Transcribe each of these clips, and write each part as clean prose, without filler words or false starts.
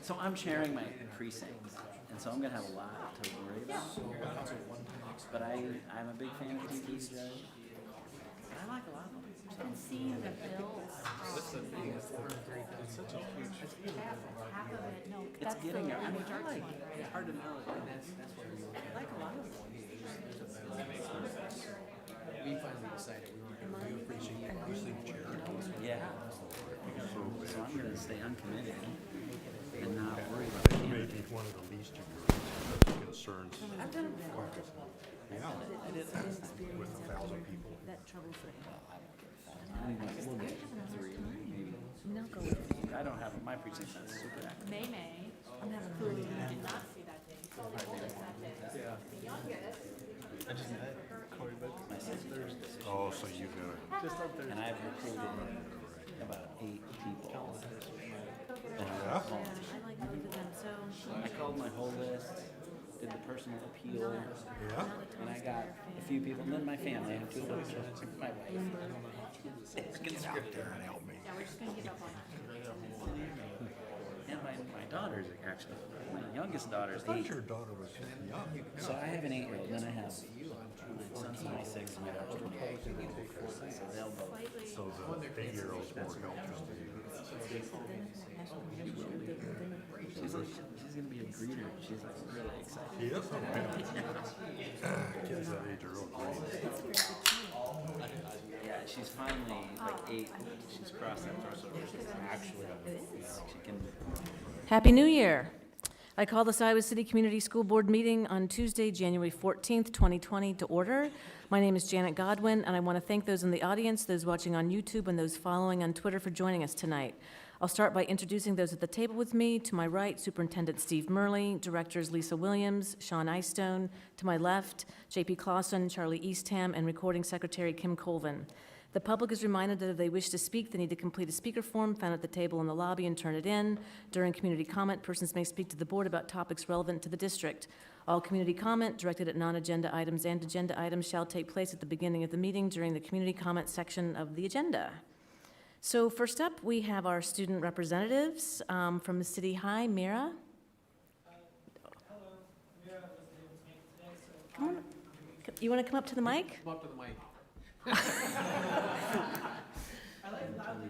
So I'm chairing my precincts, and so I'm gonna have a lot to worry about. But I'm a big fan of TV judge. But I like a lot of them. So. And seeing the bills. That's the thing. It's such a huge. Half of it, no, It's that's the getting there. I mean, dark I like. one, right? It's hard to know. That's what I like a lot of them. We finally decided we appreciate obviously the chair. Yeah. So I'm gonna stay uncommitted and not worry about That may be one of the least of your concerns. I've done it before. Yeah, I did. with 1,000 people. That troubles it. I mean, like, we'll get 3, maybe. No, go with it. I don't have my precinct's not super active. May, I'm having a clearly did not see that day. Saw the oldest that day. Yeah. The youngest. I just met Corey Booker. My sister's. Oh, so you got Just up there. And I've recruited about 8 people. And Yeah? I like both of them, so I called my whole list, did the personal appeal, Yeah? and I got a few people, and then my family, I have 2 adults, my wife. It's Out there and help me. yeah, we're just gonna give up on that. And my daughters, actually, my youngest daughter's I thought 8. your daughter was young. So I have an 8-year-old, then I have my son's 26, and my daughter's 28. So they'll both. So the 8-year-old's more helpful to you. She's gonna be a greeter. She's like really excited. He is? Kids that age are real great. Yeah, she's finally like 8. She's crossed that threshold where she's actually, she can. Happy New Year. I call this Iowa City Community School Board meeting on Tuesday, January 14th, 2020 to order. My name is Janet Godwin, and I want to thank those in the audience, those watching on YouTube, and those following on Twitter for joining us tonight. I'll start by introducing those at the table with me. To my right, Superintendent Steve Murley, Directors Lisa Williams, Sean Eystone. To my left, J.P. Clausen, Charlie Eastham, and Recording Secretary Kim Colvin. The public is reminded that if they wish to speak, they need to complete a speaker form found at the table in the lobby and turn it in. During community comment, persons may speak to the board about topics relevant to the district. All community comment directed at non-agenda items and agenda items shall take place at the beginning of the meeting during the community comment section of the agenda. So first up, we have our student representatives from the City High. Mira? Hello, Mira wasn't able to make it today, so Come on. You want to come up to the mic? Come up to the mic. I like loudly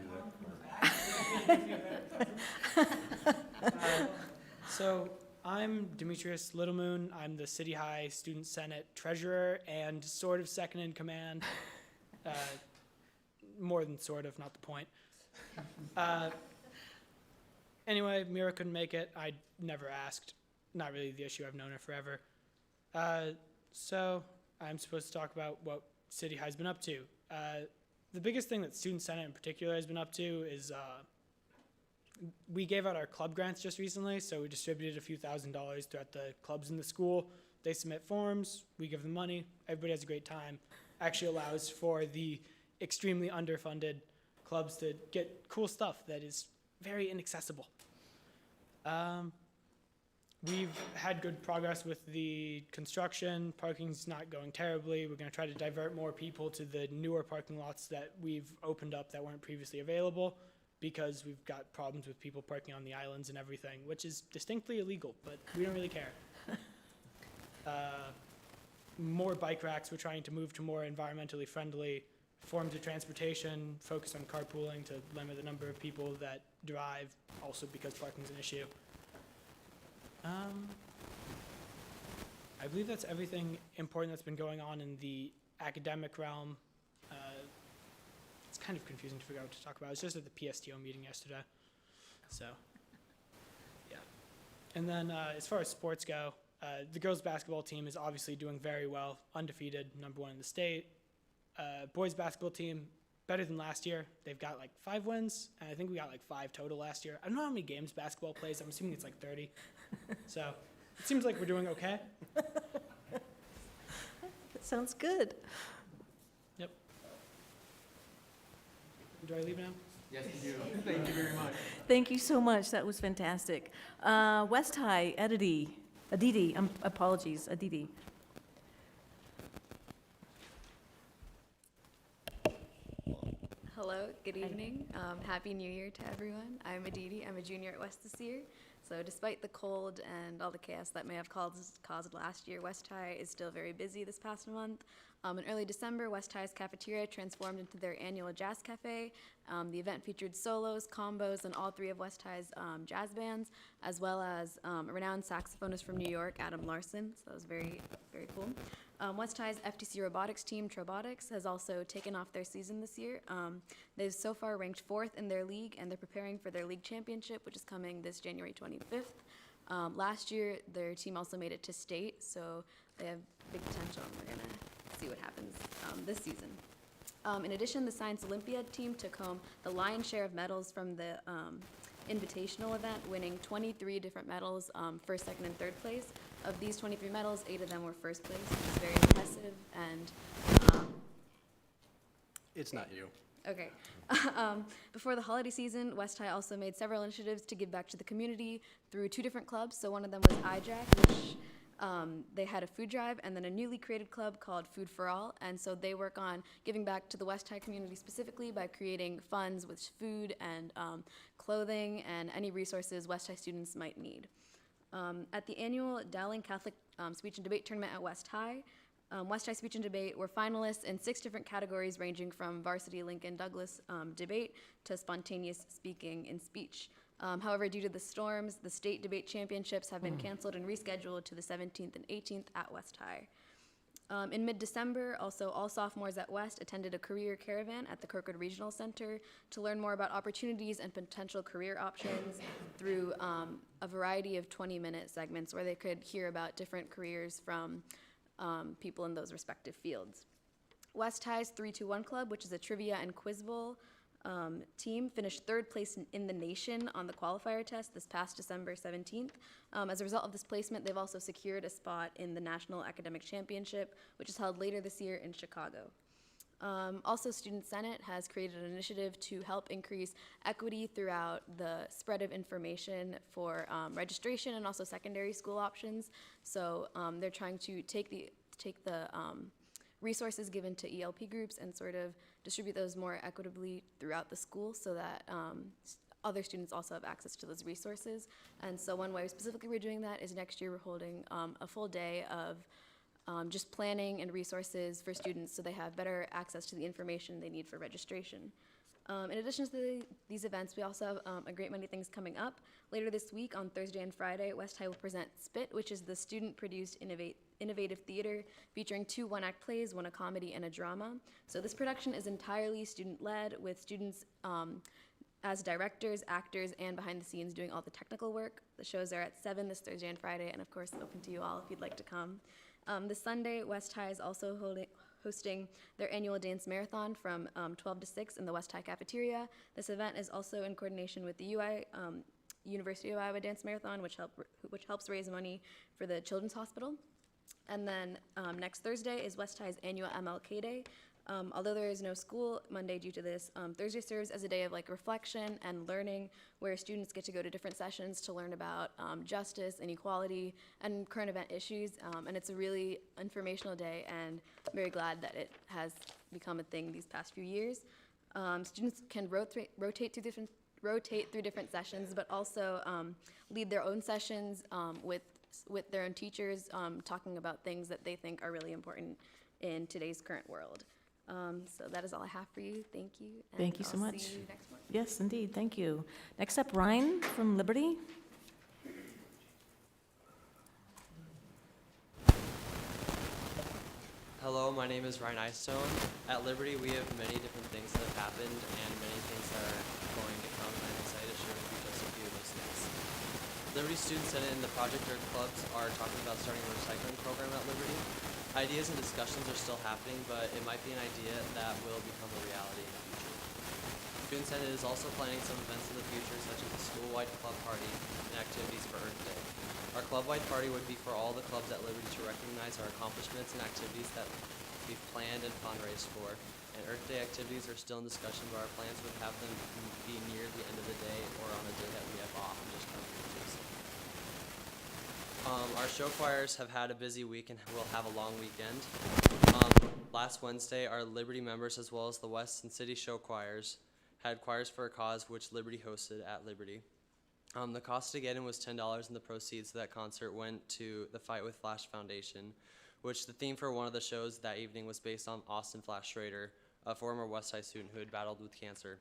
So I'm Demetrius Littlemoon. I'm the City High Student Senate Treasurer and sort of second in command. More than sort of, not the point. Anyway, Mira couldn't make it. I never asked. Not really the issue. I've known her forever. So I'm supposed to talk about what City High's been up to. The biggest thing that Student Senate in particular has been up to is we gave out our club grants just recently, so we distributed a few $1,000s throughout the clubs in the school. They submit forms, we give them money, everybody has a great time. Actually allows for the extremely underfunded clubs to get cool stuff that is very inaccessible. We've had good progress with the construction. Parking's not going terribly. We're going to try to divert more people to the newer parking lots that we've opened up that weren't previously available because we've got problems with people parking on the islands and everything, which is distinctly illegal, but we don't really care. More bike racks. We're trying to move to more environmentally friendly forms of transportation, focus on carpooling to limit the number of people that drive, also because parking's an issue. I believe that's everything important that's been going on in the academic realm. It's kind of confusing to figure out what to talk about. I was just at the PSTO meeting yesterday. So, yeah. And then as far as sports go, the girls basketball team is obviously doing very well, undefeated, #1 in the state. Boys basketball team, better than last year. They've got like 5 wins, and I think we got like 5 total last year. I don't know how many games basketball plays. I'm assuming it's like 30. So it seems like we're doing okay. That sounds good. Yep. Do I leave now? Yes, you do. Thank you very much. Thank you so much. That was fantastic. West High, Aditi, apologies, Aditi. Hello, good evening. Happy New Year to everyone. I'm Aditi. I'm a junior at West this year. So despite the cold and all the chaos that may have caused last year, West High is still very busy this past month. In early December, West High's cafeteria transformed into their annual jazz cafe. The event featured solos, combos, and all three of West High's jazz bands, as well as a renowned saxophonist from New York, Adam Larson. So that was very, very cool. West High's FTC robotics team, Trobotics, has also taken off their season this year. They've so far ranked 4th in their league, and they're preparing for their league championship, which is coming this January 25th. Last year, their team also made it to state, so they have big potential, and we're going to see what happens this season. In addition, the Science Olympiad team took home the lion's share of medals from the invitational event, winning 23 different medals, first, second, and third place. Of these 23 medals, 8 of them were first place, which is very impressive. And It's not you. okay. Before the holiday season, West High also made several initiatives to give back to the community through 2 different clubs. So one of them was IJAC, which they had a food drive, and then a newly created club called Food for All. And so they work on giving back to the West High community specifically by creating funds with food and clothing and any resources West High students might need. At the annual Dowling Catholic Speech and Debate Tournament at West High Speech and Debate were finalists in 6 different categories, ranging from varsity Lincoln Douglas debate to spontaneous speaking and speech. However, due to the storms, the state debate championships have been canceled and rescheduled to the 17th and 18th at West High. In mid-December, also all sophomores at West attended a career caravan at the Kirkwood Regional Center to learn more about opportunities and potential career options through a variety of 20-minute segments where they could hear about different careers from people in those respective fields. West High's 3-2-1 Club, which is a trivia and quiz bowl team, finished 3rd place in the nation on the qualifier test this past December 17th. As a result of this placement, they've also secured a spot in the National Academic Championship, which is held later this year in Chicago. Also, Student Senate has created an initiative to help increase equity throughout the spread of information for registration and also secondary school options. So they're trying to take the resources given to ELP groups and sort of distribute those more equitably throughout the school so that other students also have access to those resources. And so one way specifically we're doing that is next year we're holding a full day of just planning and resources for students so they have better access to the information they need for registration. In addition to these events, we also have a great many things coming up. Later this week, on Thursday and Friday, West High will present Spit, which is the student-produced innovative theater featuring 2 one-act plays, 1 a comedy and a drama. So this production is entirely student-led, with students as directors, actors, and behind the scenes doing all the technical work. The shows are at 7 this Thursday and Friday, and of course open to you all if you'd like to come. This Sunday, West High is also hosting their annual dance marathon from 12 to 6 in the West High cafeteria. This event is also in coordination with the University of Iowa Dance Marathon, which helps raise money for the Children's Hospital. And then next Thursday is West High's annual MLK Day. Although there is no school Monday due to this, Thursday serves as a day of reflection and learning, where students get to go to different sessions to learn about justice, inequality, and current event issues. And it's a really informational day, and I'm very glad that it has become a thing these past few years. Students can rotate through different sessions, but also lead their own sessions with their own teachers, talking about things that they think are really important in today's current world. So that is all I have for you. Thank you. And Thank you so I'll much. See you next month. Yes, indeed. Thank you. Next up, Ryan from Liberty. Hello, my name is Ryan Eystone. At Liberty, we have many different things that have happened and many things that are going to come, and I'm excited to share with you just a few of those things. Liberty Student Senate and the Project Earth Clubs are talking about starting a recycling program at Liberty. Ideas and discussions are still happening, but it might be an idea that will become a reality in the future. Student Senate is also planning some events in the future, such as a school-wide club party and activities for Earth Day. Our club-wide party would be for all the clubs at Liberty to recognize our accomplishments and activities that we've planned and fundraised for. And Earth Day activities are still in discussion, but our plans would have them be near the end of the day or on a day that we have off and just come to the Our show choirs have had a busy week and will have a long weekend. Last Wednesday, our Liberty members, as well as the West and City Show choirs, had Choirs for a Cause, which Liberty hosted at Liberty. The cost to get in was $10, and the proceeds of that concert went to the Fight with Flash Foundation, which the theme for one of the shows that evening was based on Austin Flash Schrader, a former West Side student who had battled with cancer.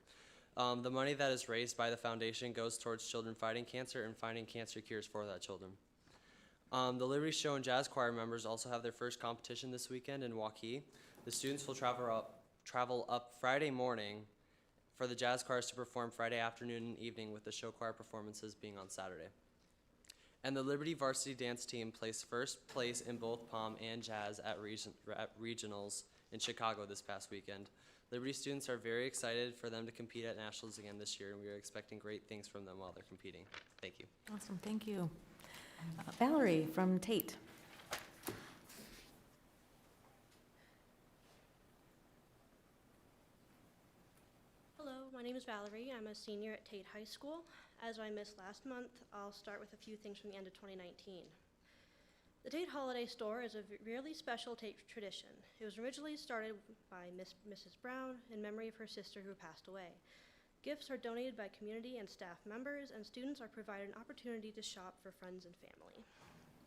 The money that is raised by the foundation goes towards children fighting cancer and finding cancer cures for that children. The Liberty Show and Jazz Choir members also have their first competition this weekend in Waukee. The students will travel up Friday morning for the jazz choirs to perform Friday afternoon and evening, with the show choir performances being on Saturday. And the Liberty varsity dance team placed first place in both Pom and Jazz at regionals in Chicago this past weekend. Liberty students are very excited for them to compete at nationals again this year, and we are expecting great things from them while they're competing. Thank you. Awesome, thank you. Valerie from Tate. Hello, my name is Valerie. I'm a senior at Tate High School. As I missed last month, I'll start with a few things from the end of 2019. The Tate Holiday Store is a really special Tate tradition. It was originally started by Mrs. Brown in memory of her sister who passed away. Gifts are donated by community and staff members, and students are provided an opportunity to shop for friends and family.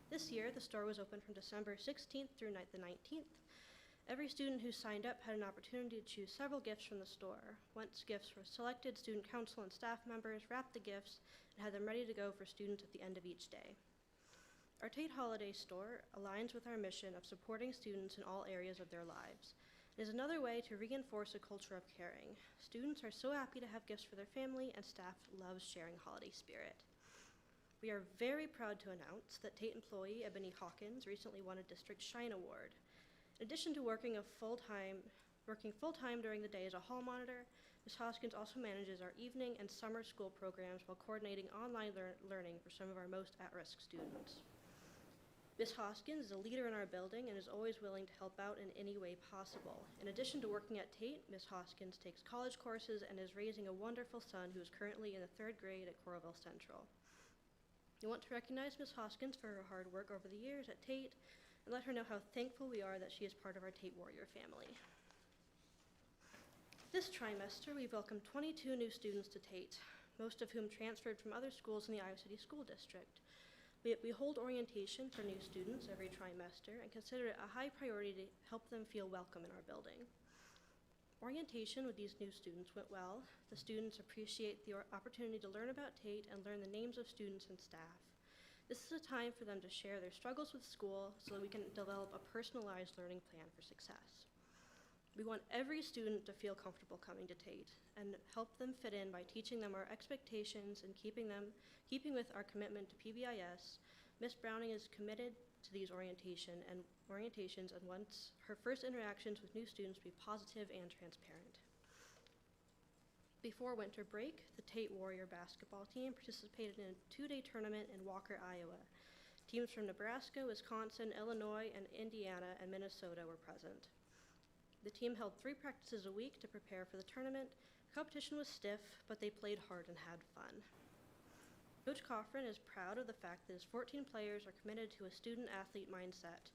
This year, the store was open from December 16th through the 19th. Every student who signed up had an opportunity to choose several gifts from the store. Once gifts were selected, student council and staff members wrapped the gifts and had them ready to go for students at the end of each day. Our Tate Holiday Store aligns with our mission of supporting students in all areas of their lives. It is another way to reinforce a culture of caring. Students are so happy to have gifts for their family, and staff loves sharing holiday spirit. We are very proud to announce that Tate employee Ebony Hawkins recently won a District Shine Award. In addition to working full-time during the day as a hall monitor, Ms. Hoskins also manages our evening and summer school programs while coordinating online learning for some of our most at-risk students. Ms. Hoskins is a leader in our building and is always willing to help out in any way possible. In addition to working at Tate, Ms. Hoskins takes college courses and is raising a wonderful son who is currently in the 3rd grade at Coralville Central. We want to recognize Ms. Hoskins for her hard work over the years at Tate and let her know how thankful we are that she is part of our Tate Warrior family. This trimester, we welcomed 22 new students to Tate, most of whom transferred from other schools in the Iowa City School District. We hold orientation for new students every trimester and consider it a high priority to help them feel welcome in our building. Orientation with these new students went well. The students appreciate the opportunity to learn about Tate and learn the names of students and staff. This is a time for them to share their struggles with school so that we can develop a personalized learning plan for success. We want every student to feel comfortable coming to Tate and help them fit in by teaching them our expectations and keeping with our commitment to PBIS. Ms. Browning is committed to these orientations and wants her first interactions with new students to be positive and transparent. Before winter break, the Tate Warrior basketball team participated in a 2-day tournament in Walker, Iowa. Teams from Nebraska, Wisconsin, Illinois, and Indiana and Minnesota were present. The team held 3 practices a week to prepare for the tournament. The competition was stiff, but they played hard and had fun. Coach Cochran is proud of the fact that his 14 players are committed to a student-athlete mindset.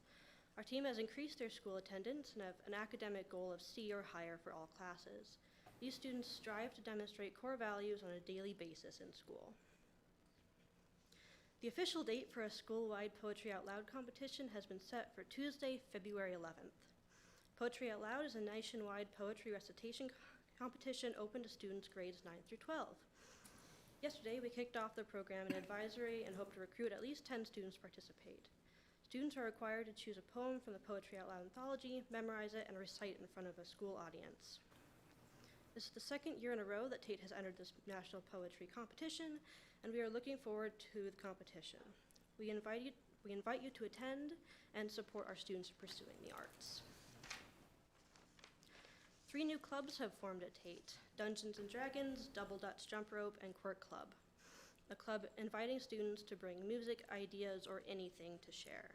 Our team has increased their school attendance and have an academic goal of C or higher for all classes. These students strive to demonstrate core values on a daily basis in school. The official date for a school-wide Poetry Out Loud competition has been set for Tuesday, February 11th. Poetry Out Loud is a nationwide poetry recitation competition open to students grades 9 through 12. Yesterday, we kicked off the program in advisory and hope to recruit at least 10 students to participate. Students are required to choose a poem from the Poetry Out Loud anthology, memorize it, and recite in front of a school audience. This is the 2nd year in a row that Tate has entered this national poetry competition, and we are looking forward to the competition. We invite you to attend and support our students in pursuing the arts. 3 new clubs have formed at Tate: Dungeons & Dragons, Double Dutch Jump Rope, and Quirk Club, a club inviting students to bring music, ideas, or anything to share.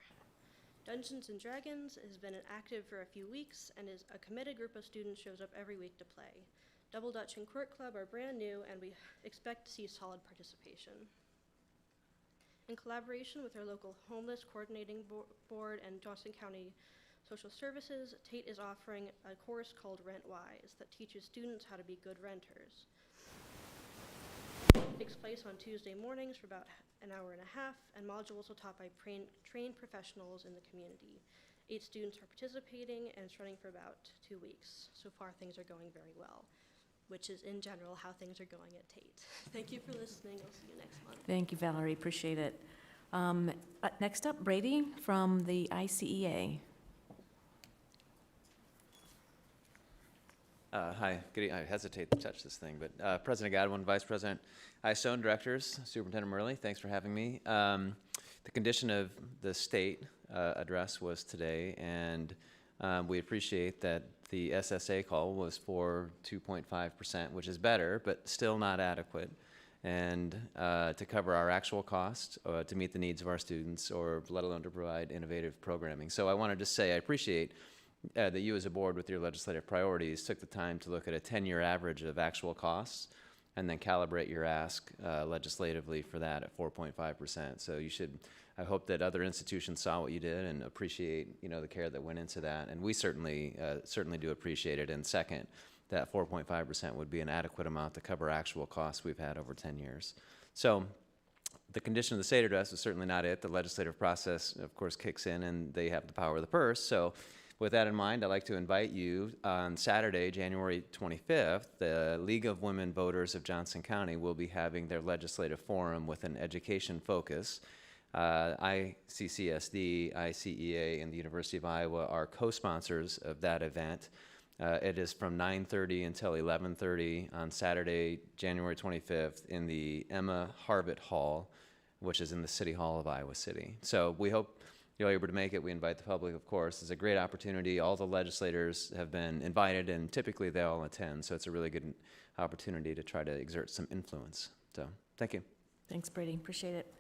Dungeons & Dragons has been active for a few weeks and is a committed group of students shows up every week to play. Double Dutch and Quirk Club are brand new, and we expect to see solid participation. In collaboration with our local homeless coordinating board and Johnson County social services, Tate is offering a course called Rent Wise that teaches students how to be good renters. It takes place on Tuesday mornings for about an hour and a half, and modules are taught by trained professionals in the community. 8 students are participating, and it's running for about 2 weeks. So far, things are going very well, which is in general how things are going at Tate. Thank you for listening. I'll see you next month. Thank you, Valerie, appreciate it. Next up, Brady from the ICEA. Hi, good evening. I hesitate to touch this thing, but President Godwin, Vice President Istone, Directors, Superintendent Murley, thanks for having me. The condition of the state address was today, and we appreciate that the SSA call was for 2.5%, which is better, but still not adequate, and to cover our actual costs, to meet the needs of our students, or let alone to provide innovative programming. So I want to just say I appreciate that you as a board with your legislative priorities took the time to look at a 10-year average of actual costs and then calibrate your ask legislatively for that at 4.5%. So you should, I hope that other institutions saw what you did and appreciate, the care that went into that. And we certainly do appreciate it. And second, that 4.5% would be an adequate amount to cover actual costs we've had over 10 years. So the condition of the state address is certainly not it. The legislative process, of course, kicks in and they have the power of the purse. So with that in mind, I'd like to invite you on Saturday, January 25th, the League of Women Voters of Johnson County will be having their legislative forum with an education focus. ICCSD, ICEA, and the University of Iowa are co-sponsors of that event. It is from 9:30 until 11:30 on Saturday, January 25th in the Emma Harvett Hall, which is in the City Hall of Iowa City. So we hope you're able to make it. We invite the public, of course. It's a great opportunity. All the legislators have been invited, and typically they all attend, so it's a really good opportunity to try to exert some influence. So, thank you. Thanks, Brady, appreciate it.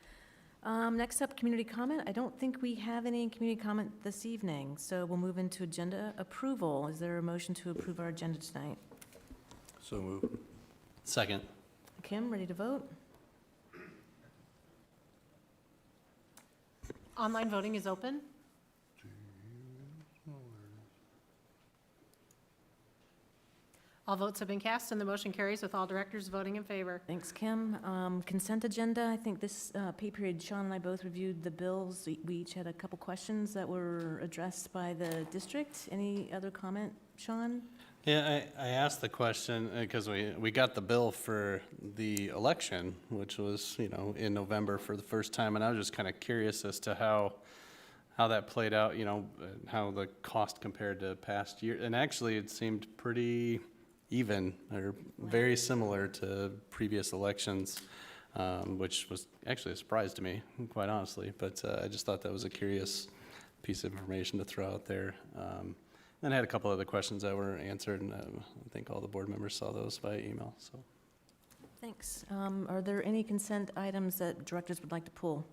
Next up, community comment. I don't think we have any community comment this evening, so we'll move into agenda approval. Is there a motion to approve our agenda tonight? So move. Second. Kim, ready to vote? Online voting is open. All votes have been cast and the motion carries with all directors voting in favor. Thanks, Kim. Consent agenda, I think this pay period, Sean and I both reviewed the bills. We each had a couple questions that were addressed by the district. Any other comment, Sean? Yeah, I asked the question because we got the bill for the election, which was, in November for the first time, and I was just kind of curious as to how that played out, how the cost compared to past year. And actually, it seemed pretty even or very similar to previous elections, which was actually a surprise to me, quite honestly. But I just thought that was a curious piece of information to throw out there. Then I had a couple other questions that were answered, and I think all the board members saw those by email. So, Thanks. Are there any consent items that directors would like to pull?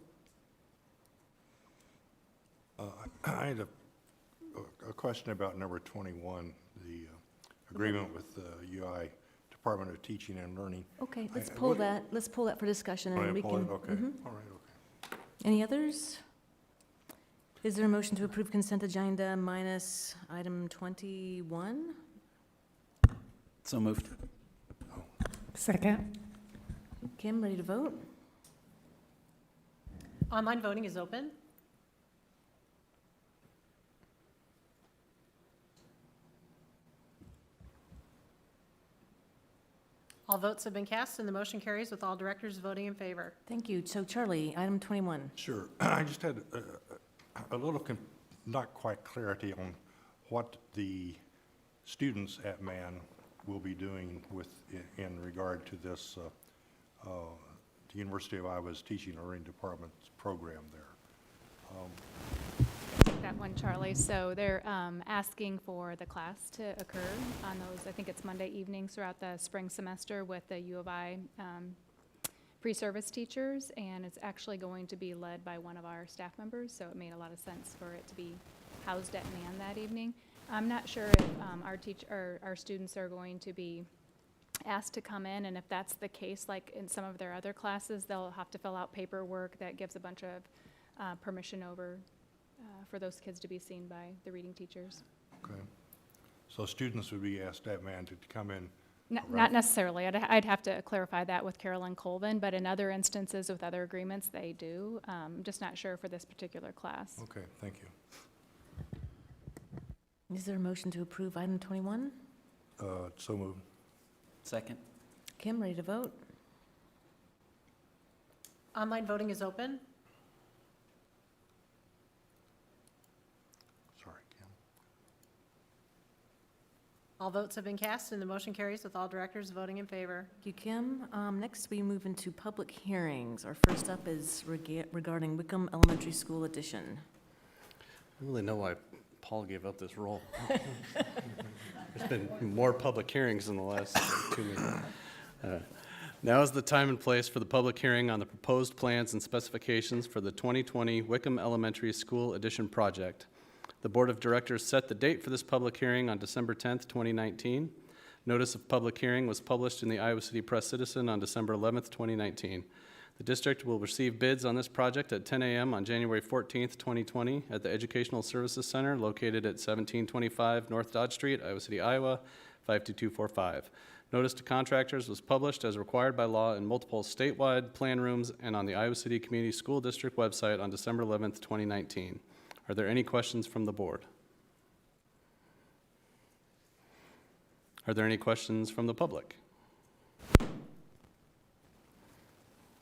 I had a question about number 21, the agreement with the UI Department of Teaching and Learning. Okay, let's pull that. Let's pull that for discussion, and we can. Okay, all right, okay. Any others? Is there a motion to approve consent agenda minus item 21? So moved. Second. Kim, ready to vote? Online voting is open. All votes have been cast and the motion carries with all directors voting in favor. Thank you. So Charlie, item 21. Sure. I just had a little, not quite clarity on what the students at Mann will be doing in regard to this, the University of Iowa's Teaching and Learning Department's program there. That one, Charlie. So they're asking for the class to occur on those, I think it's Monday evenings throughout the spring semester with the U of I pre-service teachers, and it's actually going to be led by one of our staff members, so it made a lot of sense for it to be housed at Mann that evening. I'm not sure if our students are going to be asked to come in, and if that's the case, like in some of their other classes, they'll have to fill out paperwork that gives a bunch of permission over for those kids to be seen by the reading teachers. Okay. So students would be asked that man to come in? Not necessarily. I'd have to clarify that with Carolyn Colvin, but in other instances with other agreements, they do. I'm just not sure for this particular class. Okay, thank you. Is there a motion to approve item 21? So moved. Second? Kim, ready to vote? Online voting is open. Sorry, Kim. All votes have been cast, and the motion carries with all directors voting in favor. Thank you, Kim. Next, we move into public hearings. Our first up is regarding Wickham Elementary School addition. I don't really know why Paul gave up this role. There's been more public hearings in the last 2 meetings. Now is the time and place for the public hearing on the proposed plans and specifications for the 2020 Wickham Elementary School addition project. The Board of Directors set the date for this public hearing on December 10th, 2019. Notice of public hearing was published in the Iowa City Press Citizen on December 11th, 2019. The district will receive bids on this project at 10 a.m. on January 14th, 2020 at the Educational Services Center located at 1725 North Dodge Street, Iowa City, Iowa, 52245. Notice to contractors was published as required by law in multiple statewide plan rooms and on the Iowa City Community School District website on December 11th, 2019. Are there any questions from the board? Are there any questions from the public?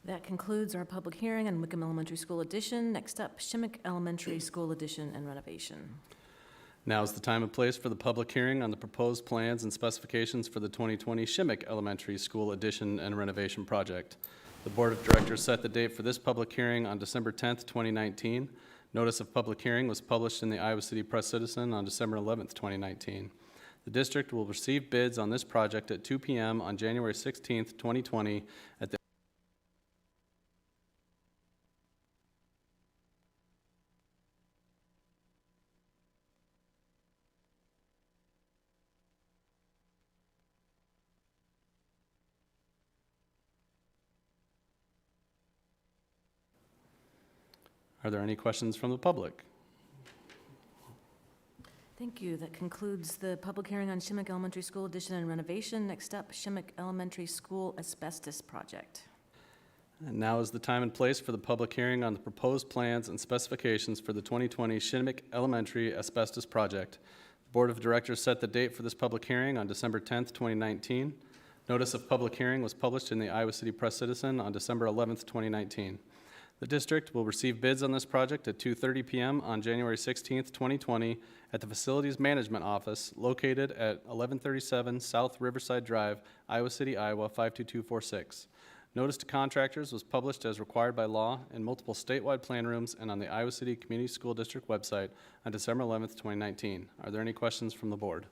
That concludes our public hearing on Wickham Elementary School addition. Next up, Shimmick Elementary School addition and renovation. Now is the time and place for the public hearing on the proposed plans and specifications for the 2020 Shimmick Elementary School addition and renovation project. The Board of Directors set the date for this public hearing on December 10th, 2019. Notice of public hearing was published in the Iowa City Press Citizen on December 11th, 2019. The district will receive bids on this project at 2 p.m. on January 16th, 2020 at the Are there any questions from the public? Thank you. That concludes the public hearing on Shimmick Elementary School addition and renovation. Next up, Shimmick Elementary School asbestos project. And now is the time and place for the public hearing on the proposed plans and specifications for the 2020 Shimmick Elementary asbestos project. The Board of Directors set the date for this public hearing on December 10th, 2019. Notice of public hearing was published in the Iowa City Press Citizen on December 11th, 2019. The district will receive bids on this project at 2:30 p.m. on January 16th, 2020 at the Facilities Management Office located at 1137 South Riverside Drive, Iowa City, Iowa, 52246. Notice to contractors was published as required by law in multiple statewide plan rooms and on the Iowa City Community School District website on December 11th, 2019. Are there any questions from the board?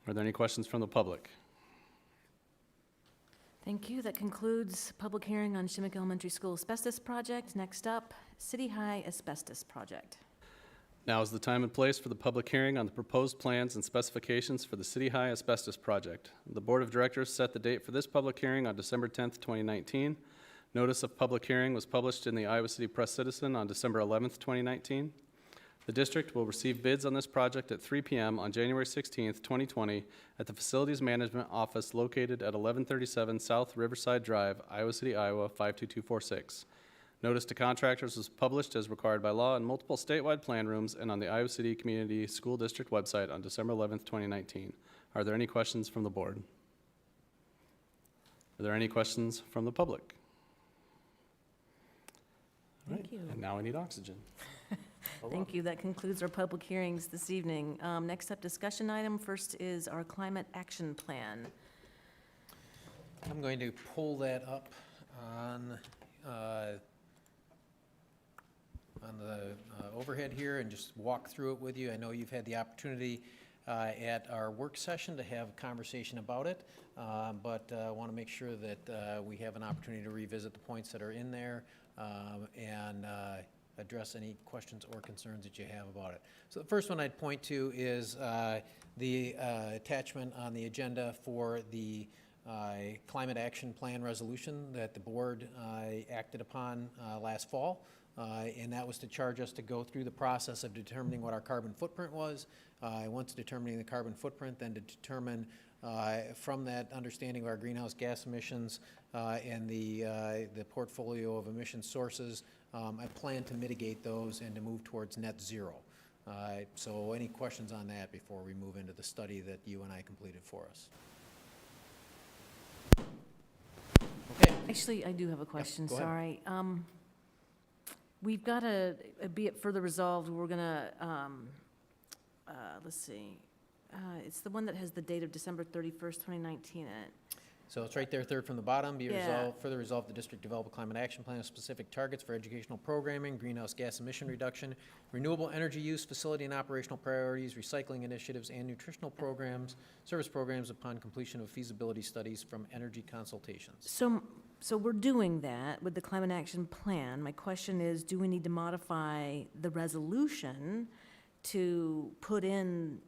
Are there any questions from the public? Thank you. That concludes public hearing on Shimmick Elementary School asbestos project. Next up, City High asbestos project. Now is the time and place for the public hearing on the proposed plans and specifications for the City High asbestos project. The Board of Directors set the date for this public hearing on December 10th, 2019. Notice of public hearing was published in the Iowa City Press Citizen on December 11th, 2019. The district will receive bids on this project at 3 p.m. on January 16th, 2020 at the Facilities Management Office located at 1137 South Riverside Drive, Iowa City, Iowa, 52246. Notice to contractors was published as required by law in multiple statewide plan rooms and on the Iowa City Community School District website on December 11th, 2019. Are there any questions from the board? Are there any questions from the public? All right, Thank you. and now I need oxygen. Thank you. That concludes our public hearings this evening. Next up, discussion item. First is our climate action plan. I'm going to pull that up on the overhead here and just walk through it with you. I know you've had the opportunity at our work session to have a conversation about it, but I want to make sure that we have an opportunity to revisit the points that are in there and address any questions or concerns that you have about it. So the first one I'd point to is the attachment on the agenda for the climate action plan resolution that the board acted upon last fall. And that was to charge us to go through the process of determining what our carbon footprint was. Once determining the carbon footprint, then to determine from that understanding of our greenhouse gas emissions and the portfolio of emission sources, a plan to mitigate those and to move towards net zero. So any questions on that before we move into the study that you and I completed for us? Okay. Actually, I do have a question, go ahead. sorry. We've got to, be it further resolved, we're gonna, let's see. It's the one that has the date of December 31st, 2019 in it. So it's right there, third from the bottom. Be it Yeah. resolved, further resolved, the district develop a climate action plan with specific targets for educational programming, greenhouse gas emission reduction, renewable energy use, facility and operational priorities, recycling initiatives, and nutritional programs, service programs upon completion of feasibility studies from energy consultations. So we're doing that with the climate action plan. My question is, do we need to modify the resolution to put in,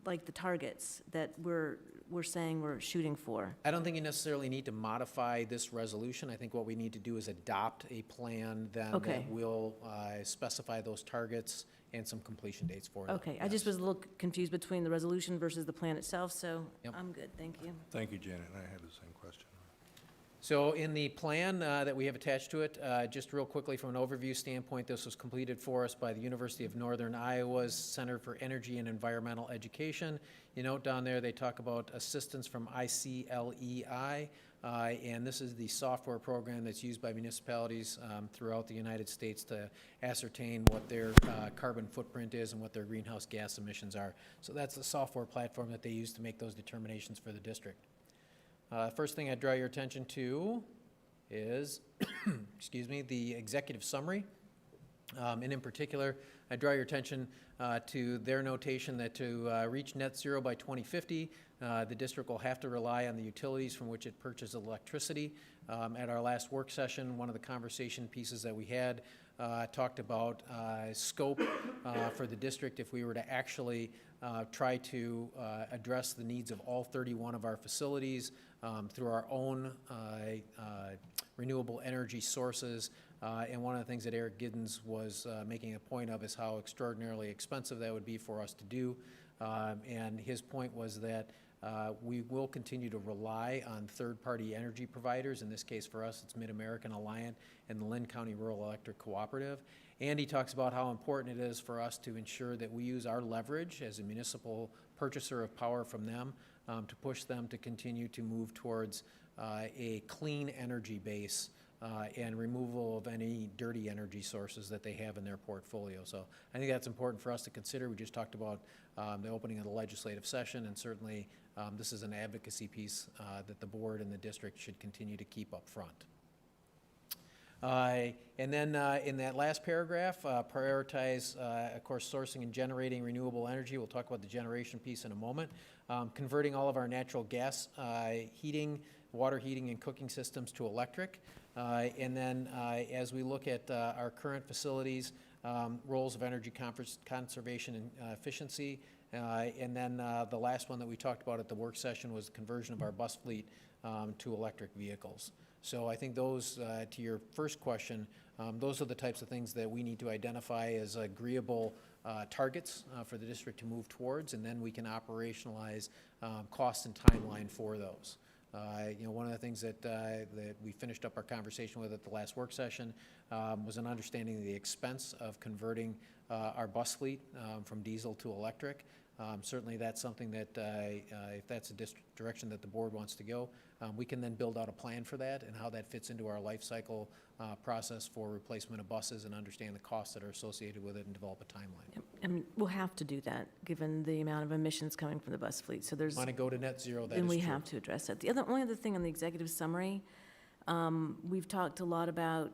like, the targets that we're saying we're shooting for? I don't think you necessarily need to modify this resolution. I think what we need to do is adopt a plan then Okay. that will specify those targets and some completion dates for them. Okay, I just was a little confused between the resolution versus the plan itself, so Yep. I'm good, thank you. Thank you, Janet. I had the same question. So in the plan that we have attached to it, just real quickly from an overview standpoint, this was completed for us by the University of Northern Iowa's Center for Energy and Environmental Education. You note down there they talk about assistance from ICLEI, and this is the software program that's used by municipalities throughout the United States to ascertain what their carbon footprint is and what their greenhouse gas emissions are. So that's the software platform that they use to make those determinations for the district. First thing I draw your attention to is, excuse me, the executive summary. And in particular, I draw your attention to their notation that to reach net zero by 2050, the district will have to rely on the utilities from which it purchases electricity. At our last work session, one of the conversation pieces that we had talked about scope for the district if we were to actually try to address the needs of all 31 of our facilities through our own renewable energy sources. And one of the things that Eric Giddens was making a point of is how extraordinarily expensive that would be for us to do. And his point was that we will continue to rely on third-party energy providers. In this case, for us, it's Mid-American Alliant and the Lynn County Rural Electric Cooperative. And he talks about how important it is for us to ensure that we use our leverage as a municipal purchaser of power from them to push them to continue to move towards a clean energy base and removal of any dirty energy sources that they have in their portfolio. So I think that's important for us to consider. We just talked about the opening of the legislative session, and certainly this is an advocacy piece that the board and the district should continue to keep up front. And then in that last paragraph, prioritize, of course, sourcing and generating renewable energy. We'll talk about the generation piece in a moment. Converting all of our natural gas heating, water heating, and cooking systems to electric. And then as we look at our current facilities, roles of energy conservation and efficiency. And then the last one that we talked about at the work session was the conversion of our bus fleet to electric vehicles. So I think those, to your first question, those are the types of things that we need to identify as agreeable targets for the district to move towards, and then we can operationalize cost and timeline for those. You know, one of the things that we finished up our conversation with at the last work session was an understanding of the expense of converting our bus fleet from diesel to electric. Certainly that's something that if that's a direction that the board wants to go, we can then build out a plan for that and how that fits into our life cycle process for replacement of buses and understand the costs that are associated with it and develop a timeline. Yep, and we'll have to do that, given the amount of emissions coming from the bus fleet, so there's. Want to go to net zero, that is Then we true. have to address that. The only other thing on the executive summary, we've talked a lot about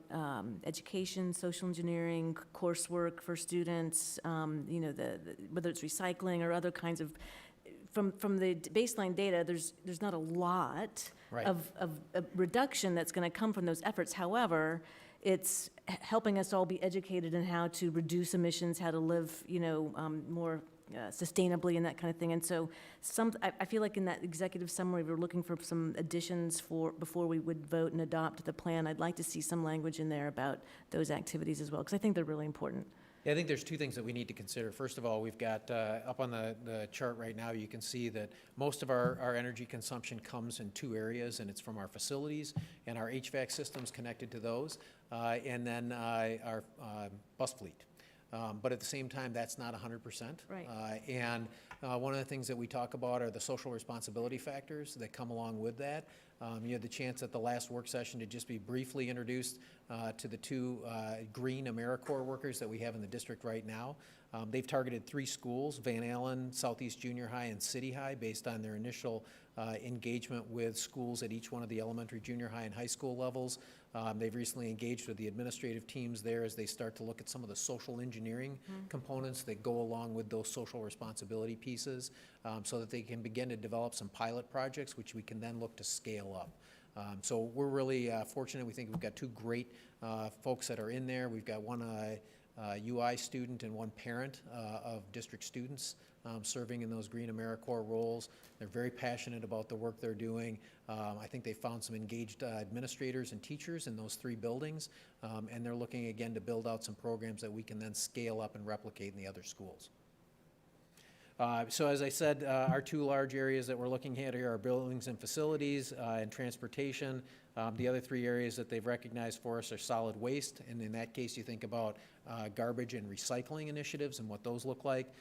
education, social engineering, coursework for students, you know, whether it's recycling or other kinds of, from the baseline data, there's not a lot Right. of reduction that's going to come from those efforts. However, it's helping us all be educated in how to reduce emissions, how to live, you know, more sustainably and that kind of thing. And so I feel like in that executive summary, we're looking for some additions before we would vote and adopt the plan. I'd like to see some language in there about those activities as well, because I think they're really important. Yeah, I think there's two things that we need to consider. First of all, we've got, up on the chart right now, you can see that most of our energy consumption comes in two areas, and it's from our facilities and our HVAC systems connected to those, and then our bus fleet. But at the same time, that's not 100%. Right. And one of the things that we talk about are the social responsibility factors that come along with that. You had the chance at the last work session to just be briefly introduced to the two green AmeriCorps workers that we have in the district right now. They've targeted 3 schools, Van Allen, Southeast Junior High, and City High, based on their initial engagement with schools at each one of the elementary, junior high, and high school levels. They've recently engaged with the administrative teams there as they start to look at some of the social engineering components that go along with those social responsibility pieces, so that they can begin to develop some pilot projects, which we can then look to scale up. So we're really fortunate. We think we've got 2 great folks that are in there. We've got one UI student and one parent of district students serving in those Green AmeriCorps roles. They're very passionate about the work they're doing. I think they found some engaged administrators and teachers in those 3 buildings, and they're looking again to build out some programs that we can then scale up and replicate in the other schools. So as I said, our 2 large areas that we're looking at here are buildings and facilities and transportation. The other 3 areas that they've recognized for us are solid waste, and in that case you think about garbage and recycling initiatives and what those look like.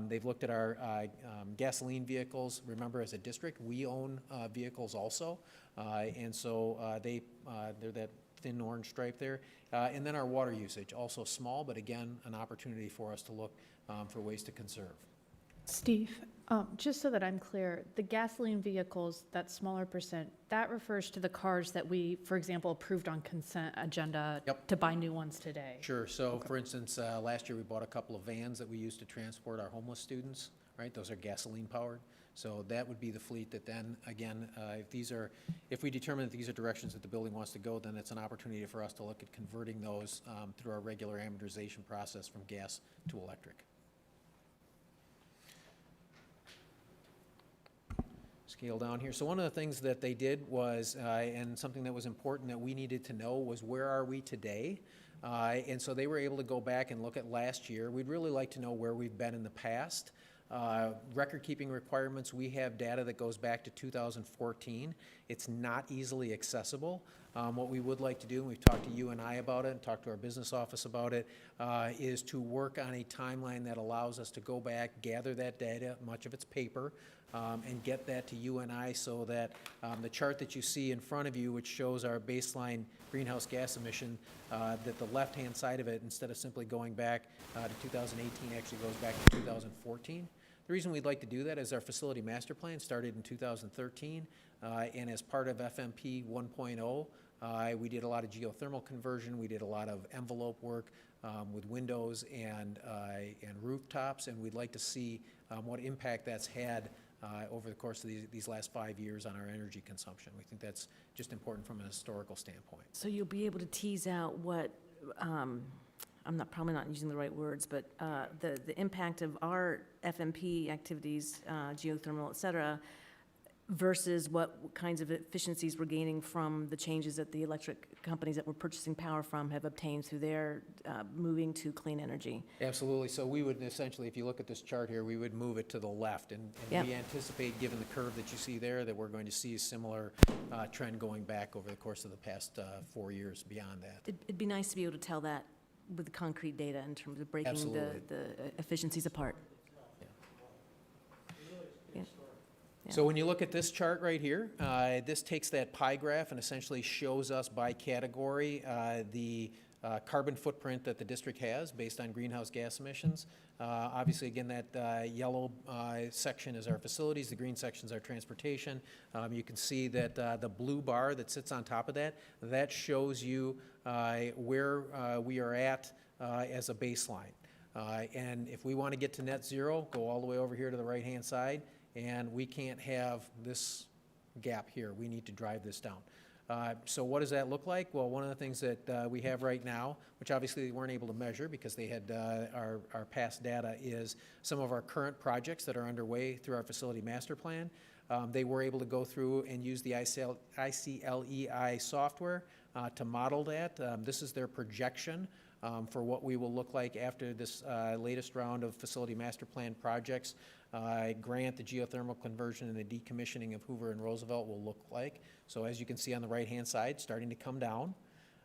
They've looked at our gasoline vehicles. Remember, as a district, we own vehicles also, and so they're that thin orange stripe there. And then our water usage, also small, but again, an opportunity for us to look for ways to conserve. Steve, just so that I'm clear, the gasoline vehicles, that smaller percent, that refers to the cars that we, for example, approved on consent agenda to buy new ones today? Sure. So, for instance, last year we bought a couple of vans that we used to transport our homeless students, right? Those are gasoline powered. So that would be the fleet that then, again, if we determine that these are directions that the building wants to go, then it's an opportunity for us to look at converting those through our regular amortization process from gas to electric. Scale down here. So one of the things that they did was, and something that was important that we needed to know, was where are we today? And so they were able to go back and look at last year. We'd really like to know where we've been in the past. Record-keeping requirements, we have data that goes back to 2014. It's not easily accessible. What we would like to do, and we've talked to you and I about it, and talked to our business office about it, is to work on a timeline that allows us to go back, gather that data, much of it's paper, and get that to you and I, so that the chart that you see in front of you, which shows our baseline greenhouse gas emission, that the left-hand side of it, instead of simply going back to 2018, actually goes back to 2014. The reason we'd like to do that is our facility master plan started in 2013, and as part of FMP 1.0, we did a lot of geothermal conversion. We did a lot of envelope work with windows and rooftops, and we'd like to see what impact that's had over the course of these last 5 years on our energy consumption. We think that's just important from a historical standpoint. So you'll be able to tease out what, I'm probably not using the right words, but the impact of our FMP activities, geothermal, et cetera, versus what kinds of efficiencies we're gaining from the changes that the electric companies that we're purchasing power from have obtained through their moving to clean energy. Absolutely. So we would essentially, if you look at this chart here, we would move it to the left. And we anticipate, given the curve that you see there, that we're going to see a similar trend going back over the course of the past 4 years beyond that. It'd be nice to be able to tell that with concrete data in terms of breaking the efficiencies apart. So when you look at this chart right here, this takes that pie graph and essentially shows us by category the carbon footprint that the district has based on greenhouse gas emissions. Obviously, again, that yellow section is our facilities, the green section is our transportation. You can see that the blue bar that sits on top of that, that shows you where we are at as a baseline. And if we want to get to net zero, go all the way over here to the right-hand side, and we can't have this gap here. We need to drive this down. So what does that look like? Well, one of the things that we have right now, which obviously they weren't able to measure because they had our past data, is some of our current projects that are underway through our facility master plan. They were able to go through and use the ICLEI software to model that. This is their projection for what we will look like after this latest round of facility master plan projects. Grant, the geothermal conversion and the decommissioning of Hoover and Roosevelt will look like. So as you can see on the right-hand side, starting to come down.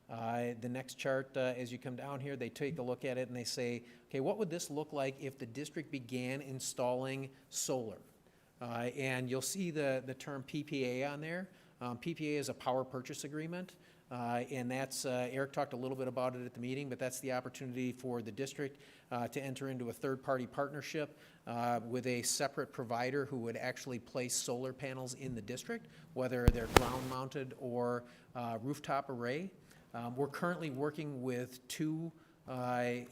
The next chart, as you come down here, they take a look at it and they say, okay, what would this look like if the district began installing solar? And you'll see the term PPA on there. PPA is a power purchase agreement. And that's, Eric talked a little bit about it at the meeting, but that's the opportunity for the district to enter into a third-party partnership with a separate provider who would actually place solar panels in the district, whether they're ground-mounted or rooftop array. We're currently working with two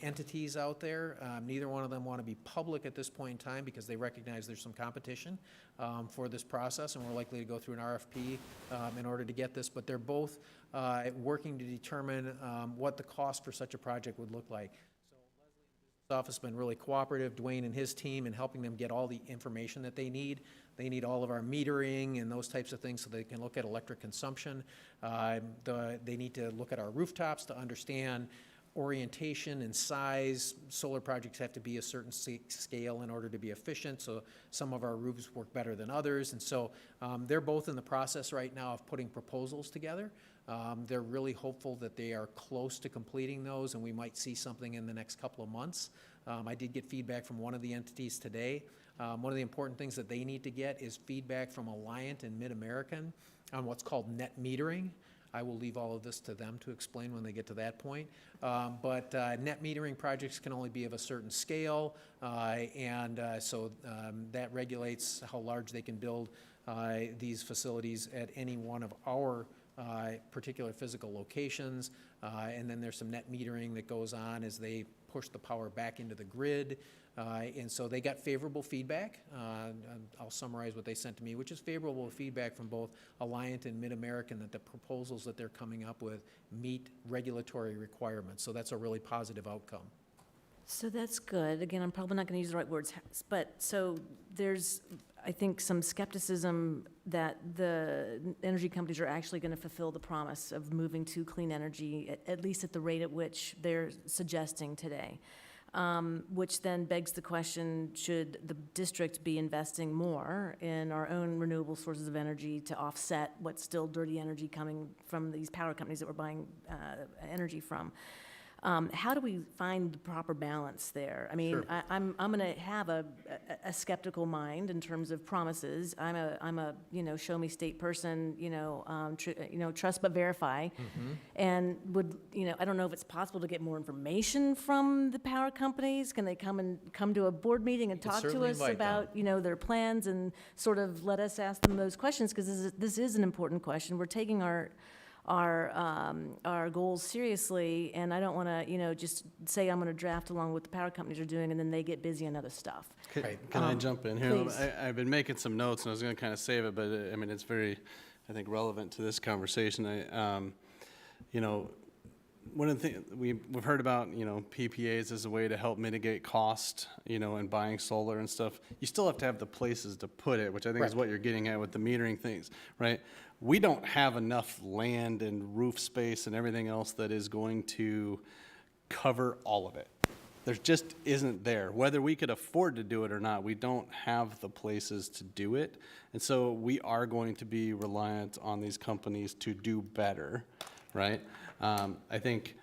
entities out there. Neither one of them want to be public at this point in time because they recognize there's some competition for this process, and we're likely to go through an RFP in order to get this, but they're both working to determine what the cost for such a project would look like. So Leslie's office has been really cooperative, Dwayne and his team, in helping them get all the information that they need. They need all of our metering and those types of things so they can look at electric consumption. They need to look at our rooftops to understand orientation and size. Solar projects have to be a certain scale in order to be efficient, so some of our roofs work better than others. And so they're both in the process right now of putting proposals together. They're really hopeful that they are close to completing those, and we might see something in the next couple of months. I did get feedback from one of the entities today. One of the important things that they need to get is feedback from Alliant and Mid-American on what's called net metering. I will leave all of this to them to explain when they get to that point. But net metering projects can only be of a certain scale, so that regulates how large they can build these facilities at any one of our particular physical locations. And then there's some net metering that goes on as they push the power back into the grid. And so they got favorable feedback. I'll summarize what they sent to me, which is favorable feedback from both Alliant and Mid-American that the proposals that they're coming up with meet regulatory requirements. So that's a really positive outcome. So that's good. Again, I'm probably not going to use the right words, but so there's, I think, some skepticism that the energy companies are actually going to fulfill the promise of moving to clean energy, at least at the rate at which they're suggesting today. Which then begs the question, should the district be investing more in our own renewable sources of energy to offset what's still dirty energy coming from these power companies that we're buying energy from? How do we find the proper balance there? I mean, Sure. I'm going to have a skeptical mind in terms of promises. I'm a show me state person. Trust but verify. Mm-hmm. And I don't know if it's possible to get more information from the power companies. Can they come to a board meeting and could talk to certainly us invite about their plans and sort of let us ask them those questions, because this is an important question. We're taking our goals seriously, and I don't want to, just say I'm going to draft along what the power companies are doing, and then they get busy on other stuff. Can I jump in here? Please. I've been making some notes, and I was going to kind of save it, but I mean, it's very, I think, relevant to this conversation. One of the things we've heard about, PPAs as a way to help mitigate cost, in buying solar and stuff. You still have to have the places to put it, which I think is what you're getting at with the metering things, right? We don't have enough land and roof space and everything else that is going to cover all of it. There just isn't there. Whether we could afford to do it or not, we don't have the places to do it. And so we are going to be reliant on these companies to do better, right? I think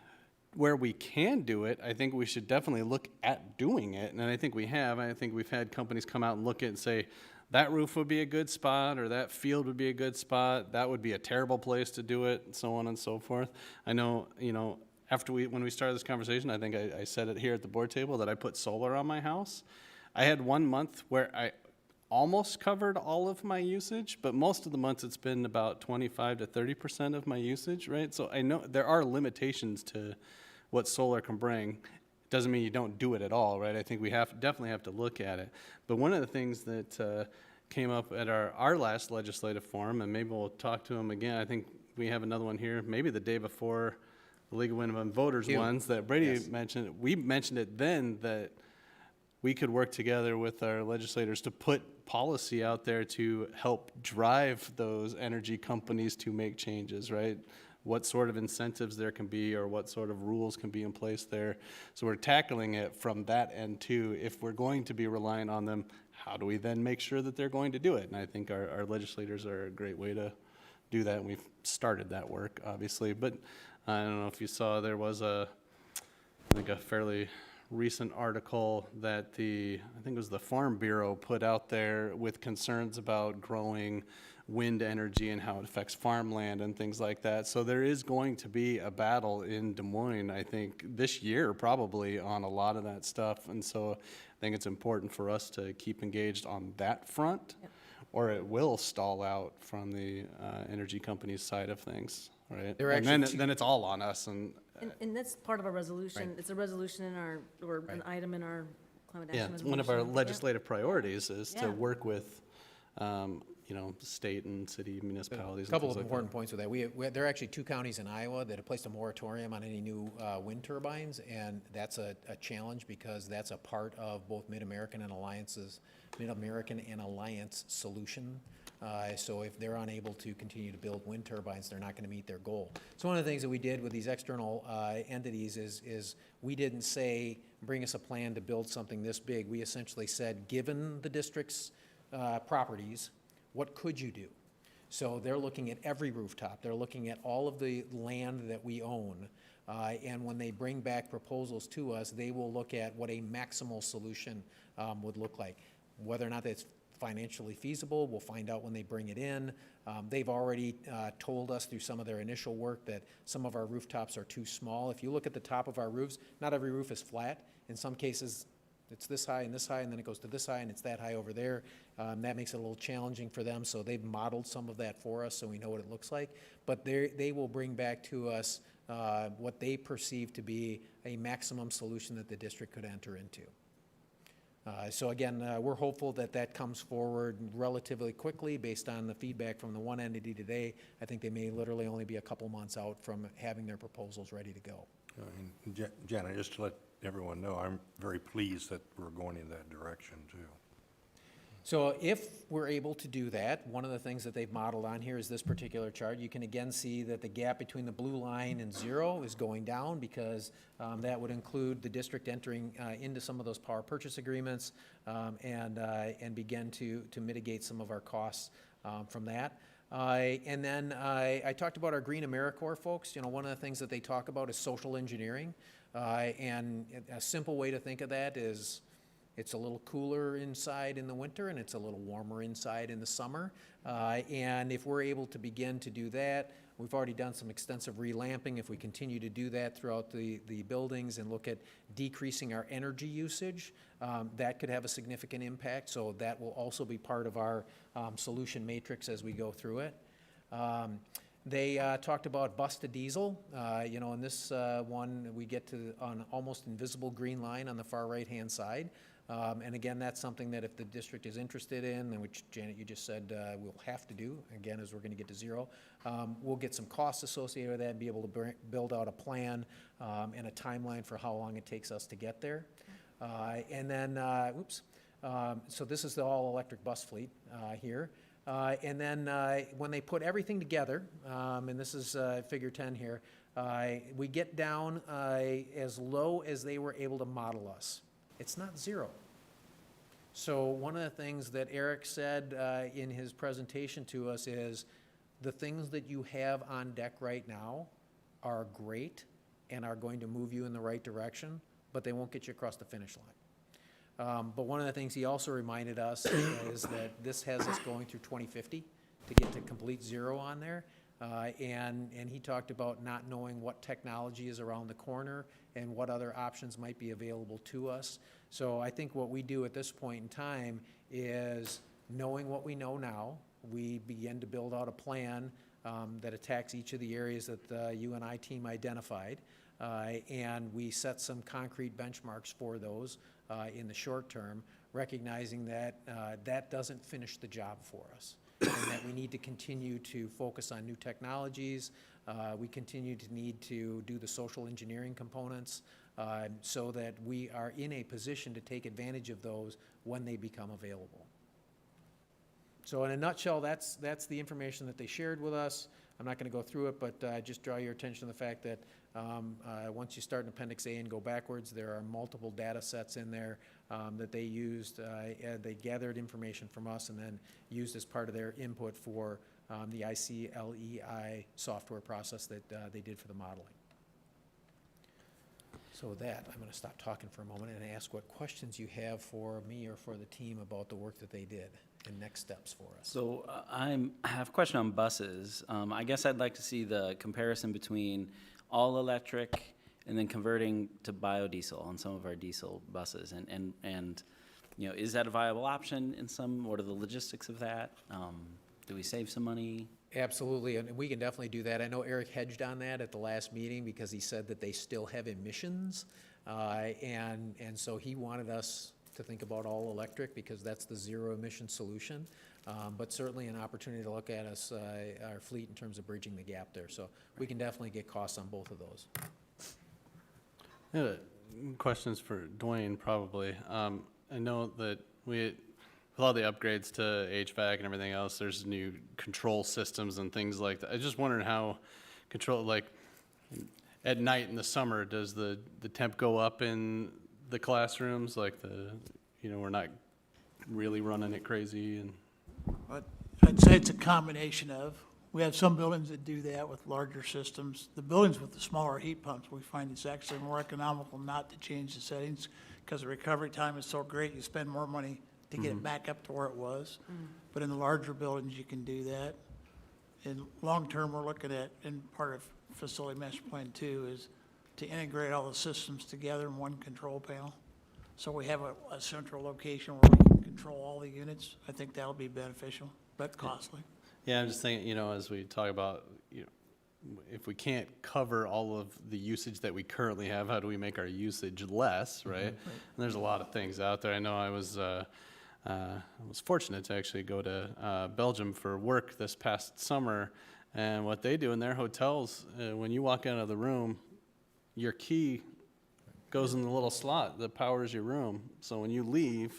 where we can do it, I think we should definitely look at doing it. And I think we have. I think we've had companies come out and look at it and say, that roof would be a good spot, or that field would be a good spot. That would be a terrible place to do it, and so on and so forth. I know, when we started this conversation, I think I said it here at the board table that I put solar on my house. I had 1 month where I almost covered all of my usage, but most of the months it's been about 25 to 30% of my usage, right? So I know there are limitations to what solar can bring. Doesn't mean you don't do it at all, right? I think we definitely have to look at it. But one of the things that came up at our last legislative forum, and maybe we'll talk to them again, I think we have another one here, maybe the day before the League of Women Voters ones that Brady mentioned. We mentioned it then that we could work together with our legislators to put policy out there to help drive those energy companies to make changes, right? What sort of incentives there can be, or what sort of rules can be in place there. So we're tackling it from that end too. If we're going to be relying on them, how do we then make sure that they're going to do it? And I think our legislators are a great way to do that, and we've started that work, obviously. But I don't know if you saw, there was I think a fairly recent article that I think it was the Farm Bureau put out there with concerns about growing wind energy and how it affects farmland and things like that. So there is going to be a battle in Des Moines, I think, this year probably on a lot of that stuff. And so I think it's important for us to keep engaged on that front, or it will stall out from the energy companies' side of things, right? And then it's all on us. And that's part of our resolution. Right. It's a resolution in our, or an item in our climate Yeah, action it's resolution. one of our legislative priorities is to Yeah. work with, state and city municipalities. A couple and of things important like points with that. There are actually 2 counties in Iowa that have placed a moratorium on any new wind turbines, and that's a challenge because that's a part of both Mid-American and Alliance solution. So if they're unable to continue to build wind turbines, they're not going to meet their goal. So one of the things that we did with these external entities is we didn't say, bring us a plan to build something this big. We essentially said, given the district's properties, what could you do? So they're looking at every rooftop. They're looking at all of the land that we own. And when they bring back proposals to us, they will look at what a maximal solution would look like. Whether or not that's financially feasible, we'll find out when they bring it in. They've already told us through some of their initial work that some of our rooftops are too small. If you look at the top of our roofs, not every roof is flat. In some cases, it's this high, and then it goes to this high, and it's that high over there. That makes it a little challenging for them, so they've modeled some of that for us so we know what it looks like. But they will bring back to us what they perceive to be a maximum solution that the district could enter into. So again, we're hopeful that that comes forward relatively quickly based on the feedback from the one entity today. I think they may literally only be a couple months out from having their proposals ready to go. And Janet, just to let everyone know, I'm very pleased that we're going in that direction too. So if we're able to do that, one of the things that they've modeled on here is this particular chart. You can again see that the gap between the blue line and 0 is going down because that would include the district entering into some of those power purchase agreements and begin to mitigate some of our costs from that. And then I talked about our Green AmeriCorps folks. One of the things that they talk about is social engineering. And a simple way to think of that is it's a little cooler inside in the winter and it's a little warmer inside in the summer. And if we're able to begin to do that, we've already done some extensive relamping. If we continue to do that throughout the buildings and look at decreasing our energy usage, that could have a significant impact. So that will also be part of our solution matrix as we go through it. They talked about bus to diesel. In this one, we get to an almost invisible green line on the far right-hand side. And again, that's something that if the district is interested in, and which Janet, you just said we'll have to do, again, as we're going to get to 0, we'll get some costs associated with that and be able to build out a plan and a timeline for how long it takes us to get there. And then, so this is the all-electric bus fleet here. And then when they put everything together, and this is figure 10 here, we get down as low as they were able to model us. It's not 0. So one of the things that Eric said in his presentation to us is the things that you have on deck right now are great and are going to move you in the right direction, but they won't get you across the finish line. But one of the things he also reminded us is that this has us going through 2050 to get to complete 0 on there. And he talked about not knowing what technology is around the corner and what other options might be available to us. So I think what we do at this point in time is knowing what we know now, we begin to build out a plan that attacks each of the areas that the UNI team identified. And we set some concrete benchmarks for those in the short term, recognizing that that doesn't finish the job for us. and that we need to continue to focus on new technologies. We continue to need to do the social engineering components so that we are in a position to take advantage of those when they become available. So in a nutshell, that's the information that they shared with us. I'm not going to go through it, but just draw your attention to the fact that once you start in Appendix A and go backwards, there are multiple data sets in there that they used. They gathered information from us and then used as part of their input for the ICLEI software process that they did for the modeling. So with that, I'm going to stop talking for a moment and ask what questions you have for me or for the team about the work that they did and next steps for us. So I have a question on buses. I guess I'd like to see the comparison between all electric and then converting to biodiesel on some of our diesel buses. And you know, is that a viable option in some? What are the logistics of that? Do we save some money? Absolutely, and we can definitely do that. I know Eric hedged on that at the last meeting because he said that they still have emissions, and so he wanted us to think about all electric because that's the zero emission solution. But certainly an opportunity to look at our fleet in terms of bridging the gap there. So we can definitely get costs on both of those. Yeah, questions for Dwayne probably. I know that with all the upgrades to HVAC and everything else, there's new control systems and things like that. I just wondered how control, like at night in the summer, does the temp go up in the classrooms? Like we're not really running it crazy and. But I'd say it's a combination of, we have some buildings that do that with larger systems. The buildings with the smaller heat pumps, we find it's actually more economical not to change the settings because the recovery time is so great, you spend more money to get it back up to where it was. But in the larger buildings, you can do that. And long-term, we're looking at, and part of facility master plan 2 is to integrate all the systems together in one control panel. So we have a central location where we can control all the units. I think that'll be beneficial, but costly. Yeah, I'm just thinking, as we talk about, if we can't cover all of the usage that we currently have, how do we make our usage less, right? And there's a lot of things out there. I know I was fortunate to actually go to Belgium for work this past summer, and what they do in their hotels, when you walk out of the room, your key goes in the little slot that powers your room. So when you leave,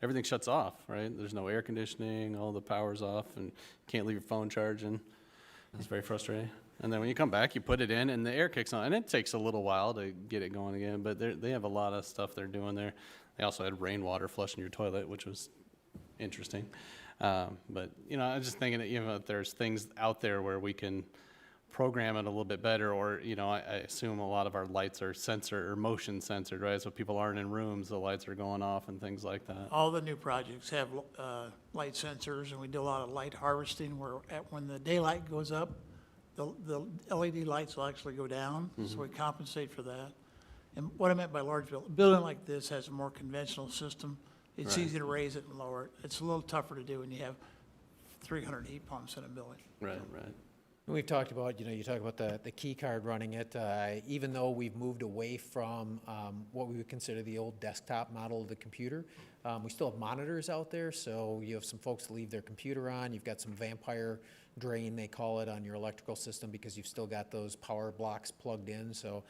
everything shuts off, right? There's no air conditioning, all the power's off, and you can't leave your phone charging. It's very frustrating. And then when you come back, you put it in, and the air kicks on. And it takes a little while to get it going again, but they have a lot of stuff they're doing there. They also had rainwater flushing your toilet, which was interesting. But, I'm just thinking that, there's things out there where we can program it a little bit better, or, I assume a lot of our lights are sensor or motion censored, right? So people aren't in rooms, the lights are going off and things like that. All the new projects have light sensors, and we do a lot of light harvesting where when the daylight goes up, the LED lights will actually go down, so we compensate for that. And what I meant by large building like this has a more conventional system. It's easy to raise it and lower it. It's a little tougher to do when you have 300 heat pumps in a building. Right. We've talked about, you talk about the key card running it. Even though we've moved away from what we would consider the old desktop model of the computer, we still have monitors out there. So you have some folks that leave their computer on. You've got some vampire drain, they call it, on your electrical system because you've still got those power blocks plugged in. So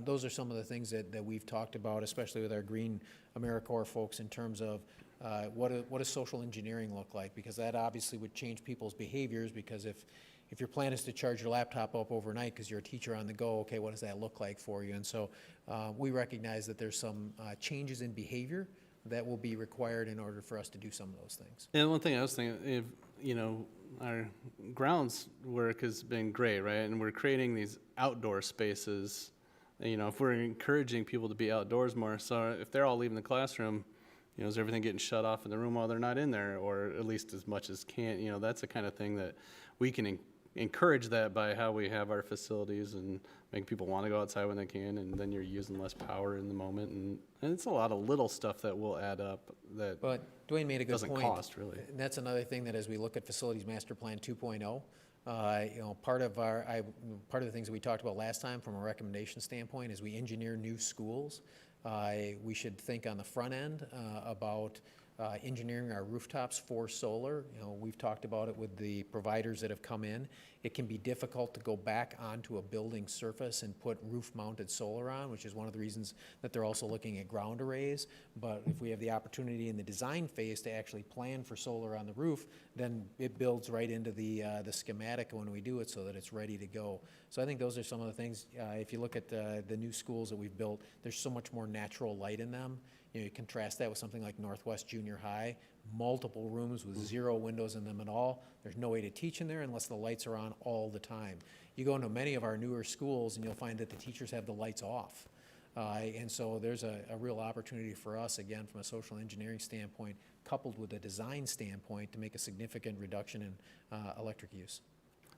those are some of the things that we've talked about, especially with our green AmeriCorps folks in terms of what does social engineering look like? Because that obviously would change people's behaviors, because if your plan is to charge your laptop up overnight because you're a teacher on the go, okay, what does that look like for you? And so we recognize that there's some changes in behavior that will be required in order for us to do some of those things. And one thing I was thinking, if, our grounds work has been great, right? And we're creating these outdoor spaces, if we're encouraging people to be outdoors more, so if they're all leaving the classroom, is everything getting shut off in the room while they're not in there, or at least as much as can, that's the kind of thing that we can encourage that by how we have our facilities and make people want to go outside when they can, and then you're using less power in the moment, and it's a lot of little stuff that will add up that But Dwayne made a good doesn't point. cost, really. And that's another thing that as we look at Facilities Master Plan 2.0, part of the things that we talked about last time from a recommendation standpoint is we engineer new schools. We should think on the front end about engineering our rooftops for solar. You know, we've talked about it with the providers that have come in. It can be difficult to go back onto a building surface and put roof-mounted solar on, which is one of the reasons that they're also looking at ground arrays. But if we have the opportunity in the design phase to actually plan for solar on the roof, then it builds right into the schematic when we do it so that it's ready to go. So I think those are some of the things. If you look at the new schools that we've built, there's so much more natural light in them. You know, you contrast that with something like Northwest Junior High, multiple rooms with 0 windows in them at all. There's no way to teach in there unless the lights are on all the time. You go into many of our newer schools and you'll find that the teachers have the lights off. And so there's a real opportunity for us, again, from a social engineering standpoint, coupled with a design standpoint, to make a significant reduction in electric use.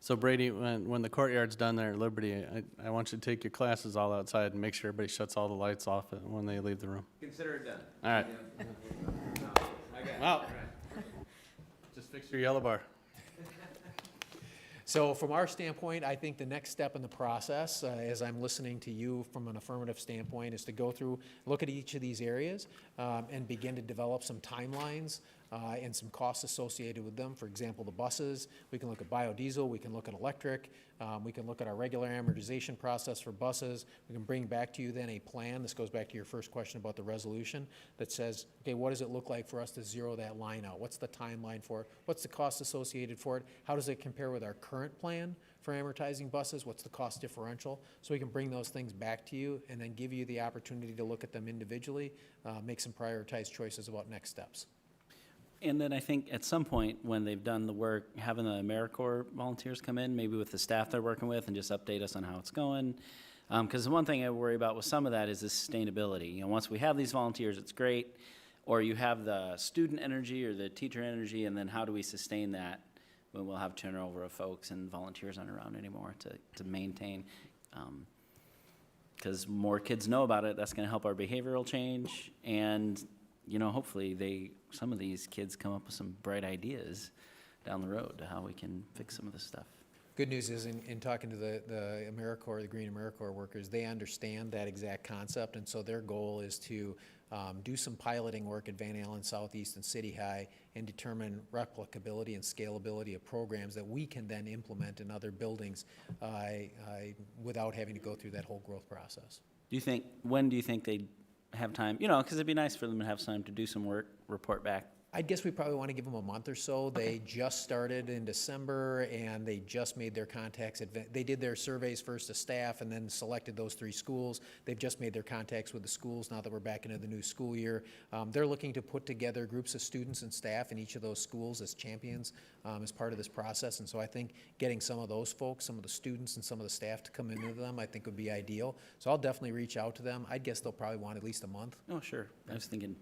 So Brady, when the courtyard's done there at Liberty, I want you to take your classes all outside and make sure everybody shuts all the lights off when they leave the room. Consider it done. All right. Wow. Just fix your yellow bar. So from our standpoint, I think the next step in the process, as I'm listening to you from an affirmative standpoint, is to go through, look at each of these areas, and begin to develop some timelines and some costs associated with them. For example, the buses, we can look at biodiesel, we can look at electric, we can look at our regular amortization process for buses. We can bring back to you then a plan. This goes back to your first question about the resolution that says, okay, what does it look like for us to zero that line out? What's the timeline for it? What's the cost associated for it? How does it compare with our current plan for amortizing buses? What's the cost differential? So we can bring those things back to you and then give you the opportunity to look at them individually, make some prioritized choices about next steps. And then I think at some point, when they've done the work, having the AmeriCorps volunteers come in, maybe with the staff they're working with, and just update us on how it's going. Because the one thing I worry about with some of that is the sustainability. You know, once we have these volunteers, it's great. Or you have the student energy or the teacher energy, and then how do we sustain that when we'll have turnover of folks and volunteers aren't around anymore to maintain? Because more kids know about it, that's going to help our behavioral change. And, you know, hopefully some of these kids come up with some bright ideas down the road to how we can fix some of this stuff. Good news is in talking to the AmeriCorps, the Green AmeriCorps workers, they understand that exact concept, and so their goal is to do some piloting work at Van Allen Southeast and City High and determine replicability and scalability of programs that we can then implement in other buildings without having to go through that whole growth process. When do you think they'd have time? You know, because it'd be nice for them to have time to do some work, report back. I guess we probably want to give them a month or so. Okay. They just started in December, and they just made their contacts. They did their surveys first to staff and then selected those 3 schools. They've just made their contacts with the schools now that we're back into the new school year. They're looking to put together groups of students and staff in each of those schools as champions as part of this process. And so I think getting some of those folks, some of the students and some of the staff to come into them, I think would be ideal. So I'll definitely reach out to them. I'd guess they'll probably want at least a month. Oh, sure. I was thinking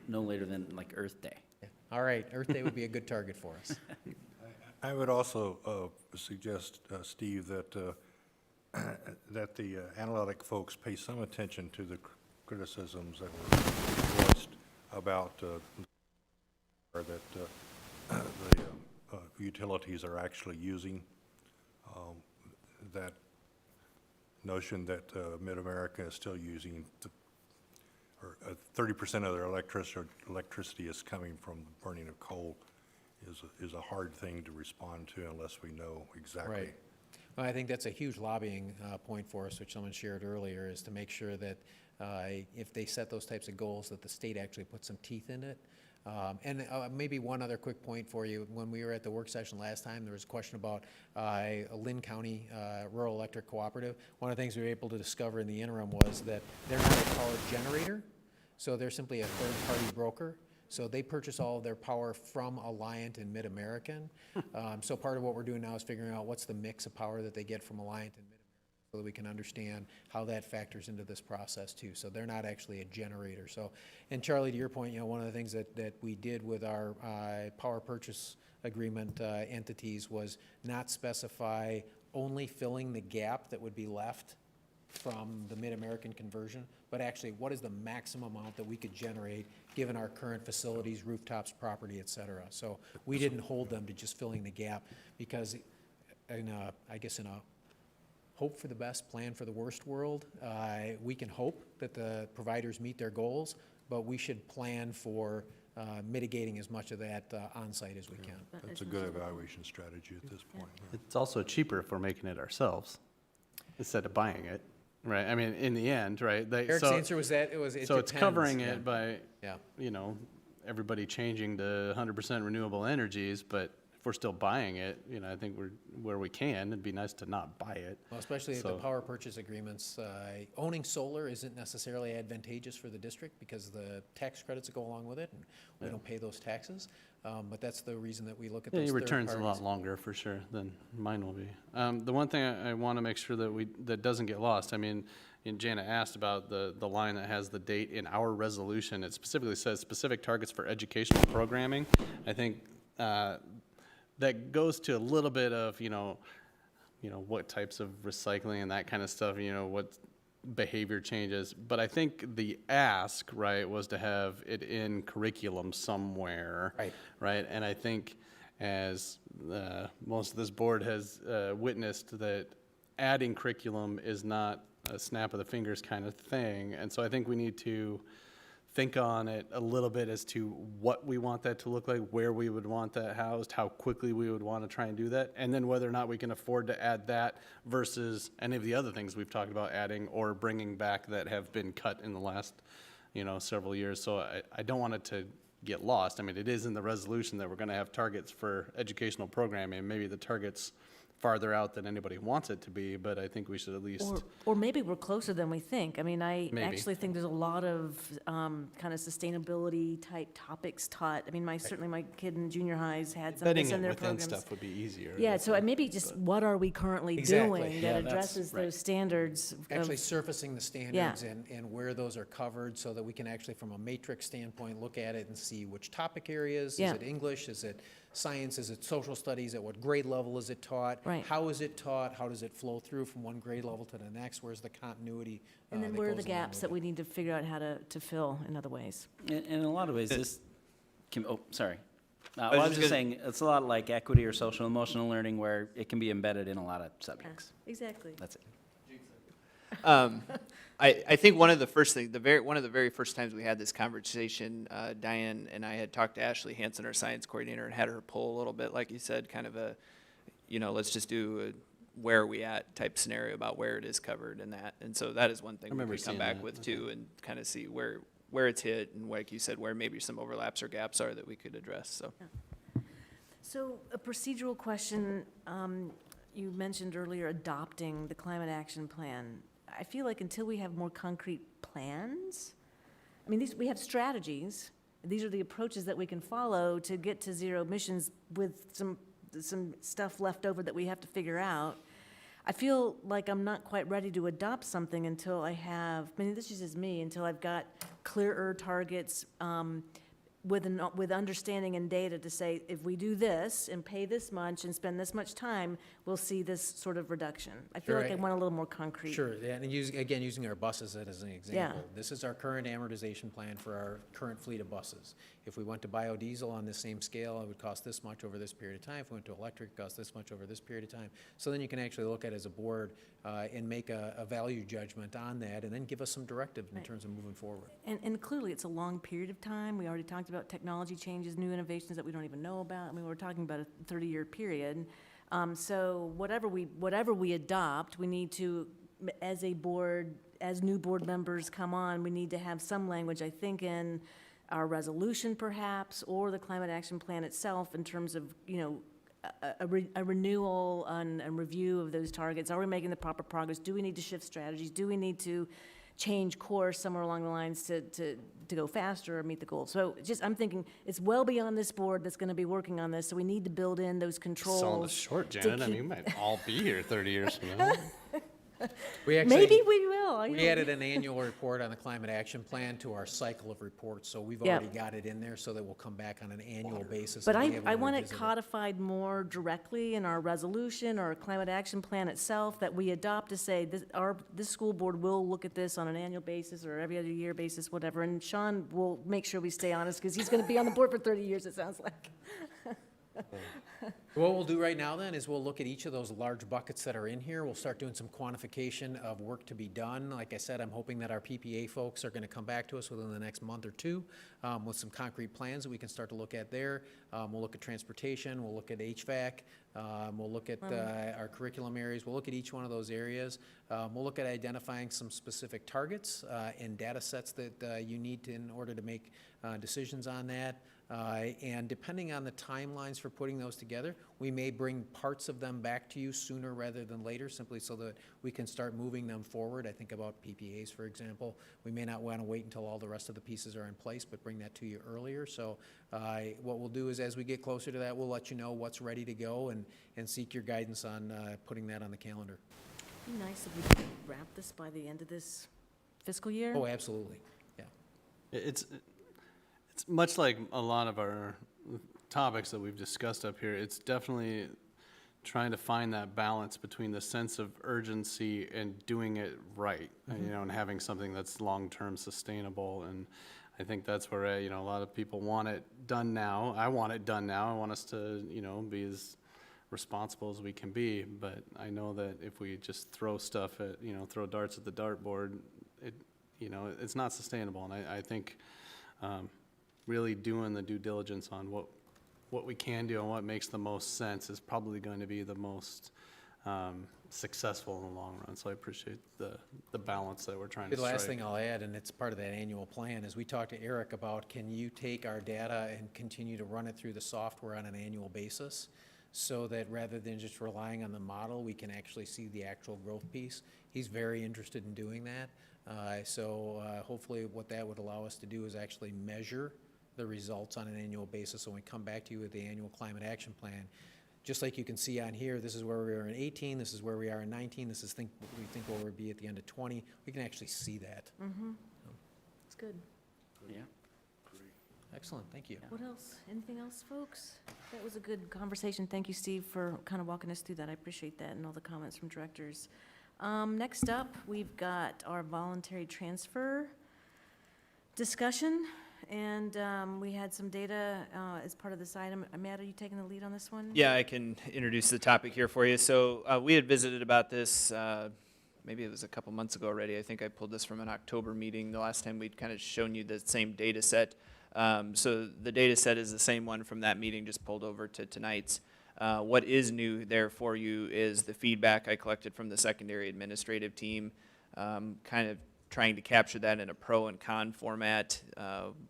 no later than like Earth Day. Yeah. All right, Earth Day would be a good target for us. I would also suggest, Steve, that that the analytic folks pay some attention to the criticisms that were voiced about that the utilities are actually using. That notion that Mid-America is still using 30% of their electricity is coming from the burning of coal is a hard thing to respond to unless we know exactly. Right. Well, I think that's a huge lobbying point for us, which someone shared earlier, is to make sure that if they set those types of goals, that the state actually puts some teeth in it. And maybe one other quick point for you. When we were at the work session last time, there was a question about a Lynn County Rural Electric Cooperative. One of the things we were able to discover in the interim was that they're not a power generator, so they're simply a third-party broker. So they purchase all of their power from Alliant and Mid-American. So part of what we're doing now is figuring out what's the mix of power that they get from Alliant and Mid-American, so that we can understand how that factors into this process too. So they're not actually a generator. So, and Charlie, to your point, you know, one of the things that we did with our power purchase agreement entities was not specify only filling the gap that would be left from the Mid-American conversion, but actually what is the maximum amount that we could generate given our current facilities, rooftops, property, et cetera. So we didn't hold them to just filling the gap because I guess in a hope for the best, plan for the worst world, we can hope that the providers meet their goals, but we should plan for mitigating as much of that on-site as we can. That's a good evaluation strategy at this point. It's also cheaper if we're making it ourselves instead of buying it, right? I mean, in the end, right? Eric's answer was that it So it's covering depends, it by, Yeah. you know, everybody changing to 100% renewable energies, but if we're still buying it, you know, I think where we can, it'd be nice to not buy it. Well, especially at the So- power purchase agreements, owning solar isn't necessarily advantageous for the district because the tax credits that go along with it, and we don't pay those taxes. But that's the reason that we look at Yeah, those your third return's a lot parties. longer for sure than mine will be. The one thing I want to make sure that doesn't get lost, I mean, and Jana asked about the line that has the date in our resolution. It specifically says specific targets for educational programming. I think that goes to a little bit of, you know, what types of recycling and that kind of stuff, you know, what behavior changes. But I think the ask, right, was to have it in curriculum somewhere. Right. Right, and I think as most of this board has witnessed, that adding curriculum is not a snap of the fingers kind of thing. And so I think we need to think on it a little bit as to what we want that to look like, where we would want that housed, how quickly we would want to try and do that, and then whether or not we can afford to add that versus any of the other things we've talked about adding or bringing back that have been cut in the last, you know, several years. So I don't want it to get lost. I mean, it is in the resolution that we're going to have targets for educational programming. Maybe the target's farther out than anybody wants it to be, but I think we should at least. Or maybe we're closer than we think. I mean, I Maybe. actually think there's a lot of kind of sustainability type topics taught. I mean, certainly my kid in junior highs had some of Betting this in it their within programs. stuff would be easier. Yeah, so maybe just what are we currently Exactly. doing Yeah, that that's addresses right. those standards? Actually of, surfacing the standards and where those are covered so that we can actually, from a matrix standpoint, look at it and see which topic areas. Yeah. Is it English? Is it science? Is it social studies? At what grade level is it taught? Right. How is it taught? How does it flow through from one grade level to the next? Where's the continuity? and then that where are goes the along gaps with that it? we need to figure out how to fill in other ways? In a lot of ways, this can, oh, sorry. was Well, I was just just gonna- saying, it's a lot like equity or social emotional learning where it can be embedded in a lot of subjects. Exactly. That's it. I think one of the first things, one of the very first times we had this conversation, Diane and I had talked to Ashley Hansen, our science coordinator, and had her pull a little bit, like you said, kind of a, you know, let's just do a where are we at type scenario about where it is covered and that. And so that is one thing we remember could come seeing back that, with too and kind of see where it's hit and like you said, where maybe some overlaps or gaps are that we could address, so. So a procedural question, you mentioned earlier adopting the climate action plan. I feel like until we have more concrete plans, I mean, we have strategies. These are the approaches that we can follow to get to zero emissions with some stuff left over that we have to figure out. I feel like I'm not quite ready to adopt something until I have, I mean, this is just me, until I've got clearer targets with understanding and data to say, if we do this and pay this much and spend this much time, we'll see this sort of reduction. I feel Sure, like I want a little more concrete. Sure, yeah, and using our buses as an example. This is our current amortization plan for our current fleet of buses. If we went to biodiesel on this same scale, it would cost this much over this period of time. If we went to electric, it cost this much over this period of time. So then you can actually look at it as a board and make a value judgment on that and then give us some directive in terms of moving forward. And clearly, it's a long period of time. We already talked about technology changes, new innovations that we don't even know about. I mean, we're talking about a 30-year period. So whatever we adopt, we need to, as a board, as new board members come on, we need to have some language, I think, in our resolution perhaps, or the climate action plan itself in terms of, you know, a renewal and review of those targets. Are we making the proper progress? Do we need to shift strategies? Do we need to change course somewhere along the lines to go faster or meet the goals? So just, I'm thinking, it's well beyond this board that's gonna be working on this, so we need to build in those controls. Selling us short, to Janet. I keep- mean, we might all be here 30 years from now. Maybe we will. We added an annual report on the climate action plan to our cycle of reports, so we've Yeah. already got it in there so that we'll come back on an annual basis. But and be able I to want it revisit codified more directly in our resolution or our climate action plan itself, that we adopt to say, this school board will look at this on an annual basis or every other year basis, whatever. And Sean will make sure we stay honest, because he's gonna be on the board for 30 years, it sounds like. What we'll do right now then is we'll look at each of those large buckets that are in here. We'll start doing some quantification of work to be done. Like I said, I'm hoping that our PPA folks are going to come back to us within the next month or two with some concrete plans that we can start to look at there. We'll look at transportation, we'll look at HVAC, we'll look at our curriculum areas, we'll look at each one of those areas. We'll look at identifying some specific targets and data sets that you need in order to make decisions on that. And depending on the timelines for putting those together, we may bring parts of them back to you sooner rather than later, simply so that we can start moving them forward. I think about PPAs, for example. We may not want to wait until all the rest of the pieces are in place, but bring that to you earlier. So what we'll do is as we get closer to that, we'll let you know what's ready to go and seek your guidance on putting that on the calendar. It'd be nice if we could wrap this by the end of this fiscal year. Oh, absolutely, yeah. It's much like a lot of our topics that we've discussed up here. It's definitely trying to find that balance between the sense of urgency and doing it right, and having something that's long-term sustainable. And I think that's where, a lot of people want it done now. I want it done now. I want us to, be as responsible as we can be. But I know that if we just throw stuff at, throw darts at the dartboard, it's not sustainable. And I think really doing the due diligence on what we can do and what makes the most sense is probably going to be the most successful in the long run. So I appreciate the balance that we're trying to strike. The last thing I'll add, and it's part of that annual plan, is we talked to Eric about, can you take our data and continue to run it through the software on an annual basis so that rather than just relying on the model, we can actually see the actual growth piece. He's very interested in doing that. So hopefully what that would allow us to do is actually measure the results on an annual basis. So when we come back to you with the annual climate action plan, just like you can see on here, this is where we are in 18, this is where we are in 19, this is what we think where we'll be at the end of 20. We can actually see that. Mm-hmm. It's good. Yeah. Excellent, thank you. What else? Anything else, folks? That was a good conversation. Thank you, Steve, for kind of walking us through that. I appreciate that and all the comments from directors. Next up, we've got our voluntary transfer discussion. And we had some data as part of this item. Matt, are you taking the lead on this one? Yeah, I can introduce the topic here for you. So we had visited about this, maybe it was a couple months ago already. I think I pulled this from an October meeting, the last time we'd kind of shown you the same data set. So the data set is the same one from that meeting, just pulled over to tonight's. What is new there for you is the feedback I collected from the secondary administrative team, kind of trying to capture that in a pro and con format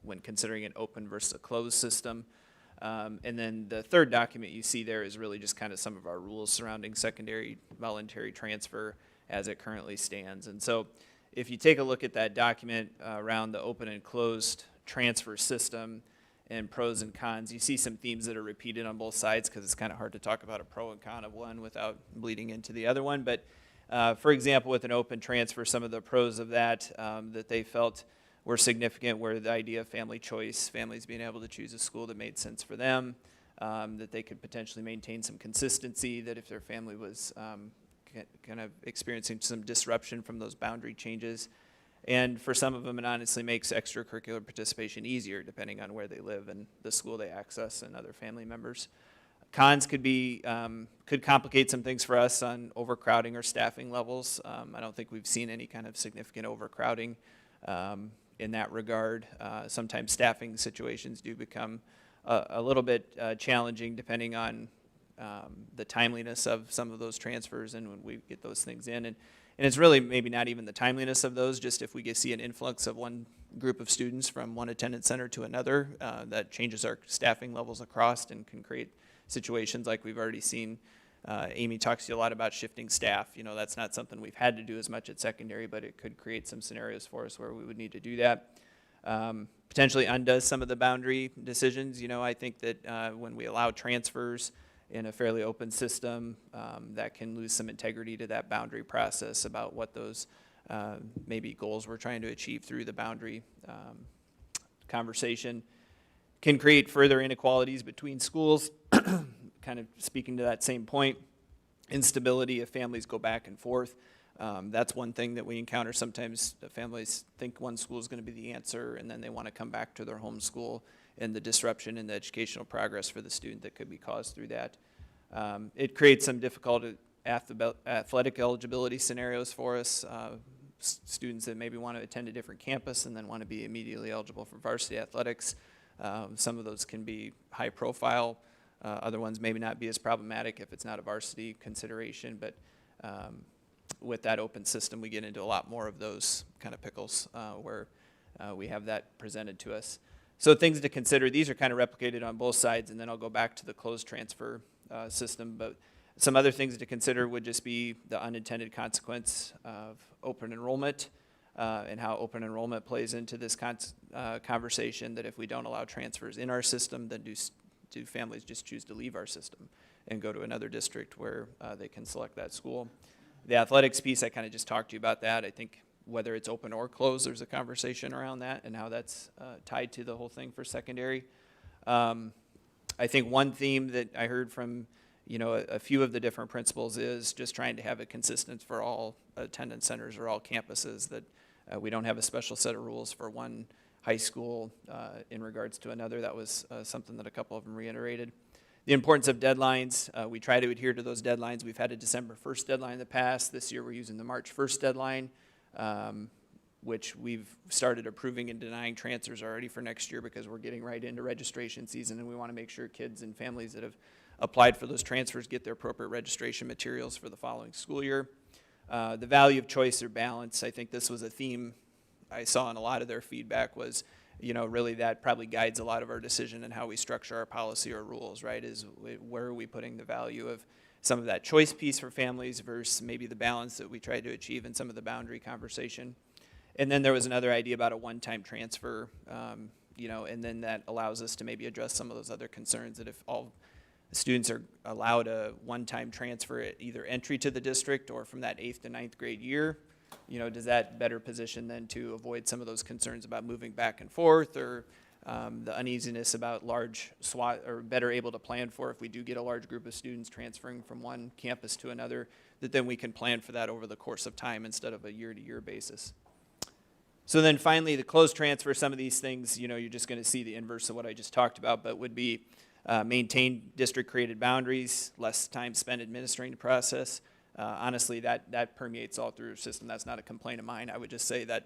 when considering an open versus a closed system. And then the third document you see there is really just kind of some of our rules surrounding secondary voluntary transfer as it currently stands. And so if you take a look at that document around the open and closed transfer system and pros and cons, you see some themes that are repeated on both sides because it's kind of hard to talk about a pro and con of one without bleeding into the other one. But for example, with an open transfer, some of the pros of that that they felt were significant were the idea of family choice, families being able to choose a school that made sense for them, that they could potentially maintain some consistency, that if their family was kind of experiencing some disruption from those boundary changes. And for some of them, it honestly makes extracurricular participation easier depending on where they live and the school they access and other family members. Cons could complicate some things for us on overcrowding or staffing levels. I don't think we've seen any kind of significant overcrowding in that regard. Sometimes staffing situations do become a little bit challenging depending on the timeliness of some of those transfers and when we get those things in. And it's really maybe not even the timeliness of those, just if we see an influx of one group of students from one attendance center to another, that changes our staffing levels across and can create situations like we've already seen. Amy talks to you a lot about shifting staff. That's not something we've had to do as much at secondary, but it could create some scenarios for us where we would need to do that. Potentially undoes some of the boundary decisions. I think that when we allow transfers in a fairly open system, that can lose some integrity to that boundary process about what those maybe goals we're trying to achieve through the boundary conversation. Can create further inequalities between schools, kind of speaking to that same point. Instability if families go back and forth. That's one thing that we encounter. Sometimes the families think one school is going to be the answer, and then they want to come back to their home school, and the disruption in the educational progress for the student that could be caused through that. It creates some difficult athletic eligibility scenarios for us. Students that maybe want to attend a different campus and then want to be immediately eligible for varsity athletics. Some of those can be high profile. Other ones maybe not be as problematic if it's not a varsity consideration, but with that open system, we get into a lot more of those kind of pickles where we have that presented to us. So things to consider, these are kind of replicated on both sides, and then I'll go back to the closed transfer system. But some other things to consider would just be the unintended consequence of open enrollment and how open enrollment plays into this conversation, that if we don't allow transfers in our system, then do families just choose to leave our system and go to another district where they can select that school. The athletics piece, I kind of just talked to you about that. I think whether it's open or closed, there's a conversation around that and how that's tied to the whole thing for secondary. I think one theme that I heard from a few of the different principals is just trying to have it consistent for all attendance centers or all campuses, that we don't have a special set of rules for one high school in regards to another. That was something that a couple of them reiterated. The importance of deadlines, we try to adhere to those deadlines. We've had a December 1st deadline in the past. This year we're using the March 1st deadline, which we've started approving and denying transfers already for next year because we're getting right into registration season, and we want to make sure kids and families that have applied for those transfers get their appropriate registration materials for the following school year. The value of choice or balance, I think this was a theme I saw in a lot of their feedback, was really that probably guides a lot of our decision and how we structure our policy or rules, right? Is where are we putting the value of some of that choice piece for families versus maybe the balance that we try to achieve in some of the boundary conversation. And then there was another idea about a one-time transfer, and then that allows us to maybe address some of those other concerns, that if all students are allowed a one-time transfer at either entry to the district or from that 8th to 9th grade year, does that better position then to avoid some of those concerns about moving back and forth, or the uneasiness about large SWAT, or better able to plan for if we do get a large group of students transferring from one campus to another, that then we can plan for that over the course of time instead of a year-to-year basis. So then finally, the closed transfer, some of these things, you're just going to see the inverse of what I just talked about, but would be maintain district-created boundaries, less time spent administering the process. Honestly, that permeates all through the system. That's not a complaint of mine. I would just say that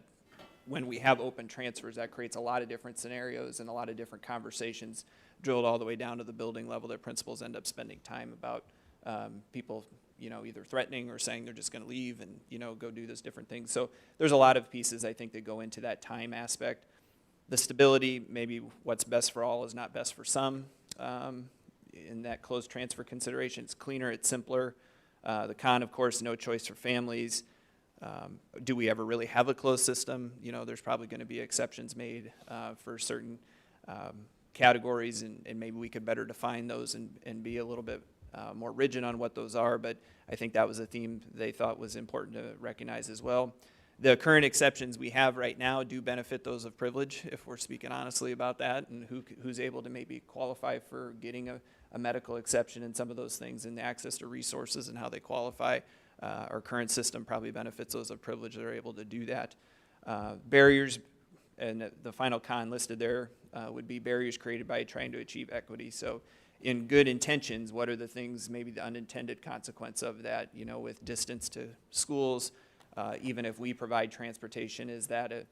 when we have open transfers, that creates a lot of different scenarios and a lot of different conversations drilled all the way down to the building level that principals end up spending time about people, either threatening or saying they're just going to leave and, go do those different things. So there's a lot of pieces, I think, that go into that time aspect. The stability, maybe what's best for all is not best for some. In that closed transfer consideration, it's cleaner, it's simpler. The con, of course, no choice for families. Do we ever really have a closed system? There's probably going to be exceptions made for certain categories, and maybe we could better define those and be a little bit more rigid on what those are, but I think that was a theme they thought was important to recognize as well. The current exceptions we have right now do benefit those of privilege, if we're speaking honestly about that, and who's able to maybe qualify for getting a medical exception and some of those things, and the access to resources and how they qualify. Our current system probably benefits those of privilege that are able to do that. Barriers, and the final con listed there would be barriers created by trying to achieve equity. So in good intentions, what are the things, maybe the unintended consequence of that, with distance to schools, even if we provide transportation, is that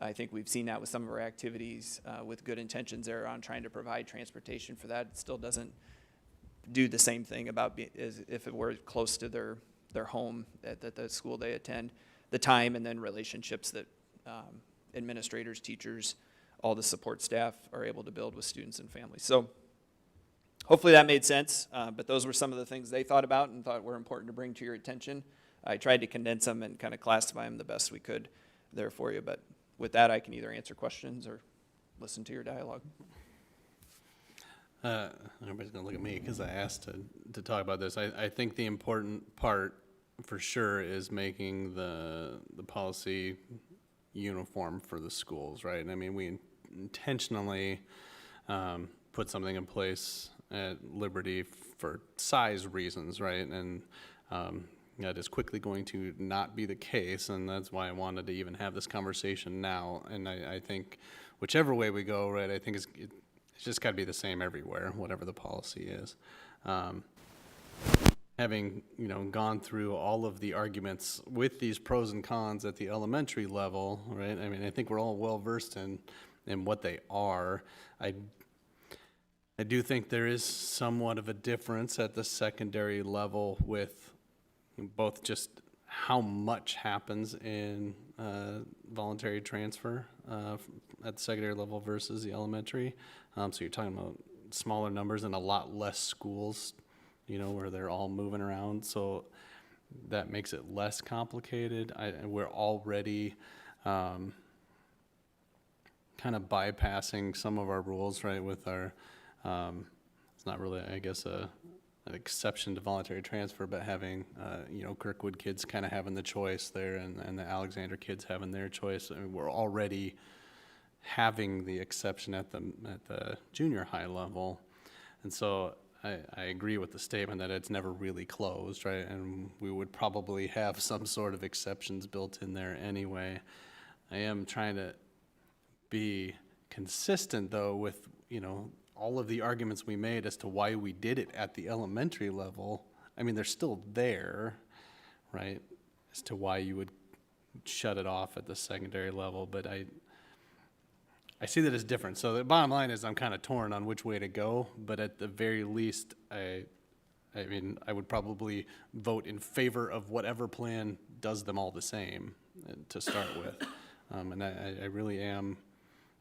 I think we've seen that with some of our activities with good intentions there on trying to provide transportation for that. It still doesn't do the same thing as if it were close to their home at the school they attend. The time and then relationships that administrators, teachers, all the support staff are able to build with students and families. So hopefully that made sense, but those were some of the things they thought about and thought were important to bring to your attention. I tried to condense them and kind of classify them the best we could there for you, but with that, I can either answer questions or listen to your dialogue. Everybody's going to look at me because I asked to talk about this. I think the important part for sure is making the policy uniform for the schools, right? I mean, we intentionally put something in place at Liberty for size reasons, right? And that is quickly going to not be the case, and that's why I wanted to even have this conversation now. And I think whichever way we go, right, I think it's just got to be the same everywhere, whatever the policy is. having, gone through all of the arguments with these pros and cons at the elementary level, right? I mean, I think we're all well versed in what they are. I do think there is somewhat of a difference at the secondary level with both just how much happens in voluntary transfer at the secondary level versus the elementary. So you're talking about smaller numbers and a lot less schools, where they're all moving around. So that makes it less complicated. We're already kind of bypassing some of our rules, right, with our, it's not really, I guess, an exception to voluntary transfer, but having, Kirkwood kids kind of having the choice there and the Alexander kids having their choice. I mean, we're already having the exception at the junior high level. And so I agree with the statement that it's never really closed, right? And we would probably have some sort of exceptions built in there anyway. I am trying to be consistent, though, with, all of the arguments we made as to why we did it at the elementary level. I mean, they're still there, right, as to why you would shut it off at the secondary level, but I see that as different. So the bottom line is I'm kind of torn on which way to go, but at the very least, I would probably vote in favor of whatever plan does them all the same to start with. And I really am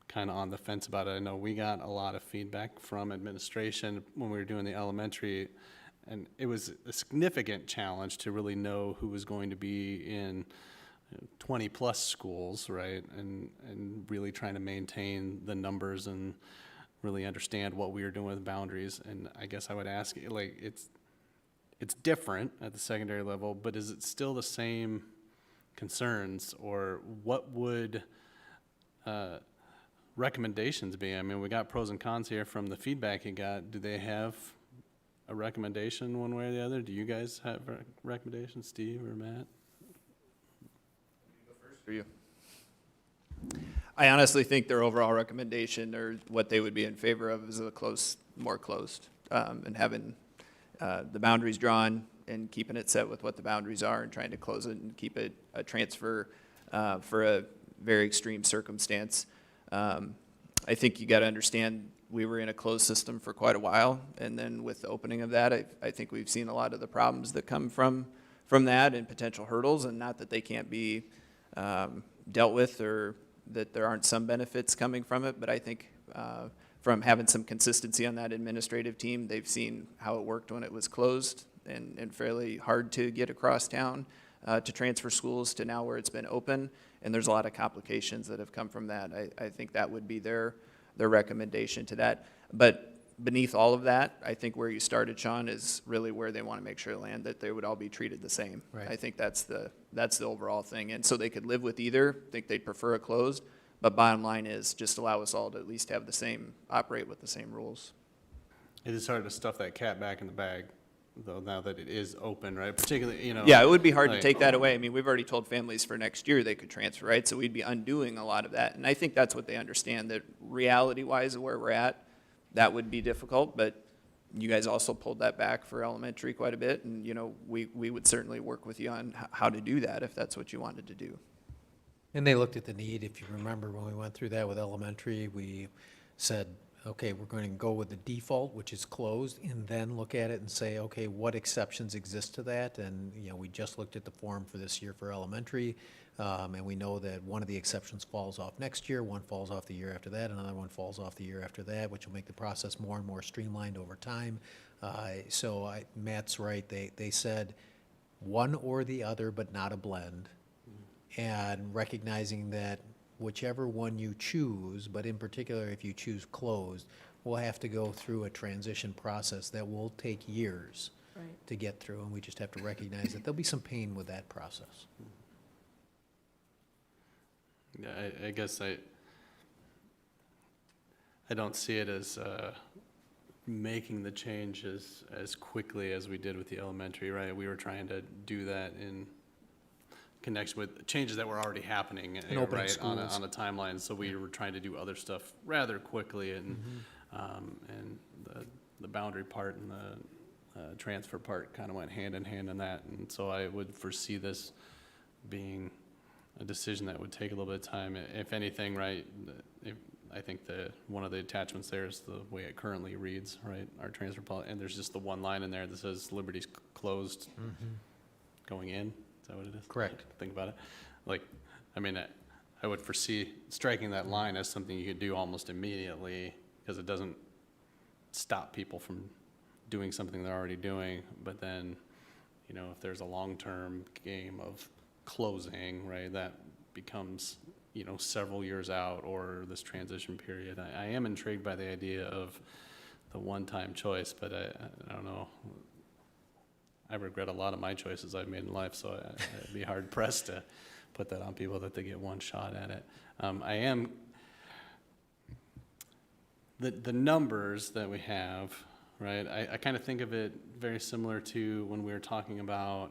kind of on the fence about it. I know we got a lot of feedback from administration when we were doing the elementary, and it was a significant challenge to really know who was going to be in 20 plus schools, right? And really trying to maintain the numbers and really understand what we were doing with boundaries. And I guess I would ask, like, it's different at the secondary level, but is it still the same concerns, or what would recommendations be? I mean, we got pros and cons here from the feedback you got. Do they have a recommendation one way or the other? Do you guys have a recommendation, Steve or Matt? For you. I honestly think their overall recommendation, or what they would be in favor of, is more closed, and having the boundaries drawn and keeping it set with what the boundaries are and trying to close it and keep it a transfer for a very extreme circumstance. I think you got to understand we were in a closed system for quite a while, and then with the opening of that, I think we've seen a lot of the problems that come from that and potential hurdles, and not that they can't be dealt with or that there aren't some benefits coming from it, but I think from having some consistency on that administrative team, they've seen how it worked when it was closed and fairly hard to get across town to transfer schools to now where it's been open, and there's a lot of complications that have come from that. I think that would be their recommendation to that. But beneath all of that, I think where you started, Sean, is really where they want to make sure to land, that they would all be treated the same. Right. I think that's the overall thing. And so they could live with either. I think they'd prefer a closed, but bottom line is just allow us all to at least have operate with the same rules. It is hard to stuff that cat back in the bag, though, now that it is open, right? Particularly, Yeah, it would be hard to take that away. I mean, we've already told families for next year they could transfer, right? So we'd be undoing a lot of that. And I think that's what they understand, that reality-wise of where we're at, that would be difficult, but you guys also pulled that back for elementary quite a bit, and we would certainly work with you on how to do that if that's what you wanted to do. And they looked at the need. If you remember when we went through that with elementary, we said, okay, we're going to go with the default, which is closed, and then look at it and say, okay, what exceptions exist to that? And we just looked at the form for this year for elementary, and we know that one of the exceptions falls off next year, one falls off the year after that, another one falls off the year after that, which will make the process more and more streamlined over time. Matt's right. They said one or the other, but not a blend, and recognizing that whichever one you choose, but in particular if you choose closed, we'll have to go through a transition process that will take years to get through, and we just have to recognize that there'll be some pain with that process. Yeah, I guess I don't see it as making the change as quickly as we did with the elementary, right? We were trying to do that in connection with changes that were already happening, right, on a timeline. So we were trying to do other stuff rather quickly, and and the boundary part and transfer part kind of went hand in hand in that. And so I would foresee this being a decision that would take a little bit of time. If anything, right, I think one of the attachments there is the way it currently reads, right, our transfer policy, and there's just the one line in there that says Liberty's closed going in. Is that what it is? Correct. Think about it. Like, I mean, I would foresee striking that line as something you could do almost immediately, because it doesn't stop people from doing something they're already doing. But then, you know, if there's a long-term game of closing, right, that becomes, you know, several years out, or this transition period. I am intrigued by the idea of the one-time choice, but I don't know. I regret a lot of my choices I've made in life, so I'd be hard pressed to put that on people that they get one shot at it. The numbers that we have, right, I kind of think of it very similar to when we were talking about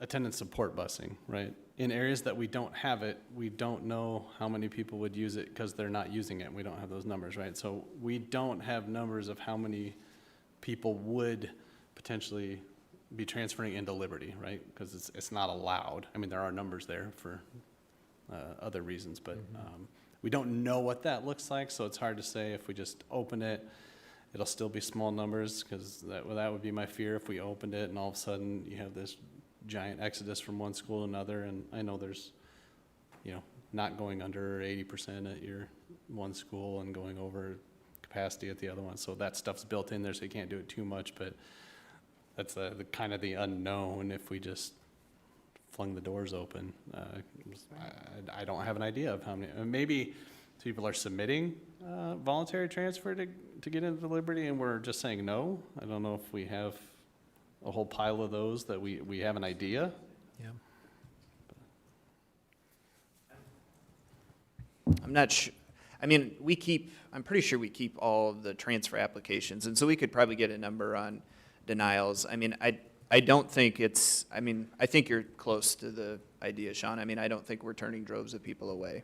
attendance support busing, right? In areas that we don't have it, we don't know how many people would use it because they're not using it. We don't have those numbers, right? So we don't have numbers of how many people would potentially be transferring into Liberty, right? Because it's not allowed. I mean, there are numbers there for other reasons, but we don't know what that looks like, so it's hard to say. If we just open it, it'll still be small numbers, because that would be my fear if we opened it and all of a sudden you have this giant exodus from one school to another. And I know there's, you know, not going under 80% at your one school and going over capacity at the other one. So that stuff's built in there, so you can't do it too much, but that's the kind of the unknown if we just flung the doors open. I don't have an idea of how many. Maybe people are submitting voluntary transfer to get into Liberty, and we're just saying no. I don't know if we have a whole pile of those that we have an idea. Yeah. I'm not sure. I mean, I'm pretty sure we keep all of the transfer applications, and so we could probably get a number on denials. I mean, I don't think I think you're close to the idea, Sean. I mean, I don't think we're turning droves of people away,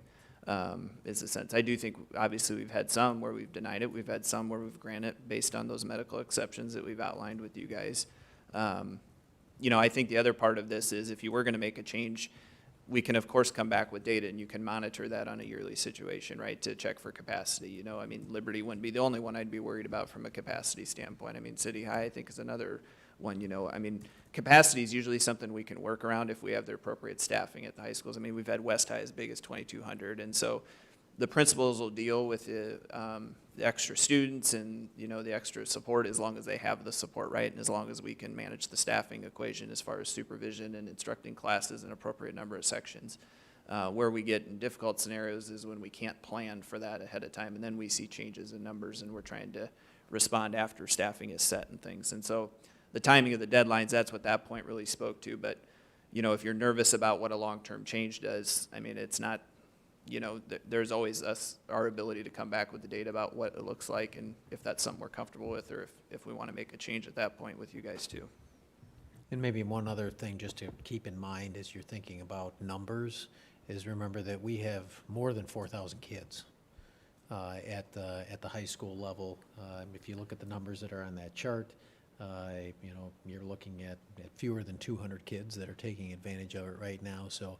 is the sense. I do think, obviously, we've had some where we've denied it. We've had some where we've granted it based on those medical exceptions that we've outlined with you guys. You know, I think the other part of this is if you were going to make a change, we can, of course, come back with data, and you can monitor that on a yearly situation, right, to check for capacity. You know, I mean, Liberty wouldn't be the only one I'd be worried about from a capacity standpoint. I mean, City High, I think, is another one, you know. I mean, capacity is usually something we can work around if we have the appropriate staffing at the high schools. I mean, we've had West High as big as 2,200, and so the principals will deal with the extra students and, you know, the extra support as long as they have the support, right, and as long as we can manage the staffing equation as far as supervision and instructing classes in appropriate number of sections. Where we get in difficult scenarios is when we can't plan for that ahead of time, and then we see changes in numbers, and we're trying to respond after staffing is set and things. And so the timing of the deadlines, that's what that point really spoke to. But, you know, if you're nervous about what a long-term change does, I mean, it's not, you know, there's always our ability to come back with the data about what it looks like, and if that's something we're comfortable with, or if we want to make a change at that point with you guys too. And maybe one other thing just to keep in mind as you're thinking about numbers is remember that we have more than 4,000 kids at the high school level. If you look at the numbers that are on that chart, you know, you're looking at fewer than 200 kids that are taking advantage of it right now. So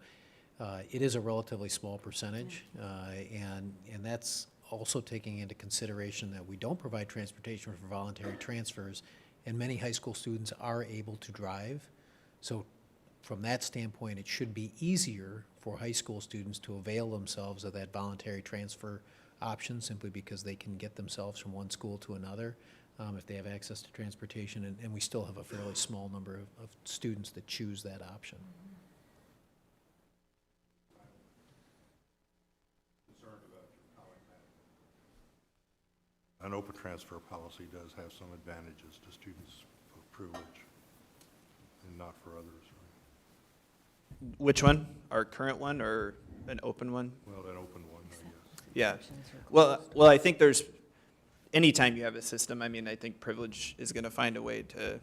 it is a relatively small percentage, and that's also taking into consideration that we don't provide transportation for voluntary transfers, and many high school students are able to drive. So from that standpoint, it should be easier for high school students to avail themselves of that voluntary transfer option, simply because they can get themselves from one school to another if they have access to transportation, and we still have a fairly small number of students that choose that option. An open transfer policy does have some advantages to students of privilege and not for others. Right? Which one? Our current one or an open one? Well, an open one, I guess. Yeah. Well, I think there's, anytime you have a system, I mean, I think privilege is going to find a way to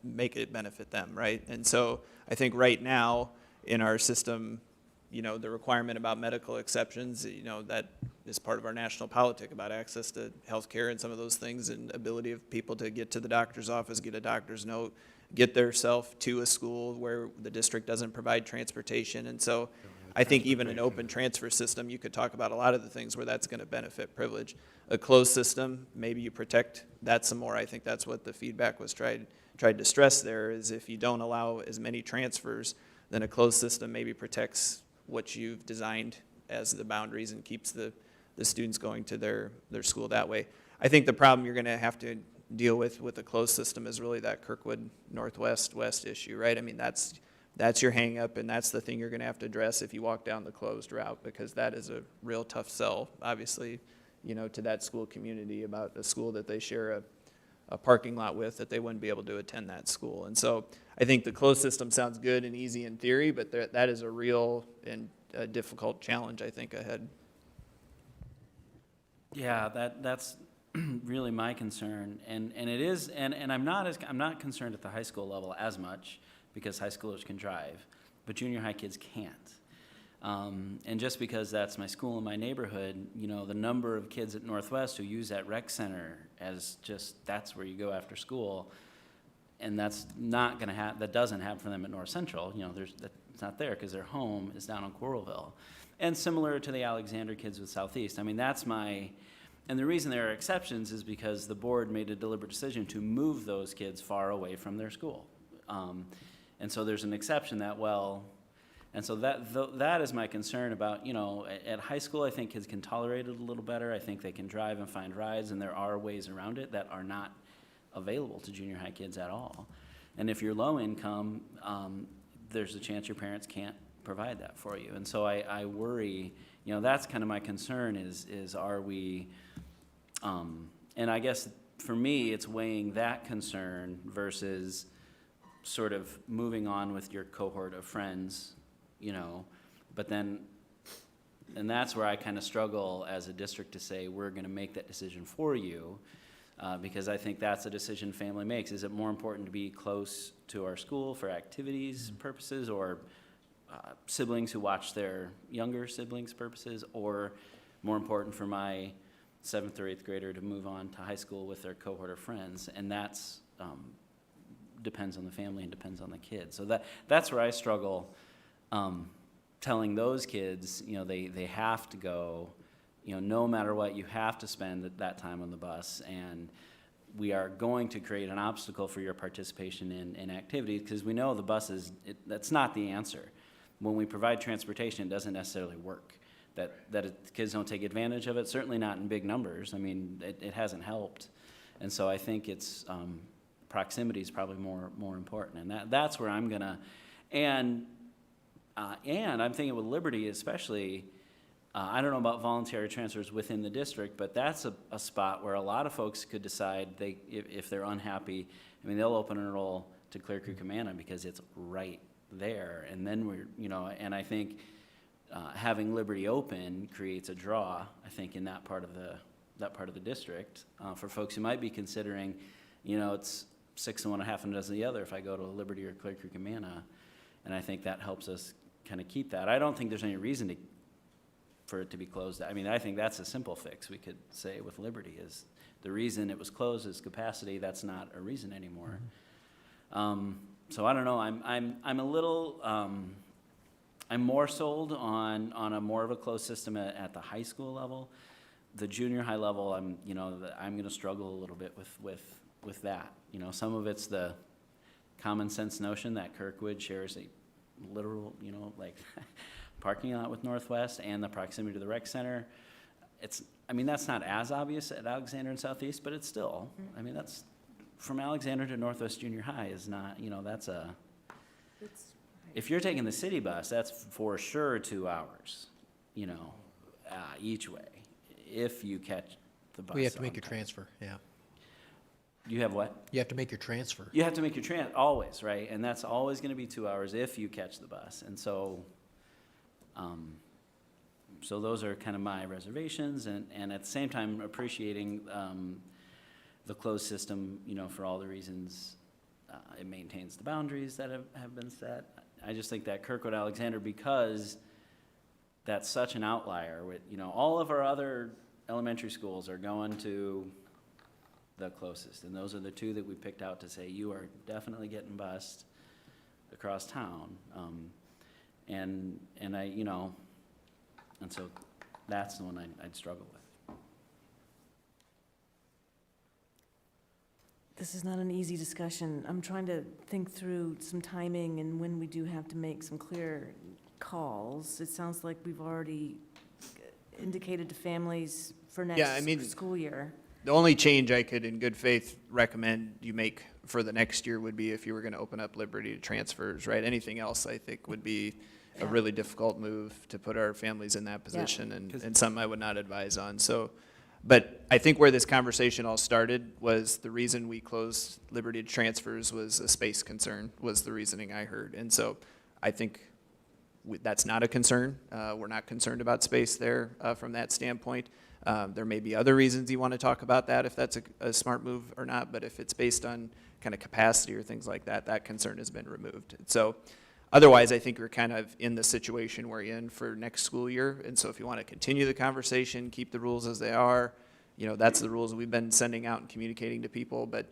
make it benefit them, right? And so I think right now in our system, you know, the requirement about medical exceptions, you know, that is part of our national politic about access to healthcare and some of those things, and ability of people to get to the doctor's office, get a doctor's note, get theirself to a school where the district doesn't provide transportation. And so I think even an open transfer system, you could talk about a lot of the things where that's going to benefit privilege. A closed system, maybe you protect that some more. I think that's what the feedback was tried to stress there, is if you don't allow as many transfers, then a closed system maybe protects what you've designed as the boundaries and keeps the students going to their school that way. I think the problem you're going to have to deal with a closed system is really that Kirkwood Northwest-West issue, right? I mean, that's your hang up, and that's the thing you're going to have to address if you walk down the closed route, because that is a real tough sell, obviously, to that school community about a school that they share a parking lot with, that they wouldn't be able to attend that school. And so I think the closed system sounds good and easy in theory, but that is a real and difficult challenge, I think, ahead. Yeah, that's really my concern, and it is, and I'm not concerned at the high school level as much, because high schoolers can drive, but junior high kids can't. And just because that's my school in my neighborhood, the number of kids at Northwest who use that rec center as that's where you go after school, and that's not going to that doesn't happen for them at North Central. It's not there because their home is down in Coralville. And similar to the Alexander kids with Southeast. I mean, and the reason there are exceptions is because the board made a deliberate decision to move those kids far away from their school. And so there's an exception and so that is my concern about, at high school, I think kids can tolerate it a little better. I think they can drive and find rides, and there are ways around it that are not available to junior high kids at all. And if you're low income, there's a chance your parents can't provide that for you. And so I worry, that's kind of my concern is are we, and I guess for me, it's weighing that concern versus sort of moving on with your cohort of friends, but then, and that's where I kind of struggle as a district to say, we're going to make that decision for you, because I think that's a decision family makes. Is it more important to be close to our school for activities purposes, or siblings who watch their younger siblings purposes, or more important for my 7th or 8th grader to move on to high school with their cohort of friends? And that's depends on the family and depends on the kid. So that's where I struggle, telling those kids, they have to go, no matter what, you have to spend that time on the bus, and we are going to create an obstacle for your participation in activities, because we know the bus that's not the answer. When we provide transportation, it doesn't necessarily work. That kids don't take advantage of it, certainly not in big numbers. I mean, it hasn't helped. And so I think it's, proximity is probably more important. And that's where I'm gonna, and I'm thinking with Liberty especially, I don't know about voluntary transfers within the district, but that's a spot where a lot of folks could decide if they're unhappy, I mean, they'll open and enroll to Clear Creek Amana because it's right there. And then and I think having Liberty open creates a draw, I think, in that part of the district, for folks who might be considering, it's 6 and 1 1/2 and a dozen the other if I go to Liberty or Clear Creek Amana. And I think that helps us kind of keep that. I don't think there's any reason for it to be closed. I mean, I think that's a simple fix we could say with Liberty, is the reason it was closed is capacity. That's not a reason anymore. So I don't know. I'm a little. I'm more sold on a more of a closed system at the high school level. The junior high level, I'm going to struggle a little bit with that. Some of it's the common sense notion that Kirkwood shares a literal, parking lot with Northwest and the proximity to the rec center. That's not as obvious at Alexander and Southeast, but it's still, that's from Alexander to Northwest Junior High is not, that's if you're taking the city bus, that's for sure 2 hours, each way, if you catch the bus. We have to make on your time. transfer, yeah. You have what? You have to make your transfer. You have to make your always, right? And that's always going to be 2 hours if you catch the bus. And so, so those are kind of my reservations, and at the same time appreciating the closed system, for all the reasons it maintains the boundaries that have been set. I just think that Kirkwood Alexander, because that's such an outlier with, you know, all of our other elementary schools are going to the closest, and those are the two that we picked out to say, you are definitely getting bused across town. And I, you know, and so that's the one I'd struggle with. This is not an easy discussion. I'm trying to think through some timing and when we do have to make some clear calls. It sounds like we've already indicated to families for Yeah, I mean, next school year. The only change I could in good faith recommend you make for the next year would be if you were gonna open up Liberty to transfers, right? Anything else I think would be a really difficult move to put our families in that position and something I would not advise on. So, but I think where this conversation all started was the reason we closed Liberty to transfers was a space concern, was the reasoning I heard. And so I think that's not a concern. We're not concerned about space there from that standpoint. There may be other reasons you want to talk about that, if that's a smart move or not, but if it's based on kind of capacity or things like that, that concern has been removed. So otherwise, I think we're kind of in the situation we're in for next school year. And so if you want to continue the conversation, keep the rules as they are, you know, that's the rules we've been sending out and communicating to people. But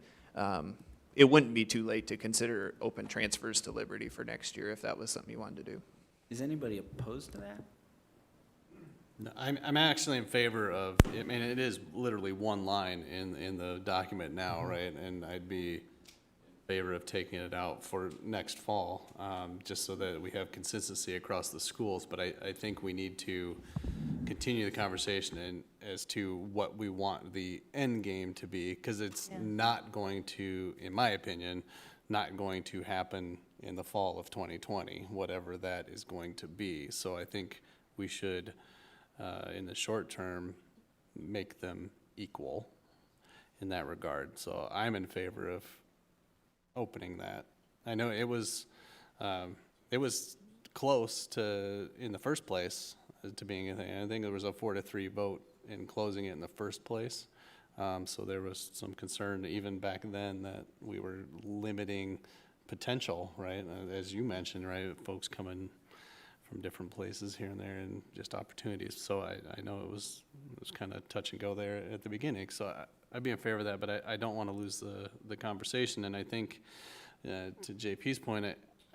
it wouldn't be too late to consider open transfers to Liberty for next year if that was something you wanted to do. Is anybody opposed to that? No, I'm actually in favor of, I mean, it is literally one line in the document now, right? And I'd be in favor of taking it out for next fall, just so that we have consistency across the schools. But I think we need to continue the conversation as to what we want the end game to be, because it's not going to, in my opinion, not going to happen in the fall of 2020, whatever that is going to be. So I think we should, in the short term, make them equal in that regard. So I'm in favor of opening that. I know it was close to, in the first place, to being a thing. I think there was a 4-3 vote in closing it in the first place. So there was some concern even back then that we were limiting potential, right? As you mentioned, right? Folks coming from different places here and there and just opportunities. So I know it was kind of touch and go there at the beginning. So I'd be in favor of that, but I don't want to lose the conversation. And I think, to JP's point,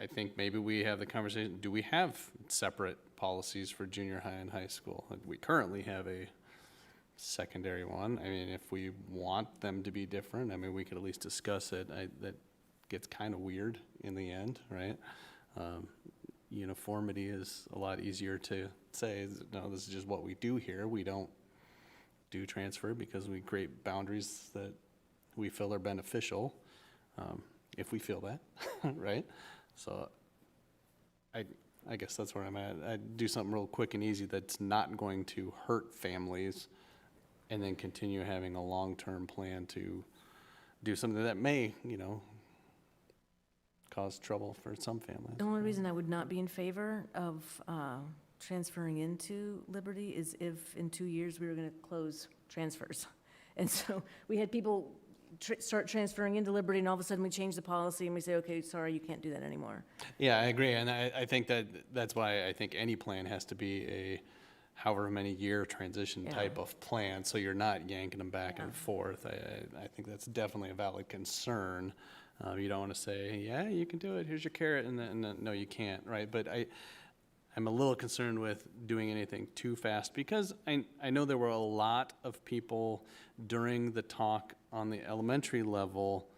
I think maybe we have the conversation, do we have separate policies for junior high and high school? We currently have a secondary one. I mean, if we want them to be different, I mean, we could at least discuss it. That gets kind of weird in the end, right? Uniformity is a lot easier to say, no, this is just what we do here. We don't do transfer because we create boundaries that we feel are beneficial, if we feel that, right? So I guess that's where I'm at. I'd do something real quick and easy that's not going to hurt families, and then continue having a long-term plan to do something that may, cause trouble for some families. The only reason I would not be in favor of transferring into Liberty is if in 2 years we were going to close transfers. And so we had people start transferring into Liberty, and all of a sudden we change the policy and we say, okay, sorry, you can't do that anymore. Yeah, I agree. And I think that's why I think any plan has to be a however many year transition type of plan, so you're not yanking them back and forth. I think that's definitely a valid concern. You don't want to say, yeah, you can do it, here's your carrot, and then no, you can't, right? But I'm a little concerned with doing anything too fast, because I know there were a lot of people during the talk on the elementary level,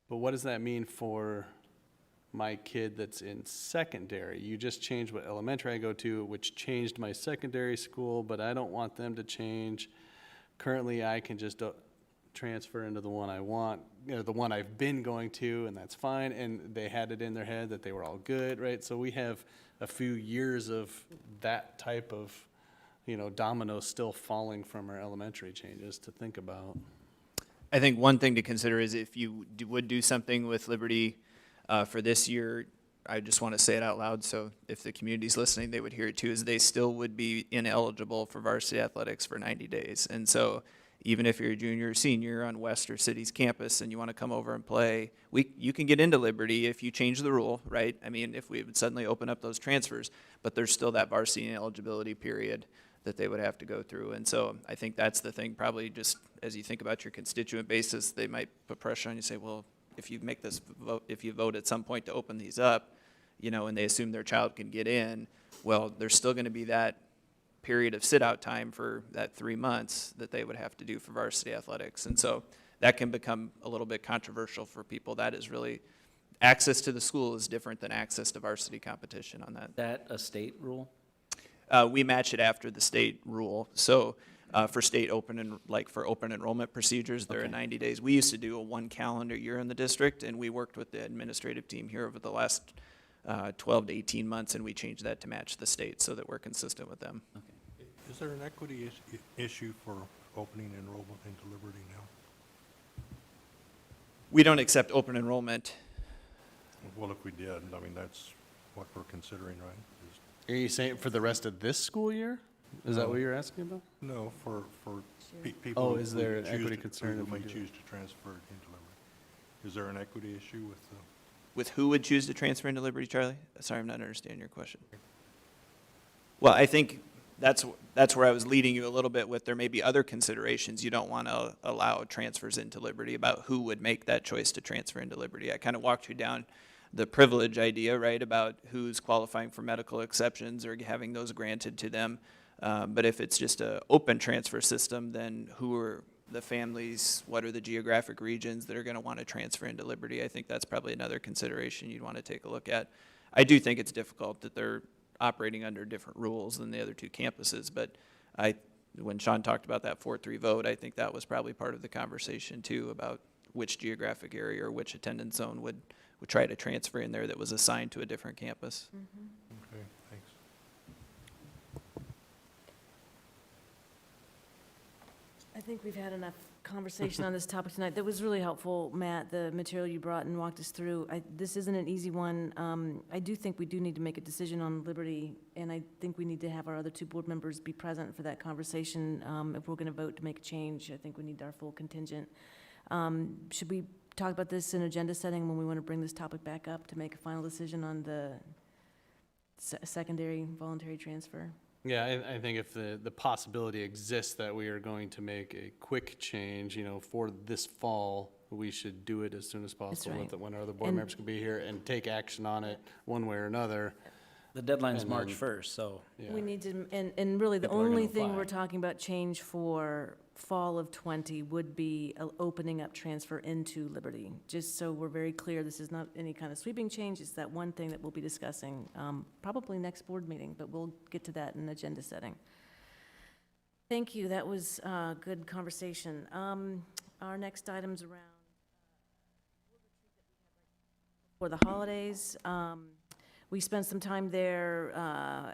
but what does that mean for my kid that's in secondary? You just changed what elementary I go to, which changed my secondary school, but I don't want them to change. Currently, I can just transfer into the one I want, the one I've been going to, and that's fine. And they had it in their head that they were all good, right? So we have a few years of that type of, dominoes still falling from our elementary changes to think about. I think one thing to consider is if you would do something with Liberty for this year, I just want to say it out loud, so if the community's listening, they would hear it too, is they still would be ineligible for varsity athletics for 90 days. And so even if you're a junior or senior on West or City's campus and you want to come over and play, you can get into Liberty if you change the rule, right? I mean, if we would suddenly open up those transfers, but there's still that varsity eligibility period that they would have to go through. And so I think that's the thing, probably just as you think about your constituent basis, they might put pressure on you, say, well, if you make this vote, if you vote at some point to open these up, you know, and they assume their child can get in, well, there's still going to be that period of sit-out time for that 3 months that they would have to do for varsity athletics. And so that can become a little bit controversial for people. That is really, access to the school is different than access to varsity competition on that. That a state rule? We match it after the state rule. So for state for open enrollment procedures, they're at 90 days. We used to do a 1 calendar year in the district, and we worked with the administrative team here over the last 12 to 18 months, and we changed that to match the state so that we're consistent with them. Okay. Is there an equity issue for opening enrollment into Liberty now? We don't accept open enrollment. Well, if we did, I mean, that's what we're considering, right? Are you saying for the rest of this school year? Is that No. what you're asking about? No, for people. Oh, who is there an choose equity to- concern Who if we may do choose to transfer it into Liberty. Is there an equity issue with the? With who would choose to transfer into Liberty, Charlie? Sorry, I'm not understanding your question. Well, I think that's where I was leading you a little bit with, there may be other considerations you don't want to allow transfers into Liberty about who would make that choice to transfer into Liberty. I kind of walked you down the privilege idea, right, about who's qualifying for medical exceptions or having those granted to them. But if it's just an open transfer system, then who are the families, what are the geographic regions that are going to want to transfer into Liberty? I think that's probably another consideration you'd want to take a look at. I do think it's difficult that they're operating under different rules than the other two campuses, but when Sean talked about that 4-3 vote, I think that was probably part of the conversation too, about which geographic area or which attendance zone would try to transfer in there that was assigned to a different campus. Okay, thanks. I think we've had enough conversation on this topic tonight. That was really helpful, Matt, the material you brought and walked us through. This isn't an easy one. I do think we do need to make a decision on Liberty, and I think we need to have our other 2 board members be present for that conversation. If we're going to vote to make a change, I think we need our full contingent. Should we talk about this in agenda setting when we want to bring this topic back up to make a final decision on the secondary voluntary transfer? Yeah, I think if the possibility exists that we are going to make a quick change, for this fall, we should do it as soon as possible. right. When our other board members can be here and take action on it one way or another. The deadline's And March then- 1st, so. Yeah. We need to, and really, the People are gonna only thing apply. we're talking about change for fall of '20 would be opening up transfer into Liberty. Just so we're very clear, this is not any kind of sweeping change, it's that one thing that we'll be discussing, probably next board meeting, but we'll get to that in agenda setting. Thank you, that was a good conversation. Our next item's around for the holidays. We spent some time there,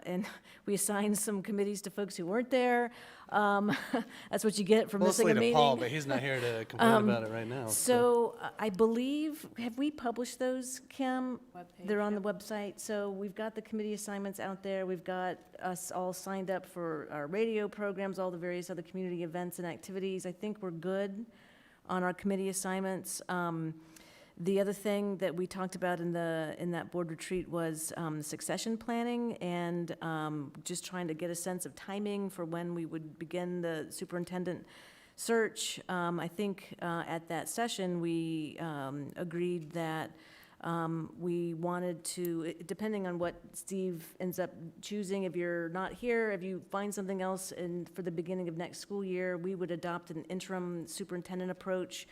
and we assigned some committees to folks who weren't there. That's what you get for missing a Mostly meeting. to Paul, but he's not here to complain about it right now. So I believe, have we published those, Kim? They're on the website. So we've got the committee assignments out there. We've got us all signed up for our radio programs, all the various other community events and activities. I think we're good on our committee assignments. The other thing that we talked about in that board retreat was succession planning and just trying to get a sense of timing for when we would begin the superintendent search. I think at that session, we agreed that we wanted to, depending on what Steve ends up choosing, if you're not here, if you find something else for the beginning of next school year, we would adopt an interim superintendent approach.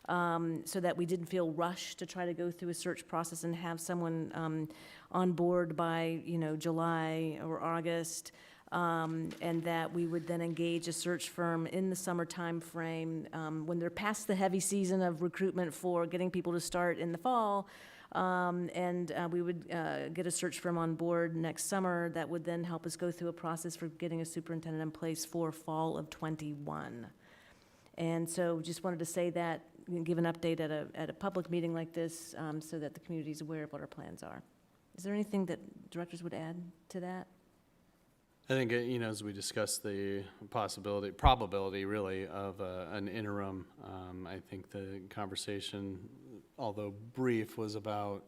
So that we didn't feel rushed to try to go through a search process and have someone on board by, July or August, and that we would then engage a search firm in the summer timeframe when they're past the heavy season of recruitment for getting people to start in the fall, and we would get a search firm on board next summer that would then help us go through a process for getting a superintendent in place for fall of '21. And so just wanted to say that, give an update at a public meeting like this so that the community is aware of what our plans are. Is there anything that directors would add to that? I think, as we discussed the probability really of an interim, I think the conversation, although brief, was about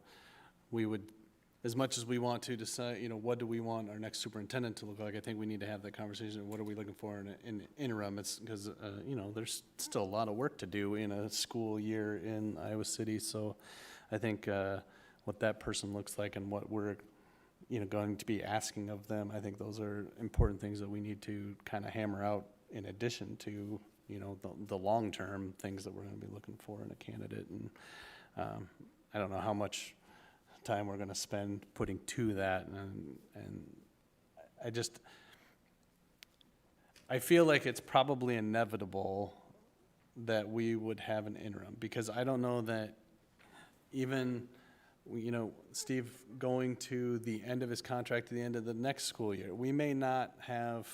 we would, as much as we want to decide, what do we want our next superintendent to look like, I think we need to have that conversation. What are we looking for in an interim? It's because, there's still a lot of work to do in a school year in Iowa City. So I think what that person looks like and what we're going to be asking of them, I think those are important things that we need to kind of hammer out in addition to, the long-term things that we're going to be looking for in a candidate. And I don't know how much time we're going to spend putting to that. And I feel like it's probably inevitable that we would have an interim, because I don't know that even Steve going to the end of his contract to the end of the next school year, we may not have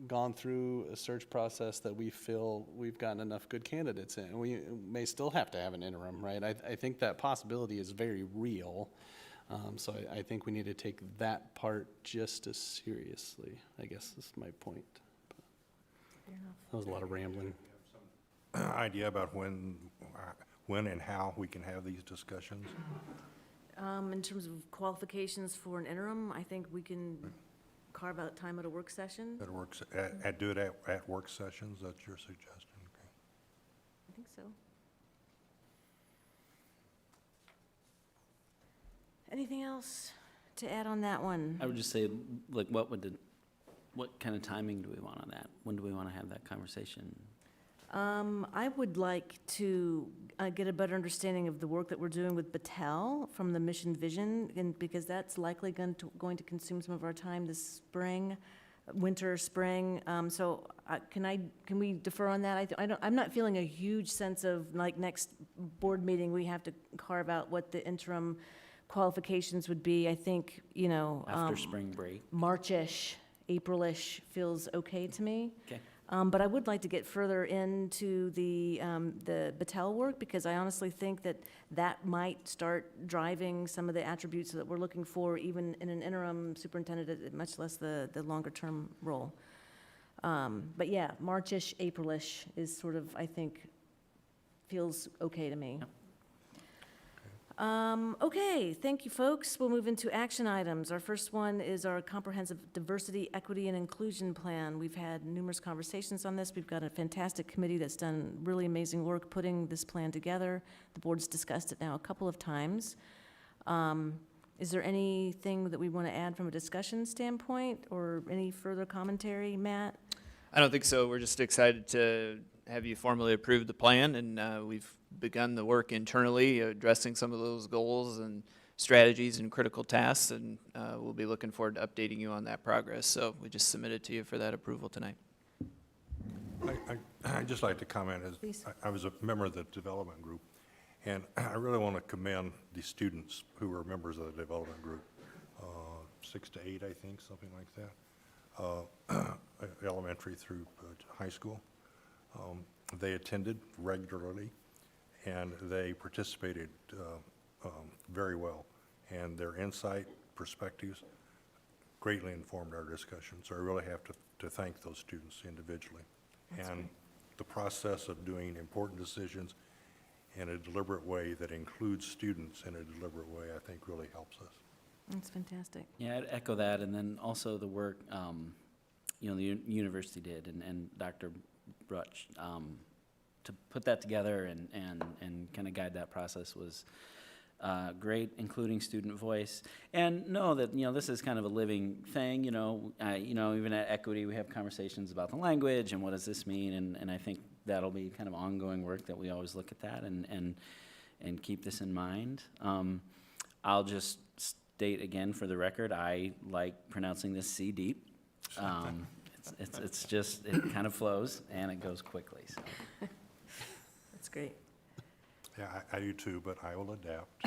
gone through a search process that we feel we've gotten enough good candidates in. We may still have to have an interim, right? I think that possibility is very real. So I think we need to take that part just as seriously, I guess is my point. That was a lot of rambling. Idea about when and how we can have these discussions? In terms of qualifications for an interim, I think we can carve out time at a work session. That works, do it at work sessions, that's your suggestion, okay? I think so. Anything else to add on that one? I would just say, like, what kind of timing do we want on that? When do we want to have that conversation? I would like to get a better understanding of the work that we're doing with Battelle from the Mission Vision, and because that's likely going to consume some of our time this spring, winter, spring. So can we defer on that? I'm not feeling a huge sense of, like, next board meeting, we have to carve out what the interim qualifications would be. I think, After spring break? March-ish, April-ish feels okay to me. Okay. But I would like to get further into the Battelle work, because I honestly think that might start driving some of the attributes that we're looking for, even in an interim superintendent, much less the longer-term role. But yeah, March-ish, April-ish is sort of, I think, feels okay to me. Yep. Okay, thank you, folks. We'll move into action items. Our first one is our comprehensive diversity, equity, and inclusion plan. We've had numerous conversations on this. We've got a fantastic committee that's done really amazing work putting this plan together. The board's discussed it now a couple of times. Is there anything that we want to add from a discussion standpoint, or any further commentary, Matt? I don't think so. We're just excited to have you formally approve the plan, and we've begun the work internally, addressing some of those goals and strategies and critical tasks, and we'll be looking forward to updating you on that progress. So we just submitted to you for that approval tonight. I'd just like to comment, Please. I was a member of the development group, and I really want to commend the students who were members of the development group, 6 to 8, I think, something like that, elementary through high school. They attended regularly, and they participated very well, and their insight, perspectives greatly informed our discussion. So I really have to thank those students individually. That's and great. The process of doing important decisions in a deliberate way that includes students in a deliberate way, I think really helps us. That's fantastic. Yeah, I'd echo that, and then also the work, the university did, and Dr. Brutch, to put that together and kind of guide that process was great, including student voice. And know that, this is kind of a living thing, even at Equity, we have conversations about the language and what does this mean, and I think that'll be kind of ongoing work that we always look at that and keep this in mind. I'll just state again for the record, I like pronouncing this C deep. It's just, it kind of flows and it goes quickly, so. That's great. Yeah, I do too, but I will adapt.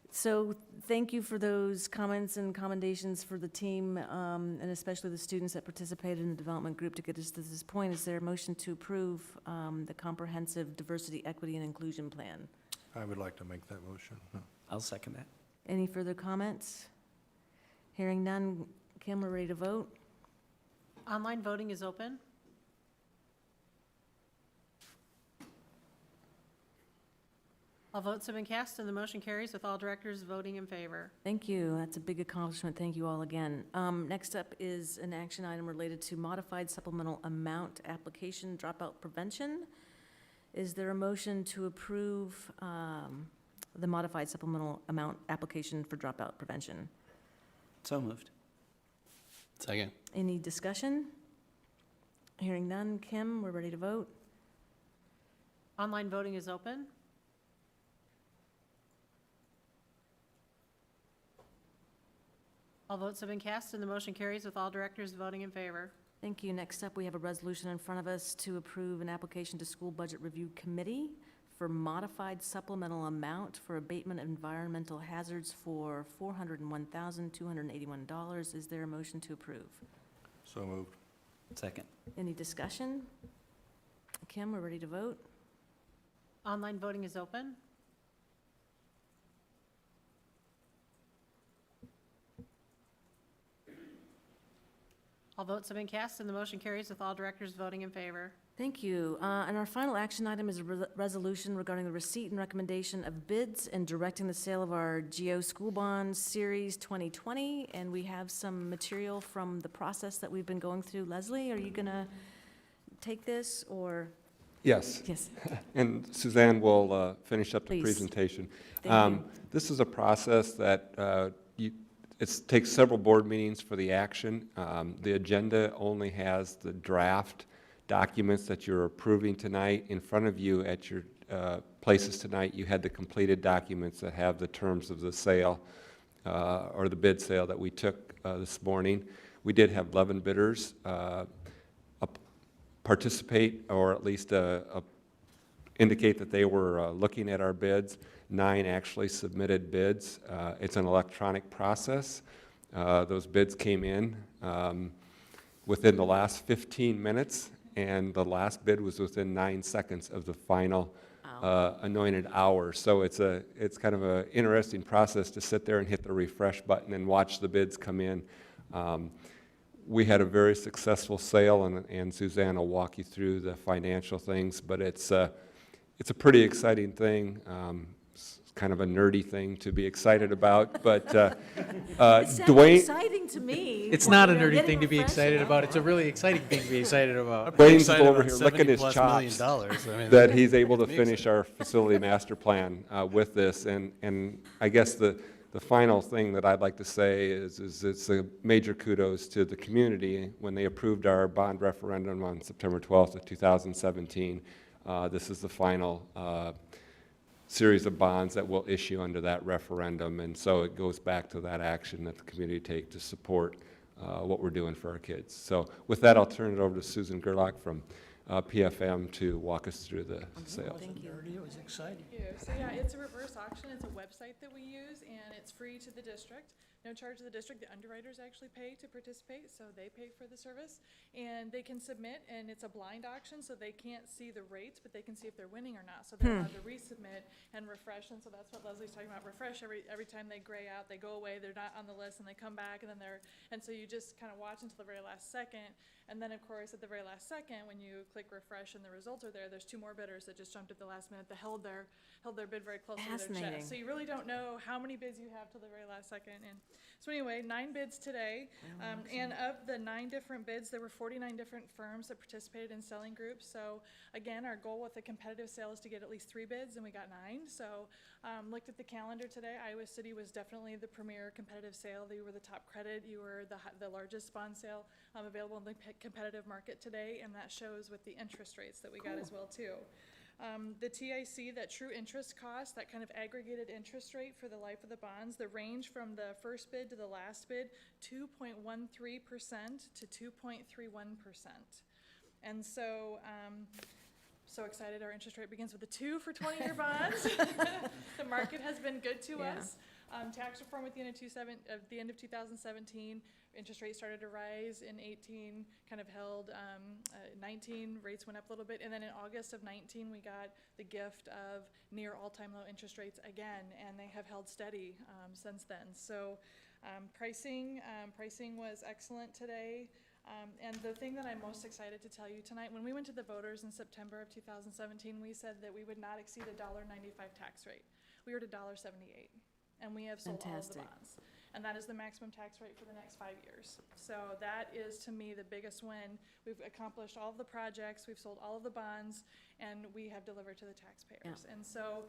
So thank you for those comments and commendations for the team, and especially the students that participated in the development group to get us to this point. Is there a motion to approve the comprehensive diversity, equity, and inclusion plan? I would like to make that motion. No. I'll second that. Any further comments? Hearing none, Kim, we're ready to vote. Online voting is open. All votes have been cast, and the motion carries with all directors voting in favor. Thank you. That's a big accomplishment. Thank you all again. Next up is an action item related to modified supplemental amount application dropout prevention. Is there a motion to approve the modified supplemental amount application for dropout prevention? So moved. Second. Any discussion? Hearing none. Kim, we're ready to vote. Online voting is open. All votes have been cast, and the motion carries with all directors voting in favor. Thank you. Next up, we have a resolution in front of us to approve an application to School Budget Review Committee for modified supplemental amount for abatement of environmental hazards for $401,281. Is there a motion to approve? So moved. Second. Any discussion? Kim, we're ready to vote. Online voting is open. All votes have been cast, and the motion carries with all directors voting in favor. Thank you. And our final action item is a resolution regarding the receipt and recommendation of bids and directing the sale of our GO School Bonds Series 2020. And we have some material from the process that we've been going through. Leslie, are you going to take this, or? Yes. Yes. And Suzanne will finish up the Please. presentation. Thank you. This is a process that it takes several board meetings for the action. The agenda only has the draft documents that you're approving tonight. In front of you at your places tonight, you had the completed documents that have the terms of the sale or the bid sale that we took this morning. We did have 11 bidders participate, or at least indicate that they were looking at our bids. 9 actually submitted bids. It's an electronic process. Those bids came in within the last 15 minutes, and the last bid was within 9 seconds of the final anointed hour. So it's kind of an interesting process to sit there and hit the refresh button and watch the bids come in. We had a very successful sale, and Suzanne will walk you through the financial things, but it's a pretty exciting thing. It's kind of a nerdy thing to be excited about, but It sounds Dwayne, exciting to me. It's not a You know, nerdy getting thing to be refreshed. excited about. It's a really exciting thing to be excited about. Dwayne's Excited over about here licking his $70+ chops million. I mean, that he's able to me finish our facility master plan with this. And I guess the final thing that I'd like to say is it's a major kudos to the community when they approved our bond referendum on September 12th of 2017. This is the final series of bonds that we'll issue under that referendum. And so it goes back to that action that the community take to support what we're doing for our kids. So with that, I'll turn it over to Susan Gerlach from PFM to walk us through the sale. Thank you. Nerdy, it was exciting. Thank you. So yeah, it's a reverse auction. It's a website that we use, and it's free to the district. No charge to the district. The underwriters actually pay to participate, so they pay for the service. And they can submit, and it's a blind auction, so they can't see the rates, but they can see if they're winning or not. So they're allowed to resubmit and refresh, and so that's what Leslie's talking about. Refresh every time they gray out, they go away, they're not on the list, and they come back, and then and so you just kind of watch until the very last second. And then, of course, at the very last second, when you click refresh and the results are there's 2 more bidders that just jumped at the last minute that held their bid very close to their Fascinating. chest. So you really don't know how many bids you have till the very last second. And so anyway, 9 bids today. And of the 9 different bids, there were 49 different firms that participated in selling groups. So again, our goal with the competitive sale is to get at least 3 bids, and we got 9. So looked at the calendar today. Iowa City was definitely the premier competitive sale. You were the top credit. You were the largest bond sale available in the competitive market today, and that shows with the interest rates that we got as well too. The TIC, that true interest cost, that kind of aggregated interest rate for the life of the bonds, the range from the first bid to the last bid, 2.13% to 2.31%. And so, so excited, our interest rate begins with a 2 for 20-year bonds. The market has been good to us. Tax reform at the end of 2017, interest rates started to rise in 18, kind of held 19, rates went up a little bit, and then in August of 19, we got the gift of near all-time low interest rates again, and they have held steady since then. So Pricing was excellent today. And the thing that I'm most excited to tell you tonight, when we went to the voters in September of 2017, we said that we would not exceed a $1.95 tax rate. We were at $1.78, and we have sold all of the Fantastic. bonds. And that is the maximum tax rate for the next 5 years. So that is, to me, the biggest win. We've accomplished all of the projects, we've sold all of the bonds, and we have delivered to the taxpayers. And so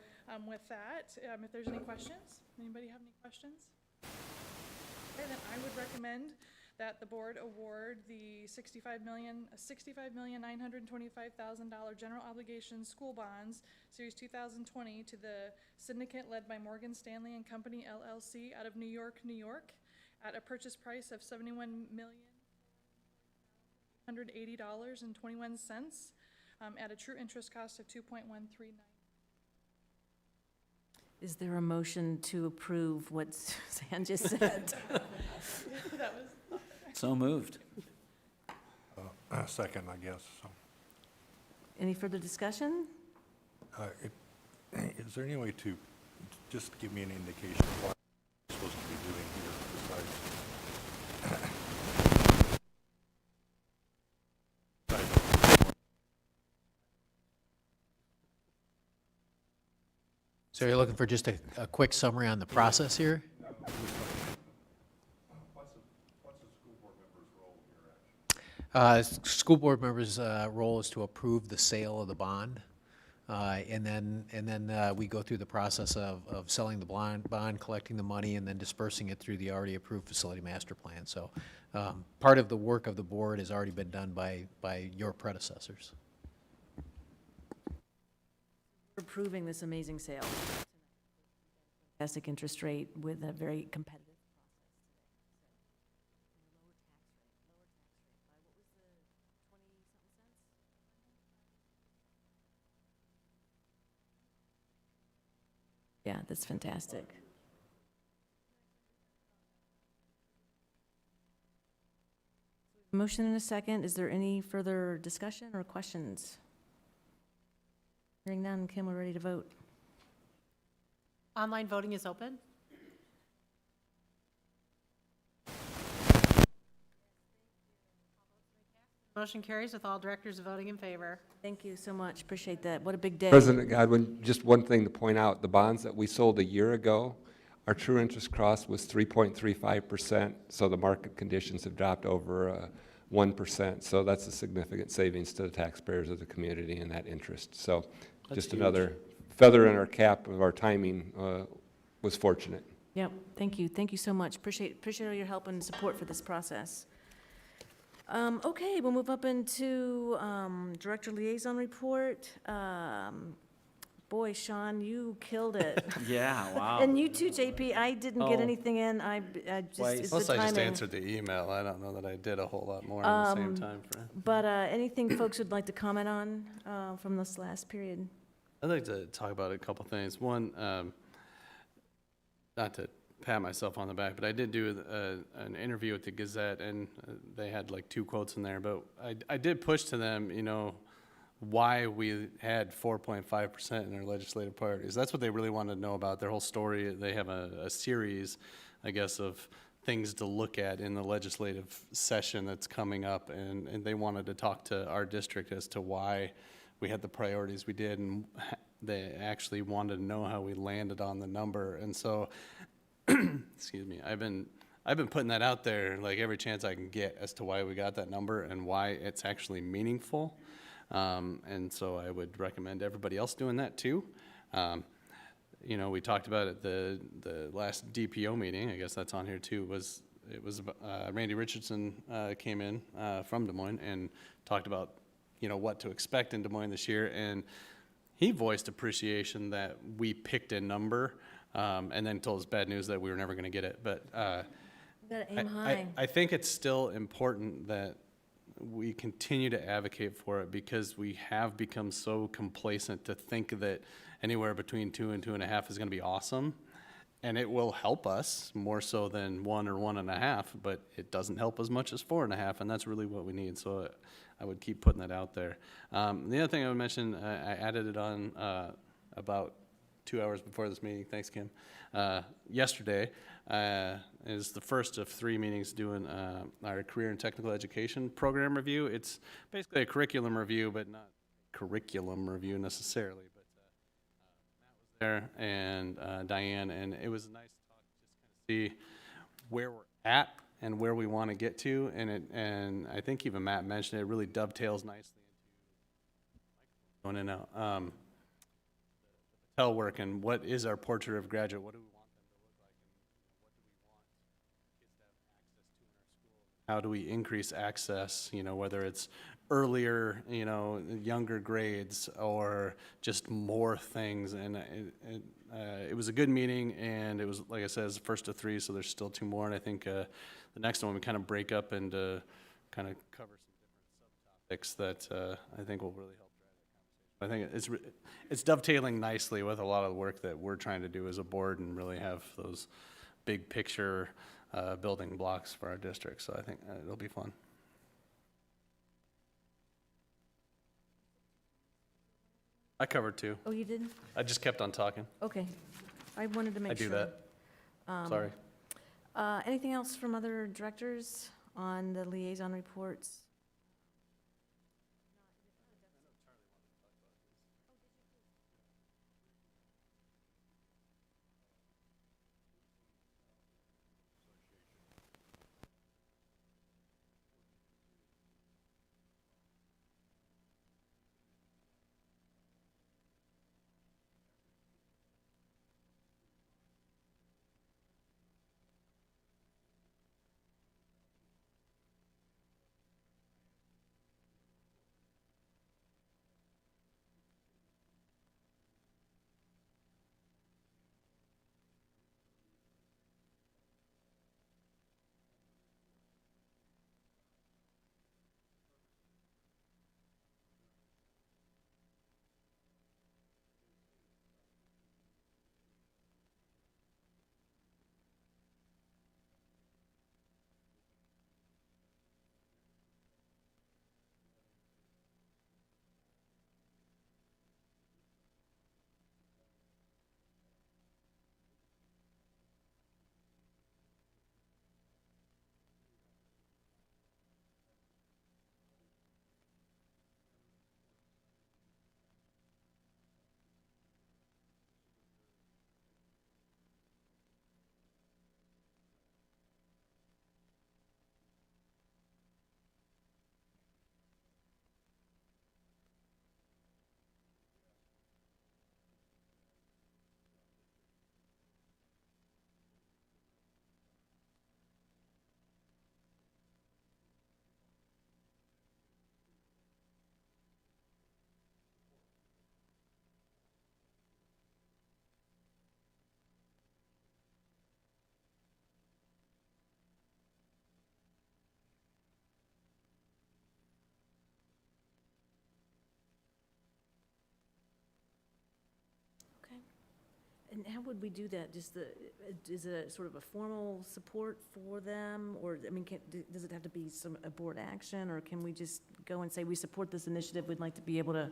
with that, if there's any questions, anybody have any questions? Okay, then I would recommend that the board award the $65,925,000 general obligation school bonds, Series 2020, to the syndicate led by Morgan Stanley and Company LLC out of New York, New York, at a purchase price of $71,180.21, at a true interest cost of 2.139. Is there a motion to approve what Suzanne just said? That was. So moved. Second, I guess, so. Any further discussion? Is there any way to just give me an indication of what I'm supposed to be doing here besides? So you're looking for just a quick summary on the process here? School board members' role is to approve the sale of the bond, and then we go through the process of selling the bond, collecting the money, and then dispersing it through the already approved facility master plan. So part of the work of the board has already been done by your predecessors. Approving this amazing sale. Fantastic interest rate with a very competitive. Yeah, that's fantastic. Motion and a second. Is there any further discussion or questions? Hearing none, Kim, we're ready to vote. Online voting is open. Motion carries with all directors voting in favor. Thank you so much. Appreciate that. What a big day. President Godwin, just one thing to point out, the bonds that we sold a year ago, our true interest cost was 3.35%, so the market conditions have dropped over 1%, so that's a significant savings to the taxpayers of the community in that interest. So That's just huge. another feather in our cap of our timing was fortunate. Yep, thank you. Thank you so much. Appreciate all your help and support for this process. Okay, we'll move up into Director Liaison Report. Boy, Sean, you killed it. Yeah, wow. And you too, JP. I didn't get Oh. anything in. I just, Twice. it's the Plus, I just timing. answered the email. I don't know that I did a whole lot more in the same time frame. But anything folks would like to comment on from this last period? I'd like to talk about a couple things. One, not to pat myself on the back, but I did do an interview with the Gazette, and they had like 2 quotes in there. But I did push to them, you know, why we had 4.5% in our legislative priorities. That's what they really wanted to know about their whole story. They have a series, I guess, of things to look at in the legislative session that's coming up, and they wanted to talk to our district as to why we had the priorities we did, and they actually wanted to know how we landed on the number. And so, excuse me, I've been putting that out there like every chance I can get as to why we got that number and why it's actually meaningful. And so I would recommend everybody else doing that too. You know, we talked about it the last DPO meeting. I guess that's on here too. Randy Richardson came in from Des Moines and talked about, you know, what to expect in Des Moines this year, and he voiced appreciation that we picked a number, and then told us bad news that we were never going to get it. But You gotta aim high. I think it's still important that we continue to advocate for it, because we have become so complacent to think that anywhere between 2 and 2.5 is going to be awesome, and it will help us more so than 1 or 1.5, but it doesn't help as much as 4.5, and that's really what we need. So I would keep putting that out there. The other thing I would mention, I added it on about 2 hours before this meeting, thanks, Kim, yesterday, is the first of 3 meetings doing our career and technical education program review. It's basically a curriculum review, but not curriculum review necessarily. But Matt was there and Diane, and it was nice to talk, just kind of see where we're at and where we want to get to, and I think even Matt mentioned it really dovetails nicely into going in now. Tell work and what is our portrait of graduate? What do we want them to look like, and what do we want kids to have access to in our school? How do we increase access? Whether it's earlier, younger grades or just more things. And it was a good meeting, and it was, like I said, it's the first of 3, so there's still 2 more. And I think the next one we kind of break up and kind of cover some different subtopics that I think will really help. I think it's dovetailing nicely with a lot of the work that we're trying to do as a board and really have those big picture building blocks for our district. So I think it'll be fun. I covered 2. Oh, you did? I just kept on talking. Okay. I wanted to make sure. I do that. Sorry. Anything else from other directors on the liaison reports? And how would we do that? Just is it a sort of a formal support for them? Or, I mean, does it have to be a board action? Or can we just go and say, we support this initiative, we'd like to be able to?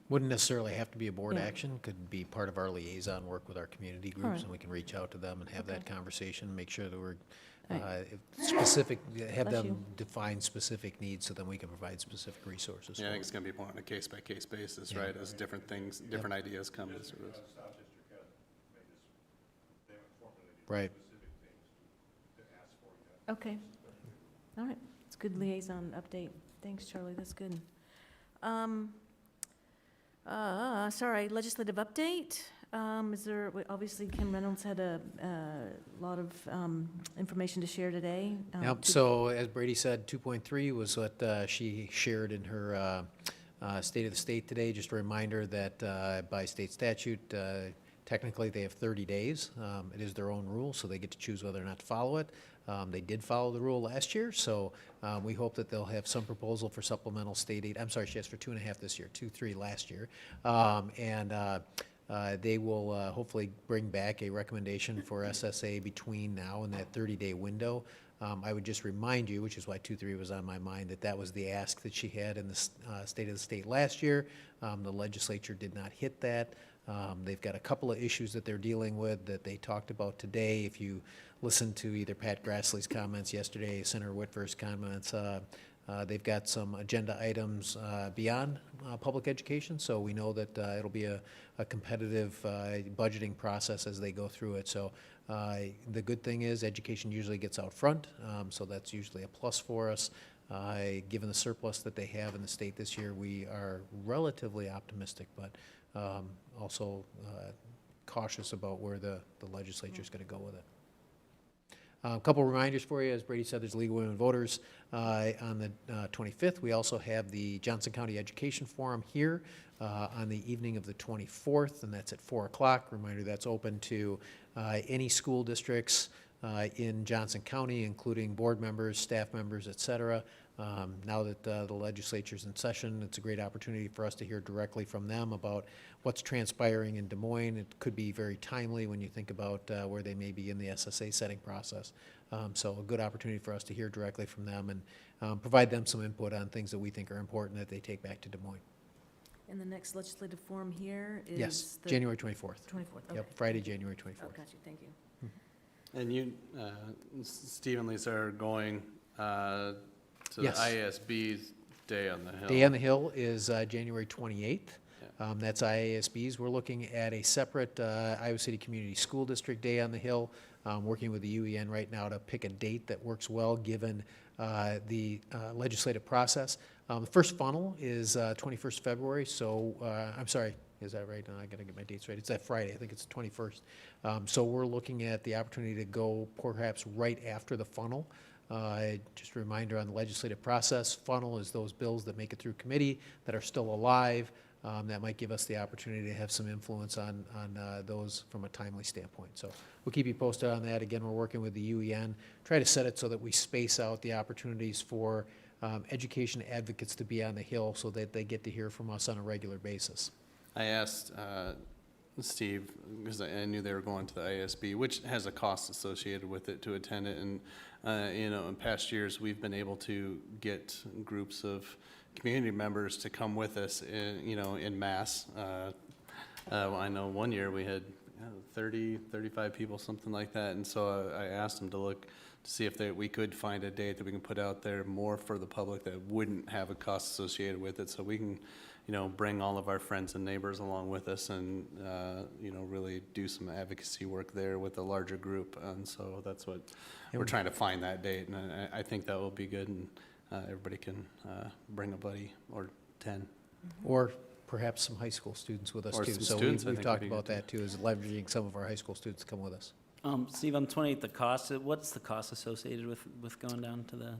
Wouldn't necessarily have to be a board Yeah. action, could be part of our liaison work with our community All groups, right. and we can reach out to them and have that Okay. conversation, make sure that we're Right. specific, have Bless them you. define specific needs so then we can provide specific resources. Yeah, I for think it's them. going to be more on a case-by-case basis, Yeah. right, as different things, different ideas come to through this. Right. Okay. All right. It's good liaison update. Thanks, Charlie. That's good. Sorry, legislative update. Is there, obviously Kim Reynolds had a lot of information to share today. Yep, so as Brady said, 2.3 was what she shared in her State of the State today. Just a reminder that by state statute, technically they have 30 days. It is their own rule, so they get to choose whether or not to follow it. They did follow the rule last year, so we hope that they'll have some proposal for supplemental state aid. I'm sorry, she asked for 2.5 this year, 2.3 last year. They will hopefully bring back a recommendation for SSA between now and that 30-day window. I would just remind you, which is why 2.3 was on my mind, that that was the ask that she had in the State of the State last year. The legislature did not hit that. They've got a couple of issues that they're dealing with that they talked about today. If you listen to either Pat Grassley's comments yesterday, Senator Whitford's comments, they've got some agenda items beyond public education, so we know that it'll be a competitive budgeting process as they go through it. So the good thing is education usually gets out front, so that's usually a plus for us. Given the surplus that they have in the state this year, we are relatively optimistic, but also cautious about where the legislature is going to go with it. A couple reminders for you. As Brady said, there's League of Women Voters on the 25th. We also have the Johnson County Education Forum here on the evening of the 24th, and that's at 4 o'clock. Reminder, that's open to any school districts in Johnson County, including board members, staff members, et cetera. Now that the legislature's in session, it's a great opportunity for us to hear directly from them about what's transpiring in Des Moines. It could be very timely when you think about where they may be in the SSA setting process. So a good opportunity for us to hear directly from them and provide them some input on things that we think are important that they take back to Des Moines. And the next legislative forum here is? Yes, January 24th. 24th, okay. Yep, Friday, January 24th. Oh, got you, thank you. And you, Steve and Lisa are going to Yes. the IASB's Day on the Hill. Day on the Hill is January 28th. That's IASB's. We're looking at a separate Iowa City Community School District Day on the Hill, working with the UEN right now to pick a date that works well given the legislative process. The first funnel is 21st February, so I'm sorry, is that right? No, I gotta get my dates right. It's that Friday, I think it's the 21st. So we're looking at the opportunity to go perhaps right after the funnel. Just a reminder on the legislative process, funnel is those bills that make it through committee that are still alive. That might give us the opportunity to have some influence on those from a timely standpoint. So we'll keep you posted on that. Again, we're working with the UEN, try to set it so that we space out the opportunities for education advocates to be on the Hill so that they get to hear from us on a regular basis. I asked Steve, because I knew they were going to the ISB, which has a cost associated with it to attend it. And, you know, in past years, we've been able to get groups of community members to come with us, you know, in mass. I know one year we had 30, 35 people, something like that. And so I asked them to look to see if we could find a date that we can put out there more for the public that wouldn't have a cost associated with it, so we can, you know, bring all of our friends and neighbors along with us and, you know, really do some advocacy work there with a larger group. And so that's what we're trying to find, that date. And I think that will be good, and everybody can bring a buddy or 10. Or perhaps some high school students with us Or too. some So students, I we've think talked would be about good, that too, is leveraging some of our high school students to come with us. Steve, on 28th, the cost, what's the cost associated with going down to the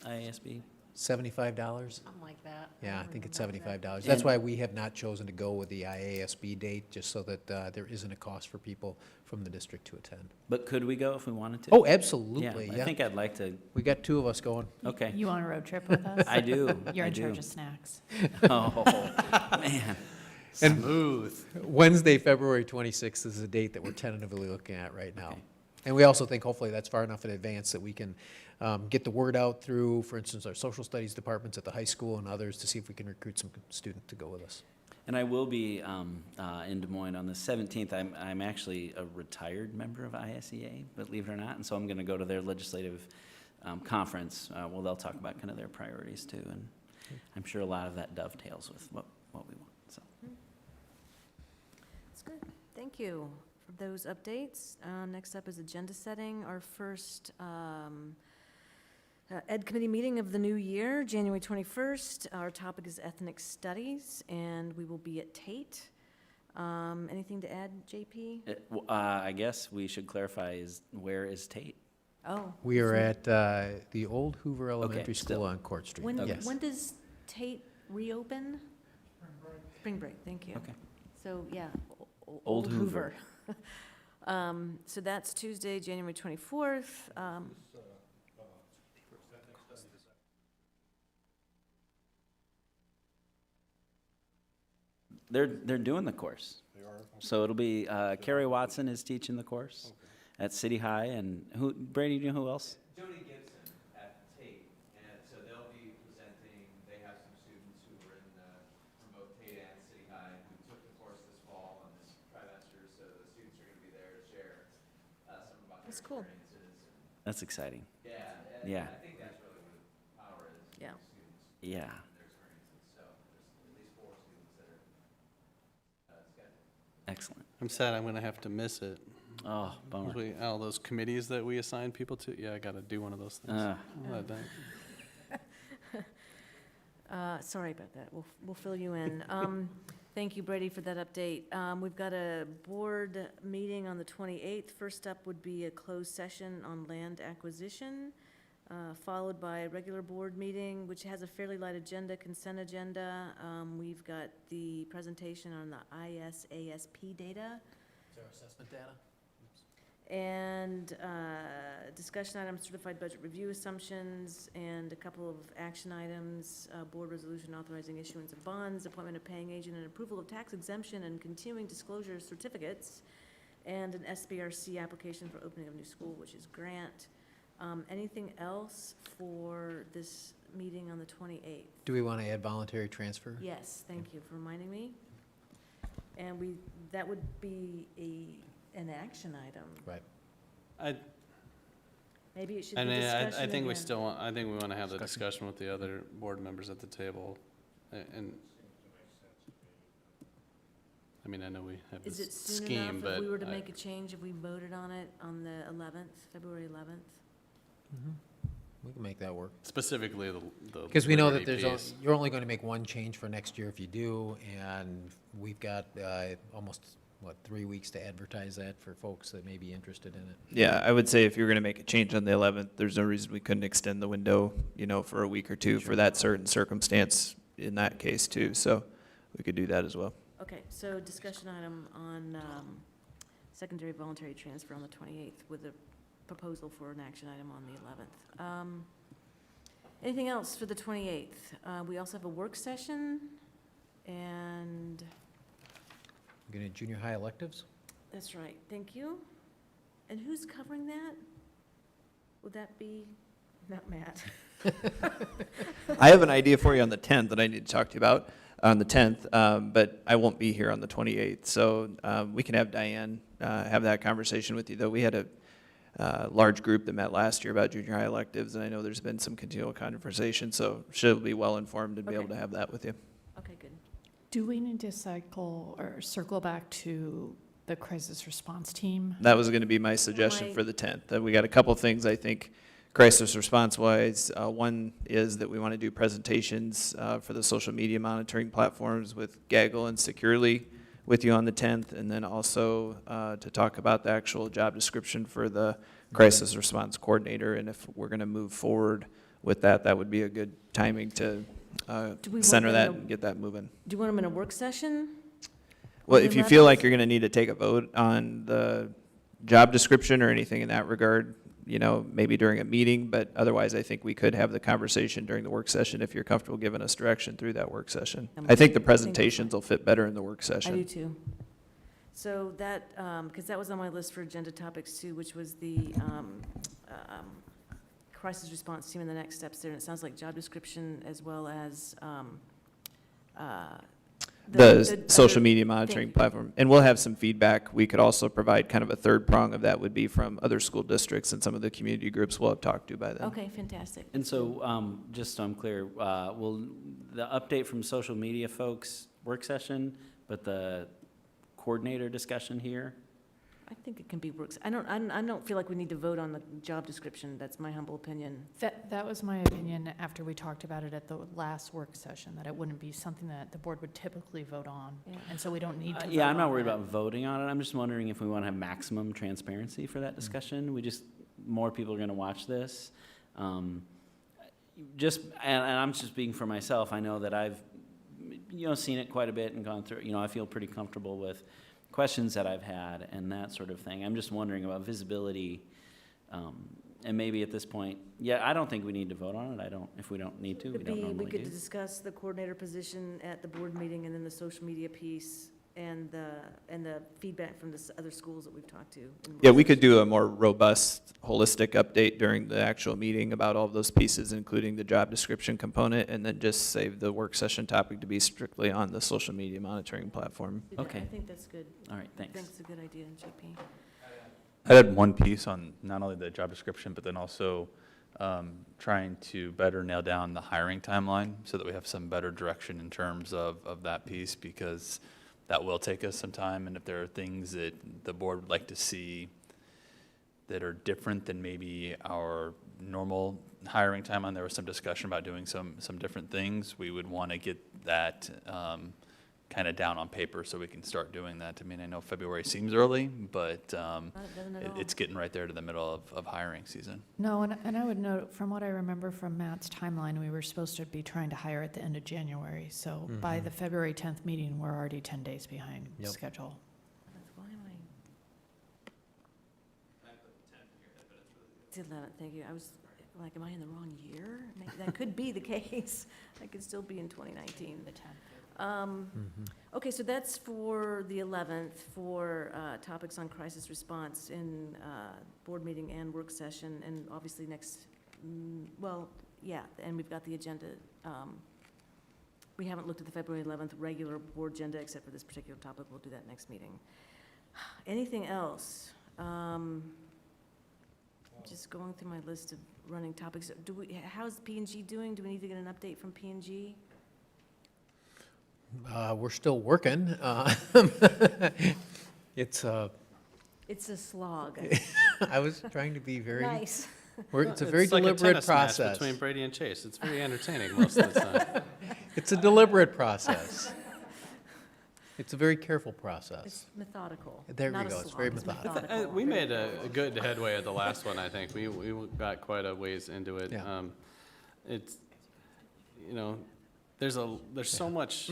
IASB? $75? Something like that. Yeah, I think it's remember $75. exactly. That's why we have not chosen to go with the IASB date, just so that there isn't a cost for people from the district to attend. But could we go if we wanted to? Oh, absolutely, I yeah. think I'd like to. We got 2 of us going. Okay. You want a road trip with us? I do. You're I in do. charge of snacks. Oh, man. And Smooth. Wednesday, February 26th is the date that we're tentatively looking at right now. Okay. And we also think hopefully that's far enough in advance that we can get the word out through, for instance, our social studies departments at the high school and others to see if we can recruit some students to go with us. And I will be in Des Moines on the 17th. I'm actually a retired member of ISEA, believe it or not, and so I'm going to go to their legislative conference. Well, they'll talk about kind of their priorities too, and I'm sure a lot of that dovetails with what we want. So. That's good. Thank you for those updates. Next up is agenda setting. Our first Ed Committee meeting of the new year, January 21st. Our topic is ethnic studies, and we will be at Tate. Anything to add, JP? I guess we should clarify where is Tate? Oh. We are at the old Hoover Elementary School still. on Court Street. When, Yes. when does Tate reopen? Spring break, thank you. Okay. So, yeah, Old Hoover. So that's Tuesday, January 24th. They're doing the course. They are. So it'll be Carrie Watson is teaching the course at City High, and Brady, do you know who else? Jody Gibson at Tate, and so they'll be presenting. They have some students who were from both Tate and City High who took the course this fall, and this cool. That's exciting. Yeah. Yeah. I think that's really where the power is. Yeah. Students Yeah. and their experiences. So there's at least 4 students that are scheduled. Excellent. I'm sad I'm gonna have to miss it. Oh, bummer. All those committees that we assign people to, yeah, I gotta do one of those things. That day. Sorry about that. We'll fill you in. Thank you, Brady, for that update. We've got a board meeting on the 28th. First up would be a closed session on land acquisition, followed by a regular board meeting, which has a fairly light agenda, consent agenda. We've got the presentation on the ISASP data. Is our assessment data? And discussion items, certified budget review assumptions, and a couple of action items, board resolution authorizing issuance of bonds, appointment of paying agent, and approval of tax exemption and continuing disclosure certificates, and an SBRC application for opening of new school, which is grant. Anything else for this meeting on the 28th? Do we want to add voluntary transfer? Yes, thank you for reminding me. And that would be an action item. Right. Maybe it should be And discussion I think we again. still want, I think we want to have the discussion with the other board members at the table. And, I mean, I know we have Is this it soon scheme, enough but if we were to I- make a change, if we voted on it on the 11th, February 11th? We can make that work. specifically the Because we know that Liberty piece. you're only going to make one change for next year if you do, and we've got almost, 3 weeks to advertise that for folks that may be interested in it. Yeah, I would say if you're going to make a change on the 11th, there's no reason we couldn't extend the window, for a week or two for that certain circumstance in that case too. So we could do that as well. Okay, so discussion item on secondary voluntary transfer on the 28th with a proposal for an action item on the 11th. Anything else for the 28th? We also have a work session, and We're going to junior high electives? that's right, thank you. And who's covering that? Would that be, not Matt? I have an idea for you on the 10th that I need to talk to you about on the 10th, but I won't be here on the 28th. So we can have Diane have that conversation with you, though. We had a large group that met last year about junior high electives, and I know there's been some continual conversation, so she'll be well informed and be able to have that with you. Okay, good. Do we need to circle back to the crisis response team? That was going to be my suggestion for the 10th. That we got a couple things, I think, crisis response-wise. One is that we want to do presentations for the social media monitoring platforms with Gaggle and Securely with you on the 10th, and then also to talk about the actual job description for the crisis response coordinator. And if we're going to move forward with that, that would be a good timing to center that and get that moving. Do you want them in a work session? Well, if you feel like you're going to need to take a vote on the job description or anything in that regard, maybe during a meeting, but otherwise I think we could have the conversation during the work session if you're comfortable giving us direction through that work session. I think the presentations will fit better in the work session. I do too. So that, because that was on my list for agenda topics too, which was the crisis response team and the next steps there. And it sounds like job description as well as the social media monitoring platform. And we'll have some feedback. We could also provide kind of a third prong of that would be from other school districts and some of the community groups we'll have talked to by then. Okay, fantastic. And so, just so I'm clear, will the update from social media folks, work session, but the coordinator discussion here? I think it can be works. I don't feel like we need to vote on the job description. That's my humble opinion. That was my opinion after we talked about it at the last work session, that it wouldn't be something that the board would typically vote on. Yeah. And so we don't need to vote Yeah, I'm not on worried that. about voting on it. I'm just wondering if we want to have maximum transparency for that discussion. More people are going to watch this. And I'm just speaking for myself. I know that I've, seen it quite a bit and gone through, I feel pretty comfortable with questions that I've had and that sort of thing. I'm just wondering about visibility, and maybe at this point, I don't think we need to vote on it. If we don't need to, we don't normally We could do. discuss the coordinator position at the board meeting, and then the social media piece, and the feedback from the other schools that we've talked to. Yeah, we could do a more robust, holistic update during the actual meeting about all of those pieces, including the job description component, and then just save the work session topic to be strictly on the social media monitoring platform. Okay. I think that's good. All right, thanks. I think it's a good idea, JP. I had one piece on not only the job description, but then also trying to better nail down the hiring timeline so that we have some better direction in terms of that piece, because that will take us some time. And if there are things that the board would like to see that are different than maybe our normal hiring timeline, there was some discussion about doing some different things. We would want to get that kind of down on paper so we can start doing that. I mean, I know February seems early, but it's getting right there to the middle of hiring season. No, and I would note, from what I remember from Matt's timeline, we were supposed to be trying to hire at the end of January. So by the February 10th meeting, we're already 10 days behind schedule. Why am I? It's 11th, thank you. I was like, am I in the wrong year? Maybe that could be the case. I could still be in 2019. The 10th. Okay, so that's for the 11th, for topics on crisis response in board meeting and work session, and obviously next, and we've got the agenda. We haven't looked at the February 11th regular board agenda except for this particular topic. We'll do that next meeting. Anything else? Just going through my list of running topics. How's P&G doing? Do we need to get an update from P&G? We're still working. It's a slog. I was trying to be very nice. It's a very like deliberate a tennis match process between Brady and Chase. It's very entertaining most of the time. It's a deliberate process. It's a very careful process. It's methodical. There we go. It's very methodical. We made a good headway at the last one, I think. We got quite a ways into it. Yeah. It's, there's so much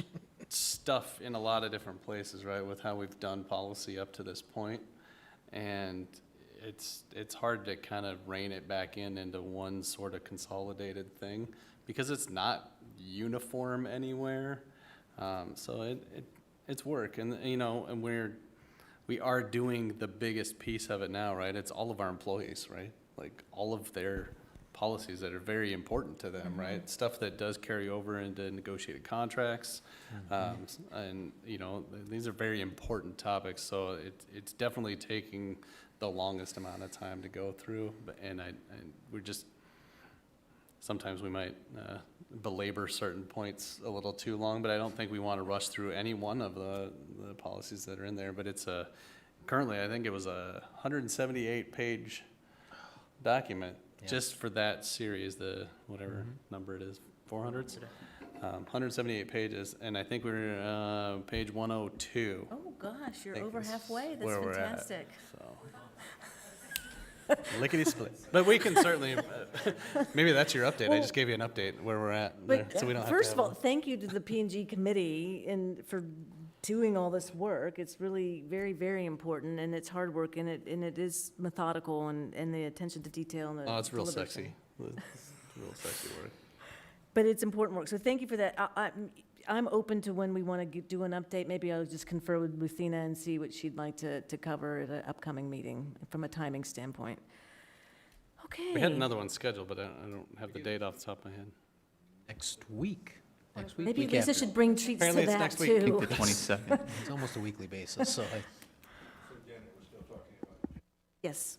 stuff in a lot of different places, right, with how we've done policy up to this point. And it's hard to kind of rein it back into one sort of consolidated thing because it's not uniform anywhere. So it's work, and and we are doing the biggest piece of it now, right? It's all of our employees, right? Like all of their policies that are very important to them, right? Stuff that does carry over into negotiated contracts, and these are very important topics. So it's definitely taking the longest amount of time to go through, and we're just sometimes we might belabor certain points a little too long, but I don't think we want to rush through any one of the policies that are in there. But it's currently I think it was a 178-page document just for that series, the whatever number it is, 400s, 178 pages, and I think we're page 102. Oh gosh, you're think over is halfway. That's where we're at, fantastic. so. Lickety split. But we can certainly, maybe that's your update. I just gave you an update where we're at there, But so we don't have first to of all, thank you to the P&G committee for doing all this work. It's really very, very important, and it's hard work, and it is methodical, and the attention to detail. And the it's real deliberation. sexy. It's real sexy work. But it's important work, so thank you for that. I'm open to when we want to do an update. Maybe I'll just confer with Lucina and see what she'd like to cover at an upcoming meeting from a timing standpoint. Okay. We had another one scheduled, but I don't have the date off the top of my head. Next week. Next week. Maybe week Lisa after. should bring treats Apparently to it's that next too. week. I think the 22nd. It's almost a weekly basis, so Yes.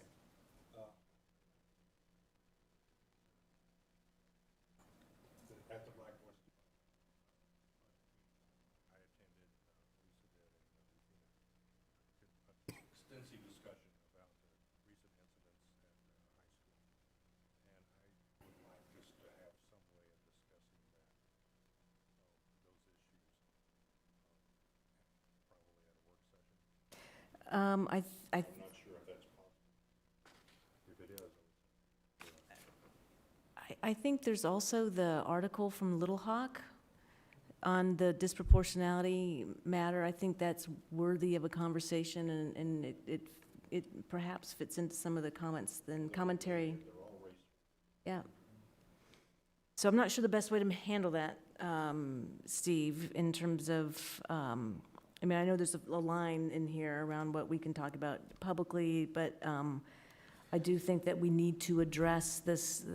Extensive discussion about the recent incidents at the high school. And I would like just to have some way of discussing those issues, probably at a work session. I'm not sure if that's possible. If it is, I think there's also the article from Little Hawk on the disproportionality matter. I think that's worthy of a conversation, and it perhaps fits into some of the comments and commentary. Yeah. So I'm not sure the best way to handle that, Steve, in terms of, I mean, I know there's a line in here around what we can talk about publicly, but I do think that we need to address these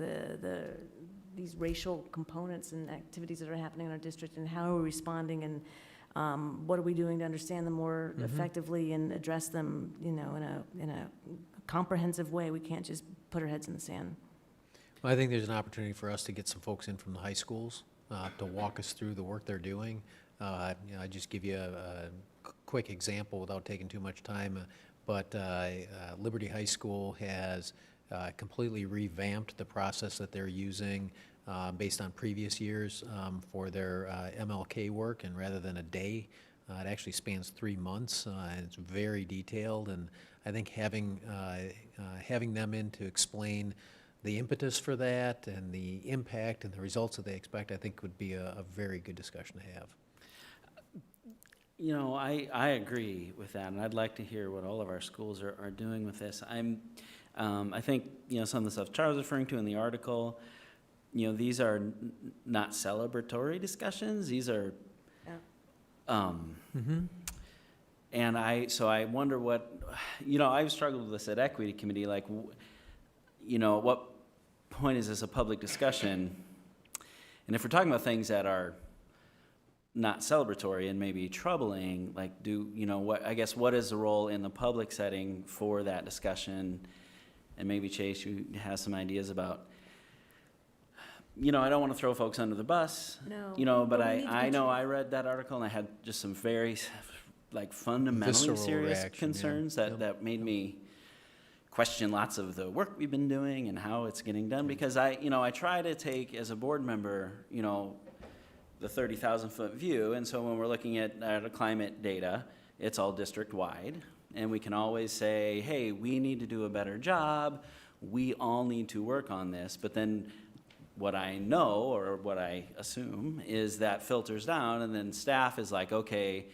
racial components and activities that are happening in our district, and how are we responding, and what are we doing to understand them more effectively and address them, in a comprehensive way. We can't just put our heads in the sand. Well, I think there's an opportunity for us to get some folks in from the high schools to walk us through the work they're doing. I just give you a quick example without taking too much time, but Liberty High School has completely revamped the process that they're using based on previous years for their MLK work, and rather than a day, it actually spans 3 months. It's very detailed, and I think having them in to explain the impetus for that and the impact and the results that they expect, I think would be a very good discussion to have. You know, I agree with that, and I'd like to hear what all of our schools are doing with this. I think, you know, some of the stuff Charles was referring to in the article, you know, these are not celebratory discussions. These are, and I wonder what, you know, I've struggled with this at Equity Committee, like, you know, at what point is this a public discussion? And if we're talking about things that are not celebratory and maybe troubling, like, you know, what is the role in the public setting for that discussion? And maybe Chase, you have some ideas about, you know, I don't want to throw folks under the bus. No. You know, but Well, we need to I get know you- I read that article and I had just some very, like, fundamentally Visceral serious reaction, yeah. concerns that made me question lots of the work we've been doing and how it's getting done, because I try to take, as a board member, you know, the 30,000-foot view, and so when we're looking at climate data, it's all district-wide, and we can always say, hey, we need to do a better job, we all need to work on this, but then what I know, or what I assume, is that filters down, and then staff is like, okay,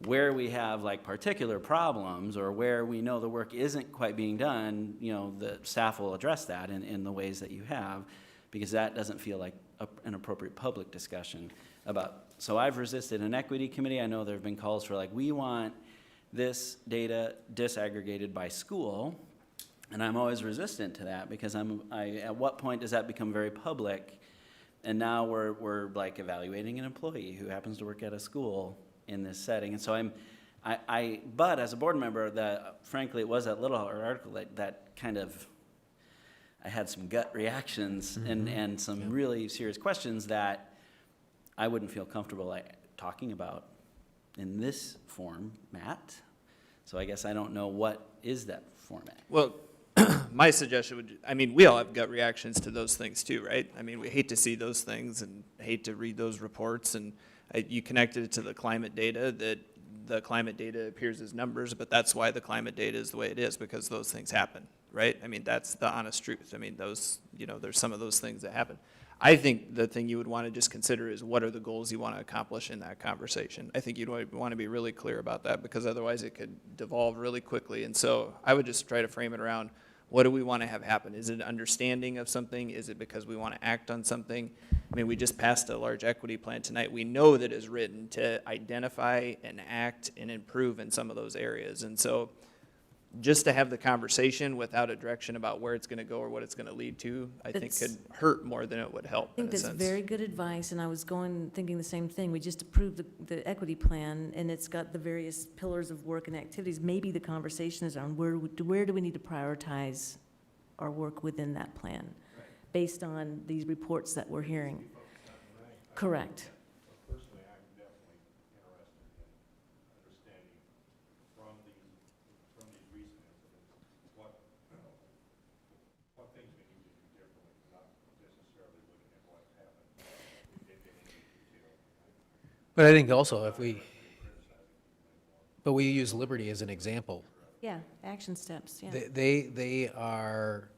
where we have like particular problems or where we know the work isn't quite being done, you know, the staff will address that in the ways that you have, because that doesn't feel like an appropriate public discussion about. So I've resisted an Equity Committee. I know there have been calls for like, we want this data disaggregated by school, and I'm always resistant to that, because at what point does that become very public? And now we're like evaluating an employee who happens to work at a school in this setting. And so but as a board member, frankly, it was that little article that kind of, I had some gut reactions and some really serious questions that I wouldn't feel comfortable talking about in this format. So I guess I don't know what is that format. Well, my suggestion would, I mean, we all have gut reactions to those things too, right? I mean, we hate to see those things and hate to read those reports, and you connected it to the climate data, that the climate data appears as numbers, but that's why the climate data is the way it is, because those things happen, right? I mean, that's the honest truth. I mean, those, you know, there's some of those things that happen. I think the thing you would want to just consider is, what are the goals you want to accomplish in that conversation? I think you'd want to be really clear about that, because otherwise it could devolve really quickly. And so I would just try to frame it around, what do we want to have happen? Is it an understanding of something? Is it because we want to act on something? I mean, we just passed a large equity plan tonight. We know that it's written to identify and act and improve in some of those areas. And so just to have the conversation without a direction about where it's going to go or what it's going to lead to, I think could hurt more than it would help, I think in a that's sense. very good advice, and I was thinking the same thing. We just approved the equity plan, and it's got the various pillars of work and activities. Maybe the conversation is on where do we need to prioritize our work within that plan, based on these reports that we're hearing. Correct. Personally, I'm definitely interested in understanding from these recent incidents, what things we need to do differently, not necessarily looking at what's happened in any detail. But I think also but we use Liberty as an example. Yeah, action steps, yeah. They are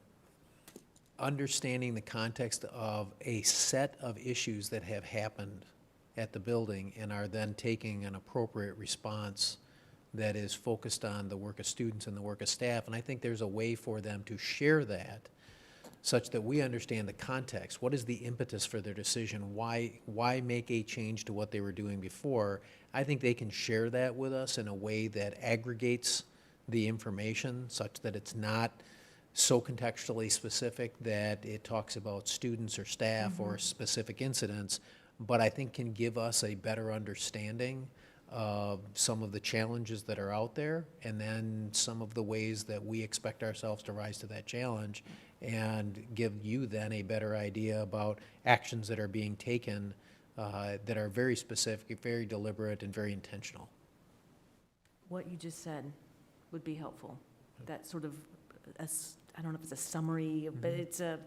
understanding the context of a set of issues that have happened at the building, and are then taking an appropriate response that is focused on the work of students and the work of staff. And I think there's a way for them to share that, such that we understand the context. What is the impetus for their decision? Why make a change to what they were doing before? I think they can share that with us in a way that aggregates the information, such that it's not so contextually specific that it talks about students or staff or specific incidents, but I think can give us a better understanding some of the challenges that are out there, and then some of the ways that we expect ourselves to rise to that challenge, and give you then a better idea about actions that are being taken that are very specific, very deliberate, and very intentional. What you just said would be helpful. That sort of, I don't know if it's a summary, but it's a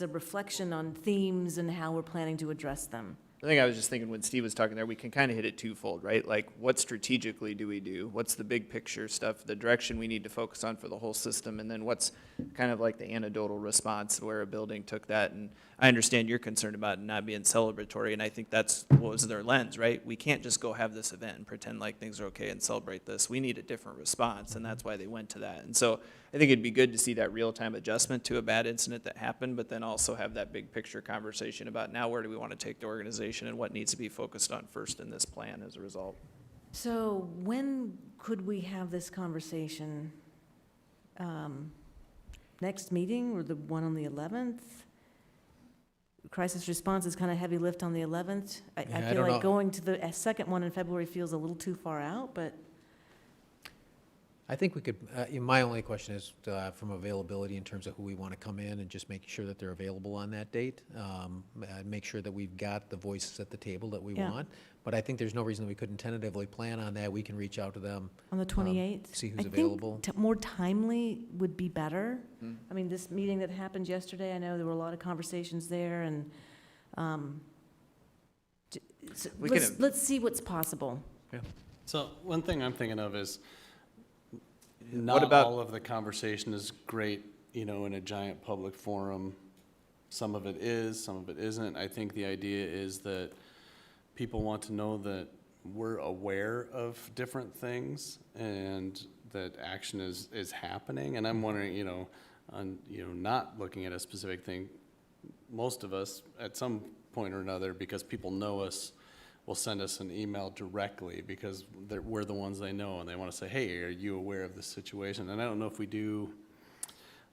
reflection on themes and how we're planning to address them. I think I was just thinking when Steve was talking there, we can kind of hit it twofold, right? Like, what strategically do we do? What's the big picture stuff, the direction we need to focus on for the whole system? And then what's kind of like the anecdotal response where a building took that? And I understand you're concerned about it not being celebratory, and I think that's what was their lens, right? We can't just go have this event and pretend like things are okay and celebrate this. We need a different response, and that's why they went to that. And so I think it'd be good to see that real-time adjustment to a bad incident that happened, but then also have that big picture conversation about now where do we want to take the organization and what needs to be focused on first in this plan as a result. So when could we have this conversation? Next meeting or the one on the 11th? Crisis response is kind of heavy lift on the 11th. I feel don't like know. going to the second one in February feels a little too far out, but I think we could, my only question is from availability in terms of who we want to come in and just making sure that they're available on that date. Make sure that we've got the voices at the table that we Yeah. want. But I think there's no reason that we couldn't tentatively plan on that. We can reach out to them. on the 28th. See who's available. I think more timely would be better. I mean, this meeting that happened yesterday, I know there were a lot of conversations there, and let's see what's possible. So one thing I'm thinking of is, What not about- all of the conversation is great, in a giant public forum. Some of it is, some of it isn't. I think the idea is that people want to know that we're aware of different things and that action is happening. And I'm wondering, not looking at a specific thing, most of us at some point or another, because people know us, will send us an email directly because we're the ones they know, and they want to say, hey, are you aware of this situation? And I don't know if we do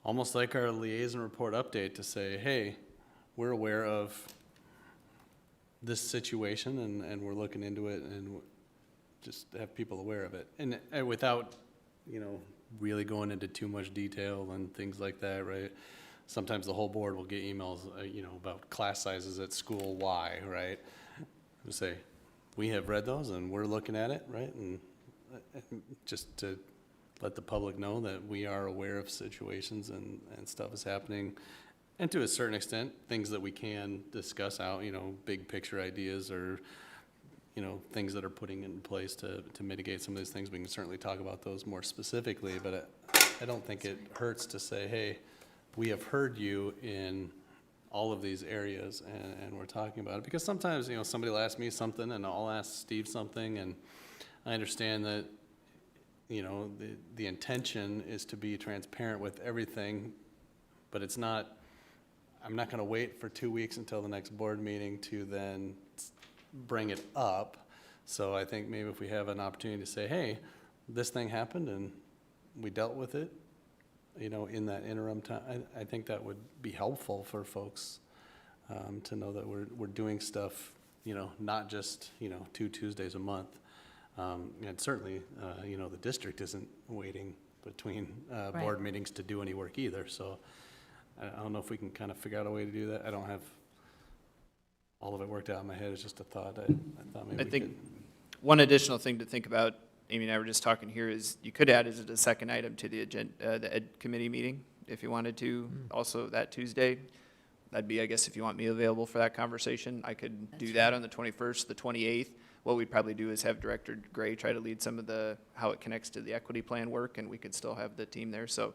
almost like our liaison report update to say, hey, we're aware of this situation and we're looking into it, and just have people aware of it. And without, really going into too much detail and things like that, right? Sometimes the whole board will get emails, about class sizes at school Y, right? To say, we have read those and we're looking at it, right? And just to let the public know that we are aware of situations and stuff is happening. And to a certain extent, things that we can discuss out, big picture ideas or, things that are putting in place to mitigate some of these things. We can certainly talk about those more specifically, but I don't think it hurts to say, hey, we have heard you in all of these areas, and we're talking about it. Because sometimes, somebody will ask me something, and I'll ask Steve something, and I understand that, the intention is to be transparent with everything, but it's not, I'm not gonna wait for 2 weeks until the next board meeting to then bring it up. So I think maybe if we have an opportunity to say, hey, this thing happened, and we dealt with it, in that interim time, I think that would be helpful for folks to know that we're doing stuff, not just, 2 Tuesdays a month. And certainly, the district isn't waiting between board meetings to do any work either. So I don't know if we can kind of figure out a way to do that. I don't have all of it worked out in my head. It's just a thought. I thought maybe I we think could. one additional thing to think about, Amy and I were just talking here, is you could add as a second item to the agenda, the Ed Committee meeting, if you wanted to, also that Tuesday. That'd be, I guess, if you want me available for that conversation, I could do that on the 21st, the 28th. What we'd probably do is have Director Gray try to lead some of how it connects to the equity plan work, and we could still have the team there. So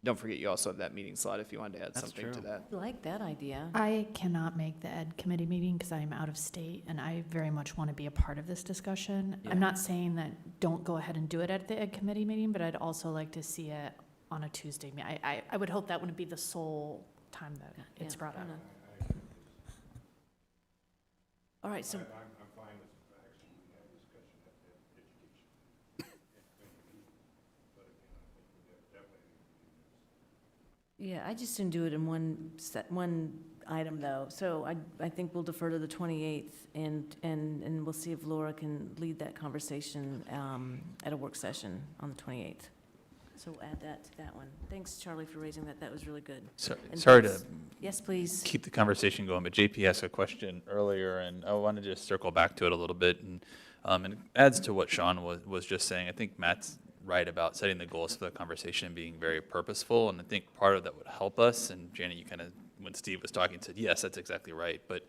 don't forget, you also have that meeting slot if you wanted to add something to that. I like that idea. I cannot make the Ed Committee meeting because I'm out of state, and I very much want to be a part of this discussion. Yeah. I'm not saying that don't go ahead and do it at the Ed Committee meeting, but I'd also like to see it on a Tuesday. I would hope that wouldn't be the sole time that it's brought up. All right, so I'm fine with actually we have discussion at the education. But again, I think we definitely. yeah, I just didn't do it in one item, though. So I think we'll defer to the 28th, and we'll see if Laura can lead that conversation at a work session on the 28th. So we'll add that to that one. Thanks, Charlie, for raising that. That was really good. And Sorry to thanks- Yes, please. keep the conversation going, but JP asked a question earlier, and I want to just circle back to it a little bit, and it adds to what Sean was just saying. I think Matt's right about setting the goals for the conversation and being very purposeful, and I think part of that would help us, and Janet, you kind of, when Steve was talking, said, yes, that's exactly right, but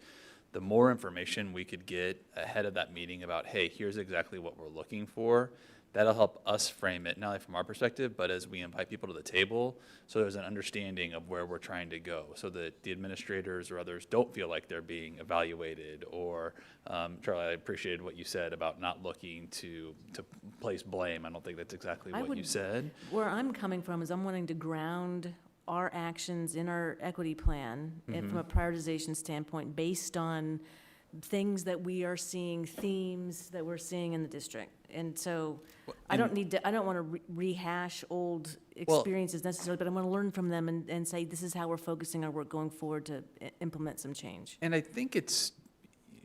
the more information we could get ahead of that meeting about, hey, here's exactly what we're looking for, that'll help us frame it, not only from our perspective, but as we invite people to the table, so there's an understanding of where we're trying to go, so that the administrators or others don't feel like they're being evaluated, or, Charlie, I appreciated what you said about not looking to place blame. I don't think that's exactly what you said. Where I'm coming from is I'm wanting to ground our actions in our equity plan and from a prioritization standpoint based on things that we are seeing, themes that we're seeing in the district. And so I don't want to rehash old experiences necessarily, but I want to learn from them and say, this is how we're focusing our work going forward to implement some change. And I think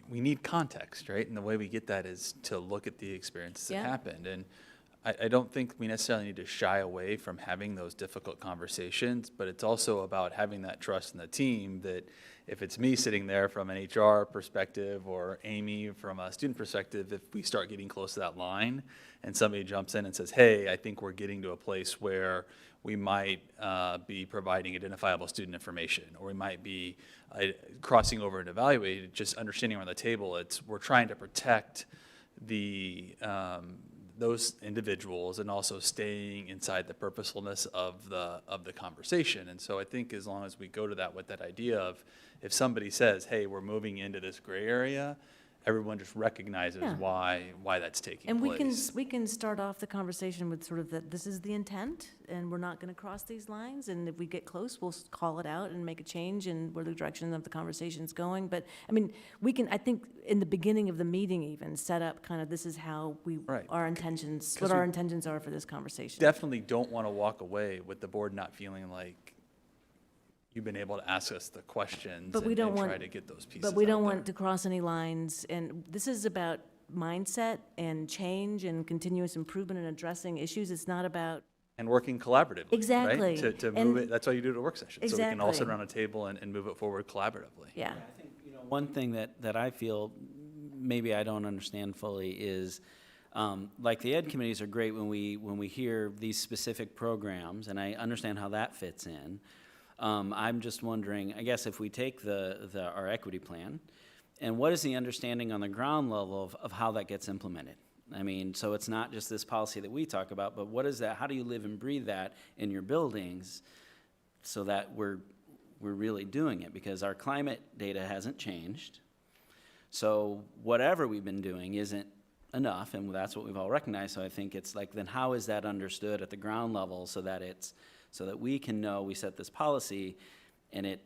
we need context, right? And the way we get that is to look at the experiences that happened. And I don't think we necessarily need to shy away from having those difficult conversations, but it's also about having that trust in the team that if it's me sitting there from an HR perspective or Amy from a student perspective, if we start getting close to that line and somebody jumps in and says, hey, I think we're getting to a place where we might be providing identifiable student information, or we might be crossing over and evaluating, just understanding around the table, we're trying to protect those individuals and also staying inside the purposefulness of the conversation. And so I think as long as we go to that with that idea of if somebody says, hey, we're moving into this gray area, everyone just recognizes why that's taking place. And we can start off the conversation with sort of that this is the intent, and we're not going to cross these lines, and if we get close, we'll call it out and make a change in where the direction of the conversation's going. But, I mean, we can, I think, in the beginning of the meeting even, set up kind of this is how our intentions, what our intentions are for this conversation. Definitely don't want to walk away with the board not feeling like you've been able to ask us the questions and try to get those pieces But we don't out want to cross any lines, and this is about mindset and change and continuous improvement and addressing issues. It's not about and working collaboratively, Exactly. right? To And- move it, that's why you do it at a work session. So we can all sit Exactly. around a table and move it forward collaboratively. Yeah. I think, one thing that I feel maybe I don't understand fully is, like the ed committees are great when we hear these specific programs, and I understand how that fits in. I'm just wondering, I guess if we take our equity plan, and what is the understanding on the ground level of how that gets implemented? I mean, so it's not just this policy that we talk about, but what is that? How do you live and breathe that in your buildings so that we're really doing it? Because our climate data hasn't changed. So whatever we've been doing isn't enough, and that's what we've all recognized. So I think it's like, then how is that understood at the ground level so that we can know we set this policy and it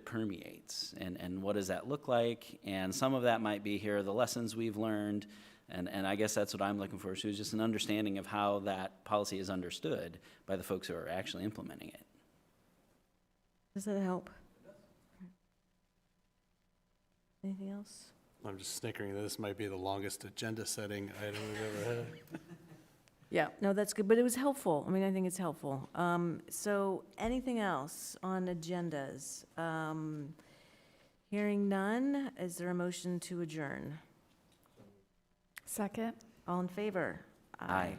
permeates, and what does that look like? And some of that might be, here are the lessons we've learned, and I guess that's what I'm looking for, so it's just an understanding of how that policy is understood by the folks who are actually implementing it. Does that help? Anything else? I'm just snickering that this might be the longest agenda-setting item we've ever had. Yeah, no, that's good, but it was helpful. I mean, I think it's helpful. So anything else on agendas? Hearing none, is there a motion to adjourn? Second. All in favor? Aye.